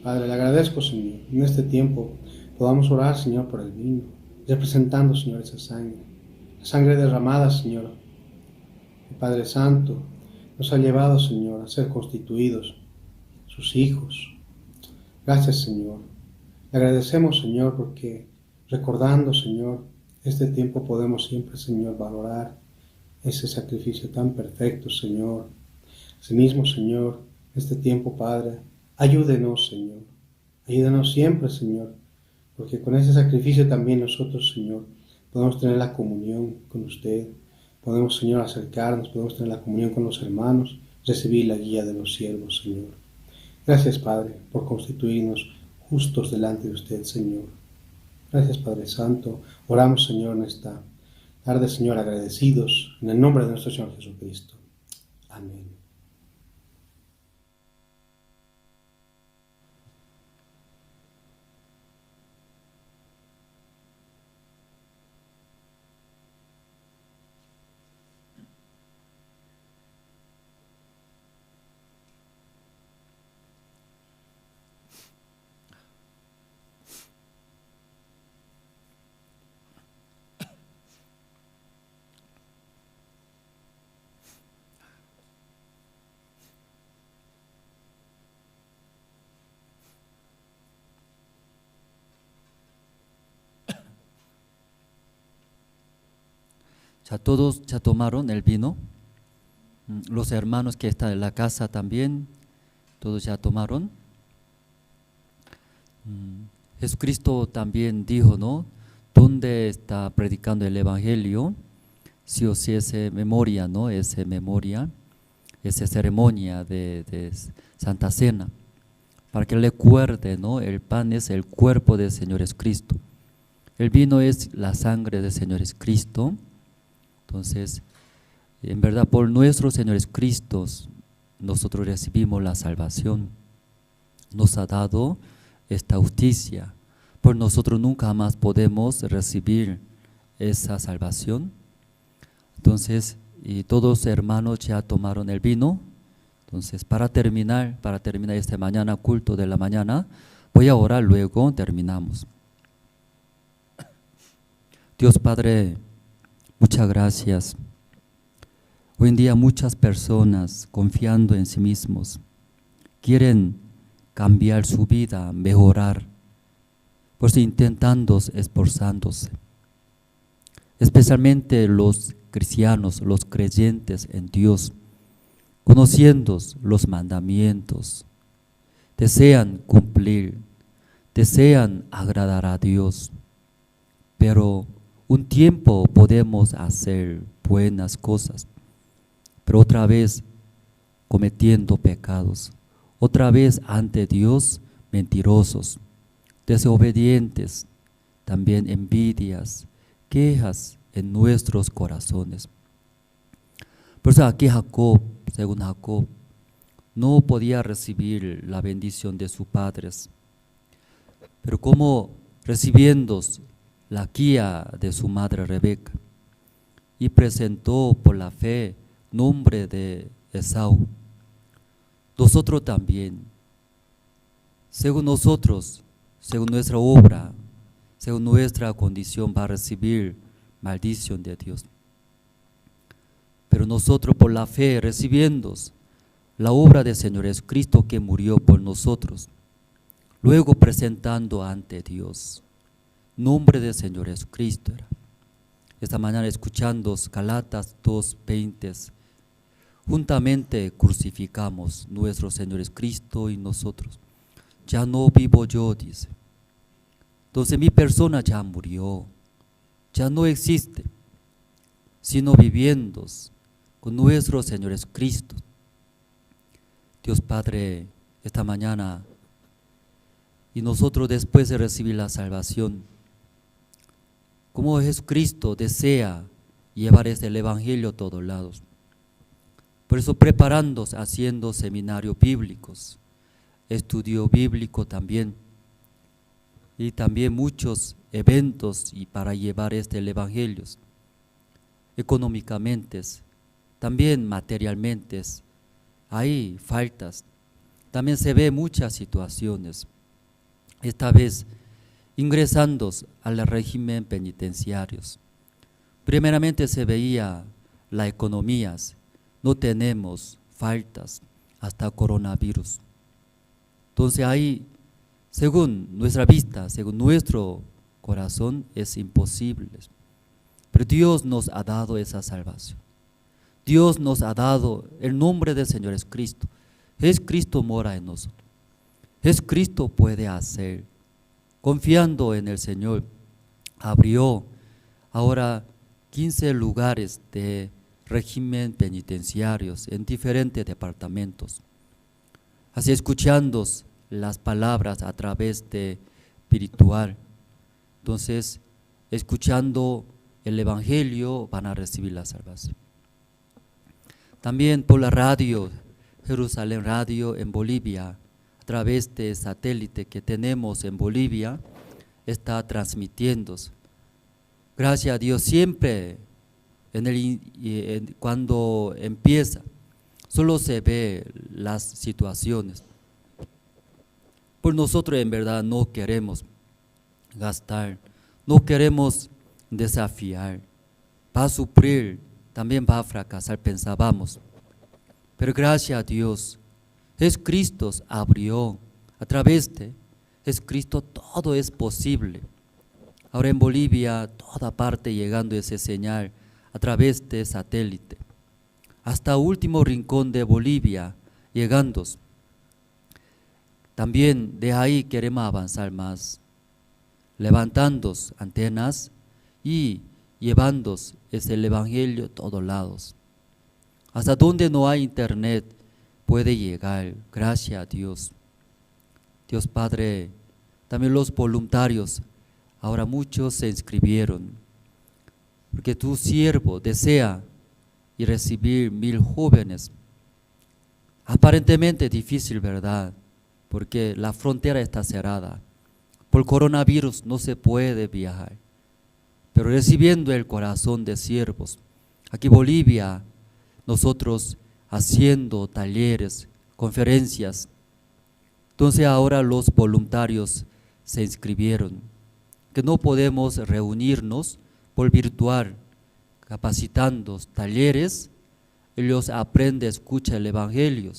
Padre, le agradezco, Señor, en este tiempo podamos orar, Señor, por el vino, representando, Señor, esa sangre, la sangre derramada, Señor. El Padre Santo nos ha llevado, Señor, a ser constituidos sus hijos. Gracias, Señor. Le agradecemos, Señor, porque recordando, Señor, este tiempo podemos siempre, Señor, valorar ese sacrificio tan perfecto, Señor. Asimismo, Señor, este tiempo, Padre, ayúdenos, Señor. Ayúdenos siempre, Señor, porque con ese sacrificio también nosotros, Señor, podemos tener la comunión con usted. Podemos, Señor, acercarnos, podemos tener la comunión con los hermanos, recibir la guía de los siervos, Señor. Gracias, Padre, por constituirnos justos delante de usted, Señor. Gracias, Padre Santo. Oramos, Señor, en esta tarde, Señor, agradecidos, en el nombre de nuestro Señor Jesucristo. Amén. Ya todos ya tomaron el vino. Los hermanos que están en la casa también, todos ya tomaron. Jesucristo también dijo, ¿no? ¿Dónde está predicando el Evangelio? Sí o sí es memoria, ¿no? Es memoria, es ceremonia de Santa Cena. Para que recuerde, ¿no? El pan es el cuerpo del Señor Jesucristo. El vino es la sangre del Señor Jesucristo. Entonces, en verdad, por nuestro Señor Jesucristo, nosotros recibimos la salvación. Nos ha dado esta justicia. Por nosotros nunca más podemos recibir esa salvación. Entonces, y todos los hermanos ya tomaron el vino. Entonces, para terminar este mañana, culto de la mañana, voy a orar, luego terminamos. Dios Padre, muchas gracias. Hoy en día muchas personas confiando en sí mismos quieren cambiar su vida, mejorar, pues intentando, esforzándose. Especialmente los cristianos, los creyentes en Dios, conociendo los mandamientos, desean cumplir, desean agradar a Dios, pero un tiempo podemos hacer buenas cosas, pero otra vez cometiendo pecados, otra vez ante Dios mentirosos, desobedientes, también envidias, quejas en nuestros corazones. Por eso aquí Jacob, según Jacob, no podía recibir la bendición de sus padres, pero como recibiendo la guía de su madre Rebeca, y presentó por la fe nombre de Esaú. Nosotros también, según nosotros, según nuestra obra, según nuestra condición, va a recibir maldición de Dios. Pero nosotros por la fe recibiendo la obra del Señor Jesucristo que murió por nosotros, luego presentando ante Dios nombre del Señor Jesucristo. Esta mañana escuchando Galatas 2:20, juntamente crucificamos nuestro Señor Jesucristo y nosotros. Ya no vivo yo, dice. Entonces mi persona ya murió, ya no existe, sino viviendo con nuestro Señor Jesucristo. Dios Padre, esta mañana, y nosotros después de recibir la salvación, como Jesucristo desea llevar el Evangelio a todos lados. Por eso preparándose, haciendo seminarios bíblicos, estudio bíblico también, y también muchos eventos y para llevar el Evangelio, económicamente, también materialmente, hay faltas, también se ve muchas situaciones. Esta vez ingresando al régimen penitenciarios, primeramente se veía las economías, no tenemos faltas hasta coronavirus. Entonces ahí, según nuestra vista, según nuestro corazón, es imposible. Pero Dios nos ha dado esa salvación. Dios nos ha dado el nombre del Señor Jesucristo. Jesucristo mora en nosotros. Jesucristo puede hacer. Confiando en el Señor, abrió ahora 15 lugares de régimen penitenciarios en diferentes departamentos. Así escuchando las palabras a través de espiritual. Entonces, escuchando el Evangelio van a recibir la salvación. También por la radio, Jerusalén Radio en Bolivia, a través de satélite que tenemos en Bolivia, está transmitiendo. Gracias a Dios siempre cuando empieza, solo se ve las situaciones. Por nosotros en verdad no queremos gastar, no queremos desafiar, va a sufrir, también va a fracasar, pensábamos. Pero gracias a Dios, Jesucristo abrió, a través de Jesucristo todo es posible. Ahora en Bolivia, toda parte llegando ese señal a través de satélite, hasta el último rincón de Bolivia llegando. También de ahí queremos avanzar más, levantando antenas y llevando el Evangelio a todos lados. Hasta donde no hay internet puede llegar, gracias a Dios. Dios Padre, también los voluntarios, ahora muchos se inscribieron, porque tu siervo desea y recibir 1000 jóvenes. Aparentemente difícil, ¿verdad? Porque la frontera está cerrada. Por coronavirus no se puede viajar. Pero recibiendo el corazón de siervos, aquí en Bolivia, nosotros haciendo talleres, conferencias. Entonces ahora los voluntarios se inscribieron, que no podemos reunirnos por virtual, capacitando talleres, ellos aprenden, escuchan el Evangelio,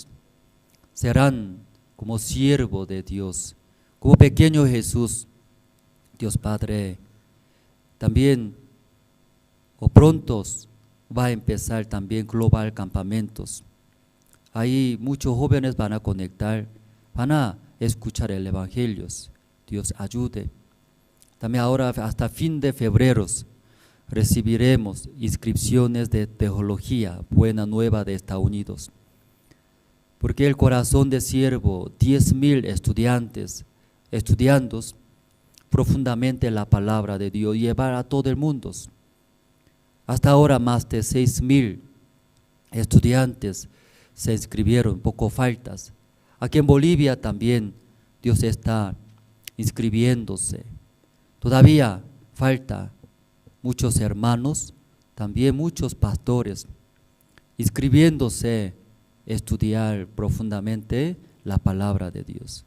serán como siervo de Dios, como pequeño Jesús. Dios Padre, también o prontos va a empezar también Global Campamentos. Ahí muchos jóvenes van a conectar, van a escuchar el Evangelio. Dios ayude. También ahora hasta fin de febrero recibiremos inscripciones de teología, Buena Nueva de Estados Unidos. Porque el corazón de siervo, 10,000 estudiantes, estudiando profundamente la palabra de Dios, llevar a todo el mundo. Hasta ahora más de 6,000 estudiantes se inscribieron, poco faltas. Aquí en Bolivia también Dios está inscribiéndose. Todavía falta muchos hermanos, también muchos pastores, inscribiéndose, estudiar profundamente la palabra de Dios.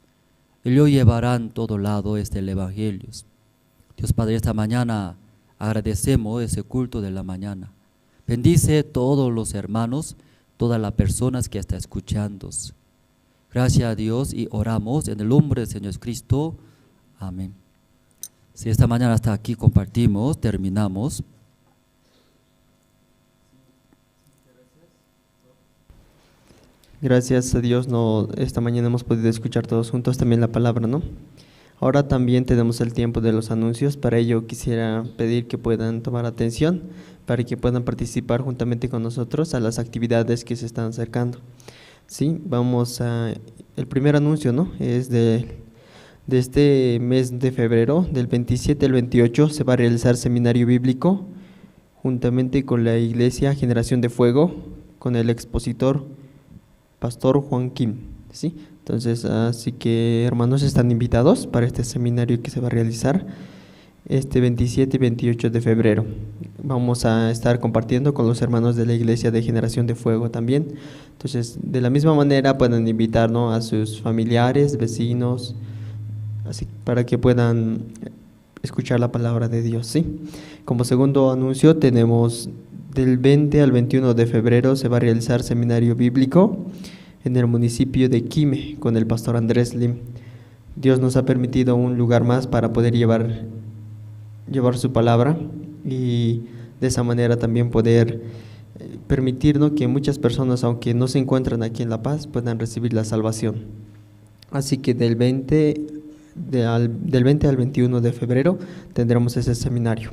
Ellos llevarán todo lado el Evangelio. Dios Padre, esta mañana agradecemos ese culto de la mañana. Bendice todos los hermanos, todas las personas que están escuchando. Gracias a Dios y oramos en el nombre del Señor Jesucristo. Amén. Si esta mañana hasta aquí compartimos, terminamos. Gracias a Dios, esta mañana hemos podido escuchar todos juntos también la palabra, ¿no? Ahora también tenemos el tiempo de los anuncios. Para ello quisiera pedir que puedan tomar atención para que puedan participar juntamente con nosotros a las actividades que se están acercando. Sí, vamos a, el primer anuncio, ¿no? Es de este mes de febrero, del 27 al 28, se va a realizar seminario bíblico juntamente con la Iglesia Generación de Fuego, con el expositor Pastor Juan Kim, ¿sí? Entonces, así que hermanos, están invitados para este seminario que se va a realizar este 27 y 28 de febrero. Vamos a estar compartiendo con los hermanos de la Iglesia de Generación de Fuego también. Entonces, de la misma manera pueden invitar, ¿no?, a sus familiares, vecinos, así para que puedan escuchar la palabra de Dios, ¿sí? Como segundo anuncio tenemos del 20 al 21 de febrero se va a realizar seminario bíblico en el municipio de Quime con el pastor Andrés Lim. Dios nos ha permitido un lugar más para poder llevar su palabra y de esa manera también poder permitirnos que muchas personas, aunque no se encuentran aquí en La Paz, puedan recibir la salvación. Así que del 20 al 21 de febrero tendremos ese seminario.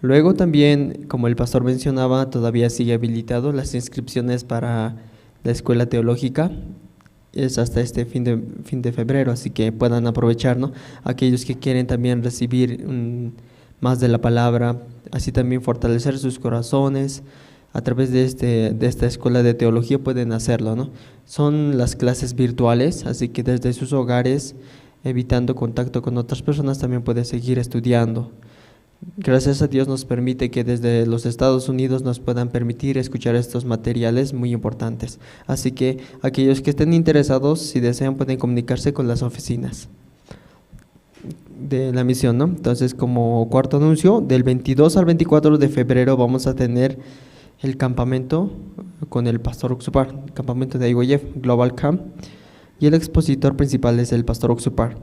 Luego también, como el pastor mencionaba, todavía sigue habilitado las inscripciones para la escuela teológica. Es hasta este fin de febrero, así que puedan aprovechar, ¿no?, aquellos que quieren también recibir más de la palabra, así también fortalecer sus corazones. A través de esta escuela de teología pueden hacerlo, ¿no? Son las clases virtuales, así que desde sus hogares, evitando contacto con otras personas, también puede seguir estudiando. Gracias a Dios nos permite que desde los Estados Unidos nos puedan permitir escuchar estos materiales muy importantes. Así que aquellos que estén interesados, si desean, pueden comunicarse con las oficinas de la misión, ¿no? Entonces, como cuarto anuncio, del 22 al 24 de febrero vamos a tener el campamento con el pastor Oxupar, el campamento de IYF Global Camp, y el expositor principal es el pastor Oxupar.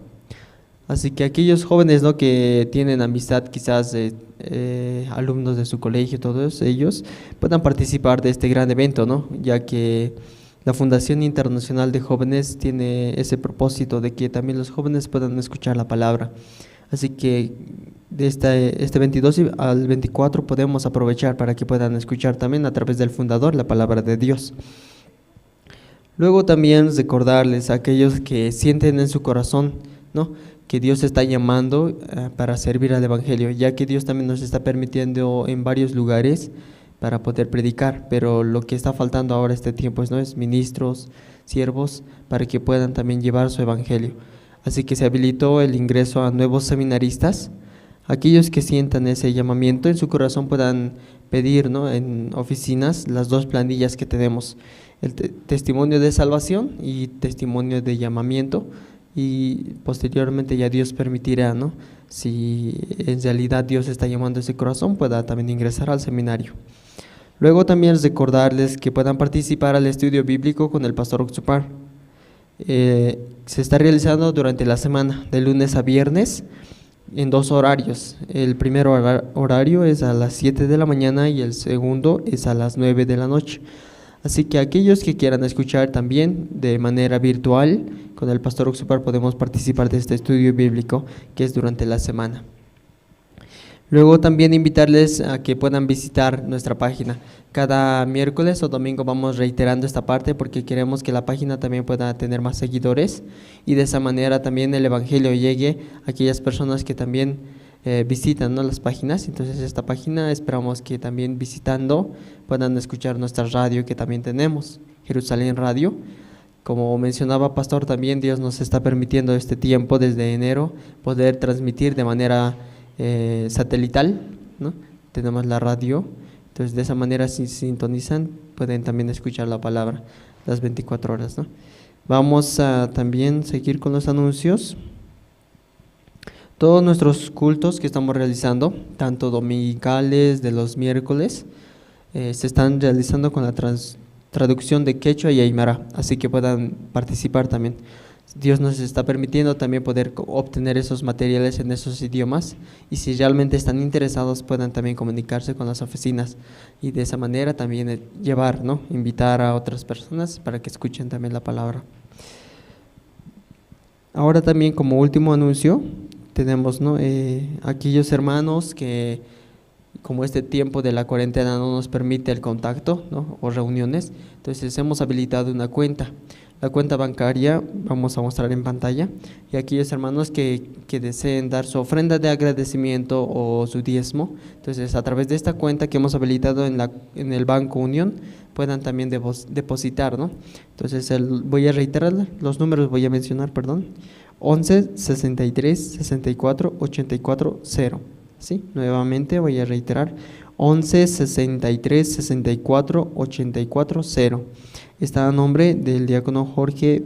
Así que aquellos jóvenes, ¿no?, que tienen amistad, quizás alumnos de su colegio, todos ellos puedan participar de este gran evento, ¿no?, ya que la Fundación Internacional de Jóvenes tiene ese propósito de que también los jóvenes puedan escuchar la palabra. Así que de este 22 al 24 podemos aprovechar para que puedan escuchar también a través del fundador la palabra de Dios. Luego también recordarles a aquellos que sienten en su corazón, ¿no?, que Dios está llamando para servir al Evangelio, ya que Dios también nos está permitiendo en varios lugares para poder predicar, pero lo que está faltando ahora este tiempo es ministros, siervos, para que puedan también llevar su Evangelio. Así que se habilitó el ingreso a nuevos seminaristas. Aquellos que sientan ese llamamiento en su corazón puedan pedir, ¿no?, en oficinas las dos planillas que tenemos, el testimonio de salvación y testimonio de llamamiento, y posteriormente ya Dios permitirá, ¿no?, si en realidad Dios está llamando ese corazón, pueda también ingresar al seminario. Luego también recordarles que puedan participar al estudio bíblico con el pastor Oxupar. Se está realizando durante la semana, de lunes a viernes, en dos horarios. El primer horario es a las 7 de la mañana y el segundo es a las 9 de la noche. Así que aquellos que quieran escuchar también de manera virtual, con el pastor Oxupar podemos participar de este estudio bíblico que es durante la semana. Luego también invitarles a que puedan visitar nuestra página. Cada miércoles o domingo vamos reiterando esta parte porque queremos que la página también pueda tener más seguidores y de esa manera también el Evangelio llegue a aquellas personas que también visitan, ¿no?, las páginas. Entonces esta página esperamos que también visitando puedan escuchar nuestra radio que también tenemos, Jerusalén Radio. Como mencionaba Pastor, también Dios nos está permitiendo este tiempo desde enero poder transmitir de manera satelital, ¿no? Tenemos la radio, entonces de esa manera si sintonizan pueden también escuchar la palabra las 24 horas, ¿no? Vamos a también seguir con los anuncios. Todos nuestros cultos que estamos realizando, tanto dominicales de los miércoles, se están realizando con la traducción de quechua y aymara, así que puedan participar también. Dios nos está permitiendo también poder obtener esos materiales en esos idiomas y si realmente están interesados puedan también comunicarse con las oficinas y de esa manera también llevar, ¿no?, invitar a otras personas para que escuchen también la palabra. Ahora también como último anuncio tenemos, ¿no?, aquellos hermanos que como este tiempo de la cuarentena no nos permite el contacto, ¿no?, o reuniones, entonces hemos habilitado una cuenta. La cuenta bancaria vamos a mostrar en pantalla, y aquellos hermanos que deseen dar su ofrenda de agradecimiento o su diezmo, entonces a través de esta cuenta que hemos habilitado en el Banco Unión, puedan también depositar, ¿no? Entonces voy a reiterar los números, voy a mencionar, perdón, 11 63 64 84 0. ¿Sí? Nuevamente voy a reiterar, 11 63 64 84 0. Está a nombre del diácono Jorge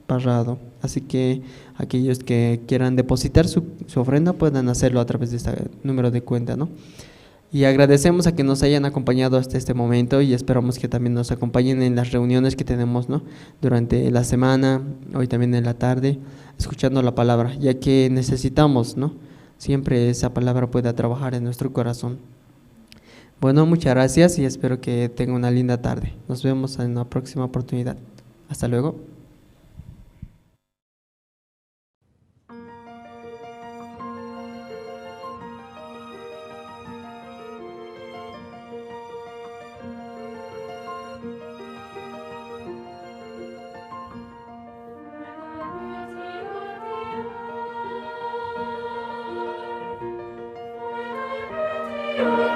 Parrado. Así que aquellos que quieran depositar su ofrenda puedan hacerlo a través de este número de cuenta, ¿no? Y agradecemos a que nos hayan acompañado hasta este momento, y esperamos que también nos acompañen en las reuniones que tenemos, ¿no?, durante la semana, hoy también en la tarde, escuchando la palabra, ya que necesitamos, ¿no?, siempre esa palabra pueda trabajar en nuestro corazón. Bueno, muchas gracias y espero que tengan una linda tarde. Nos vemos en una próxima oportunidad. Hasta luego. Dios.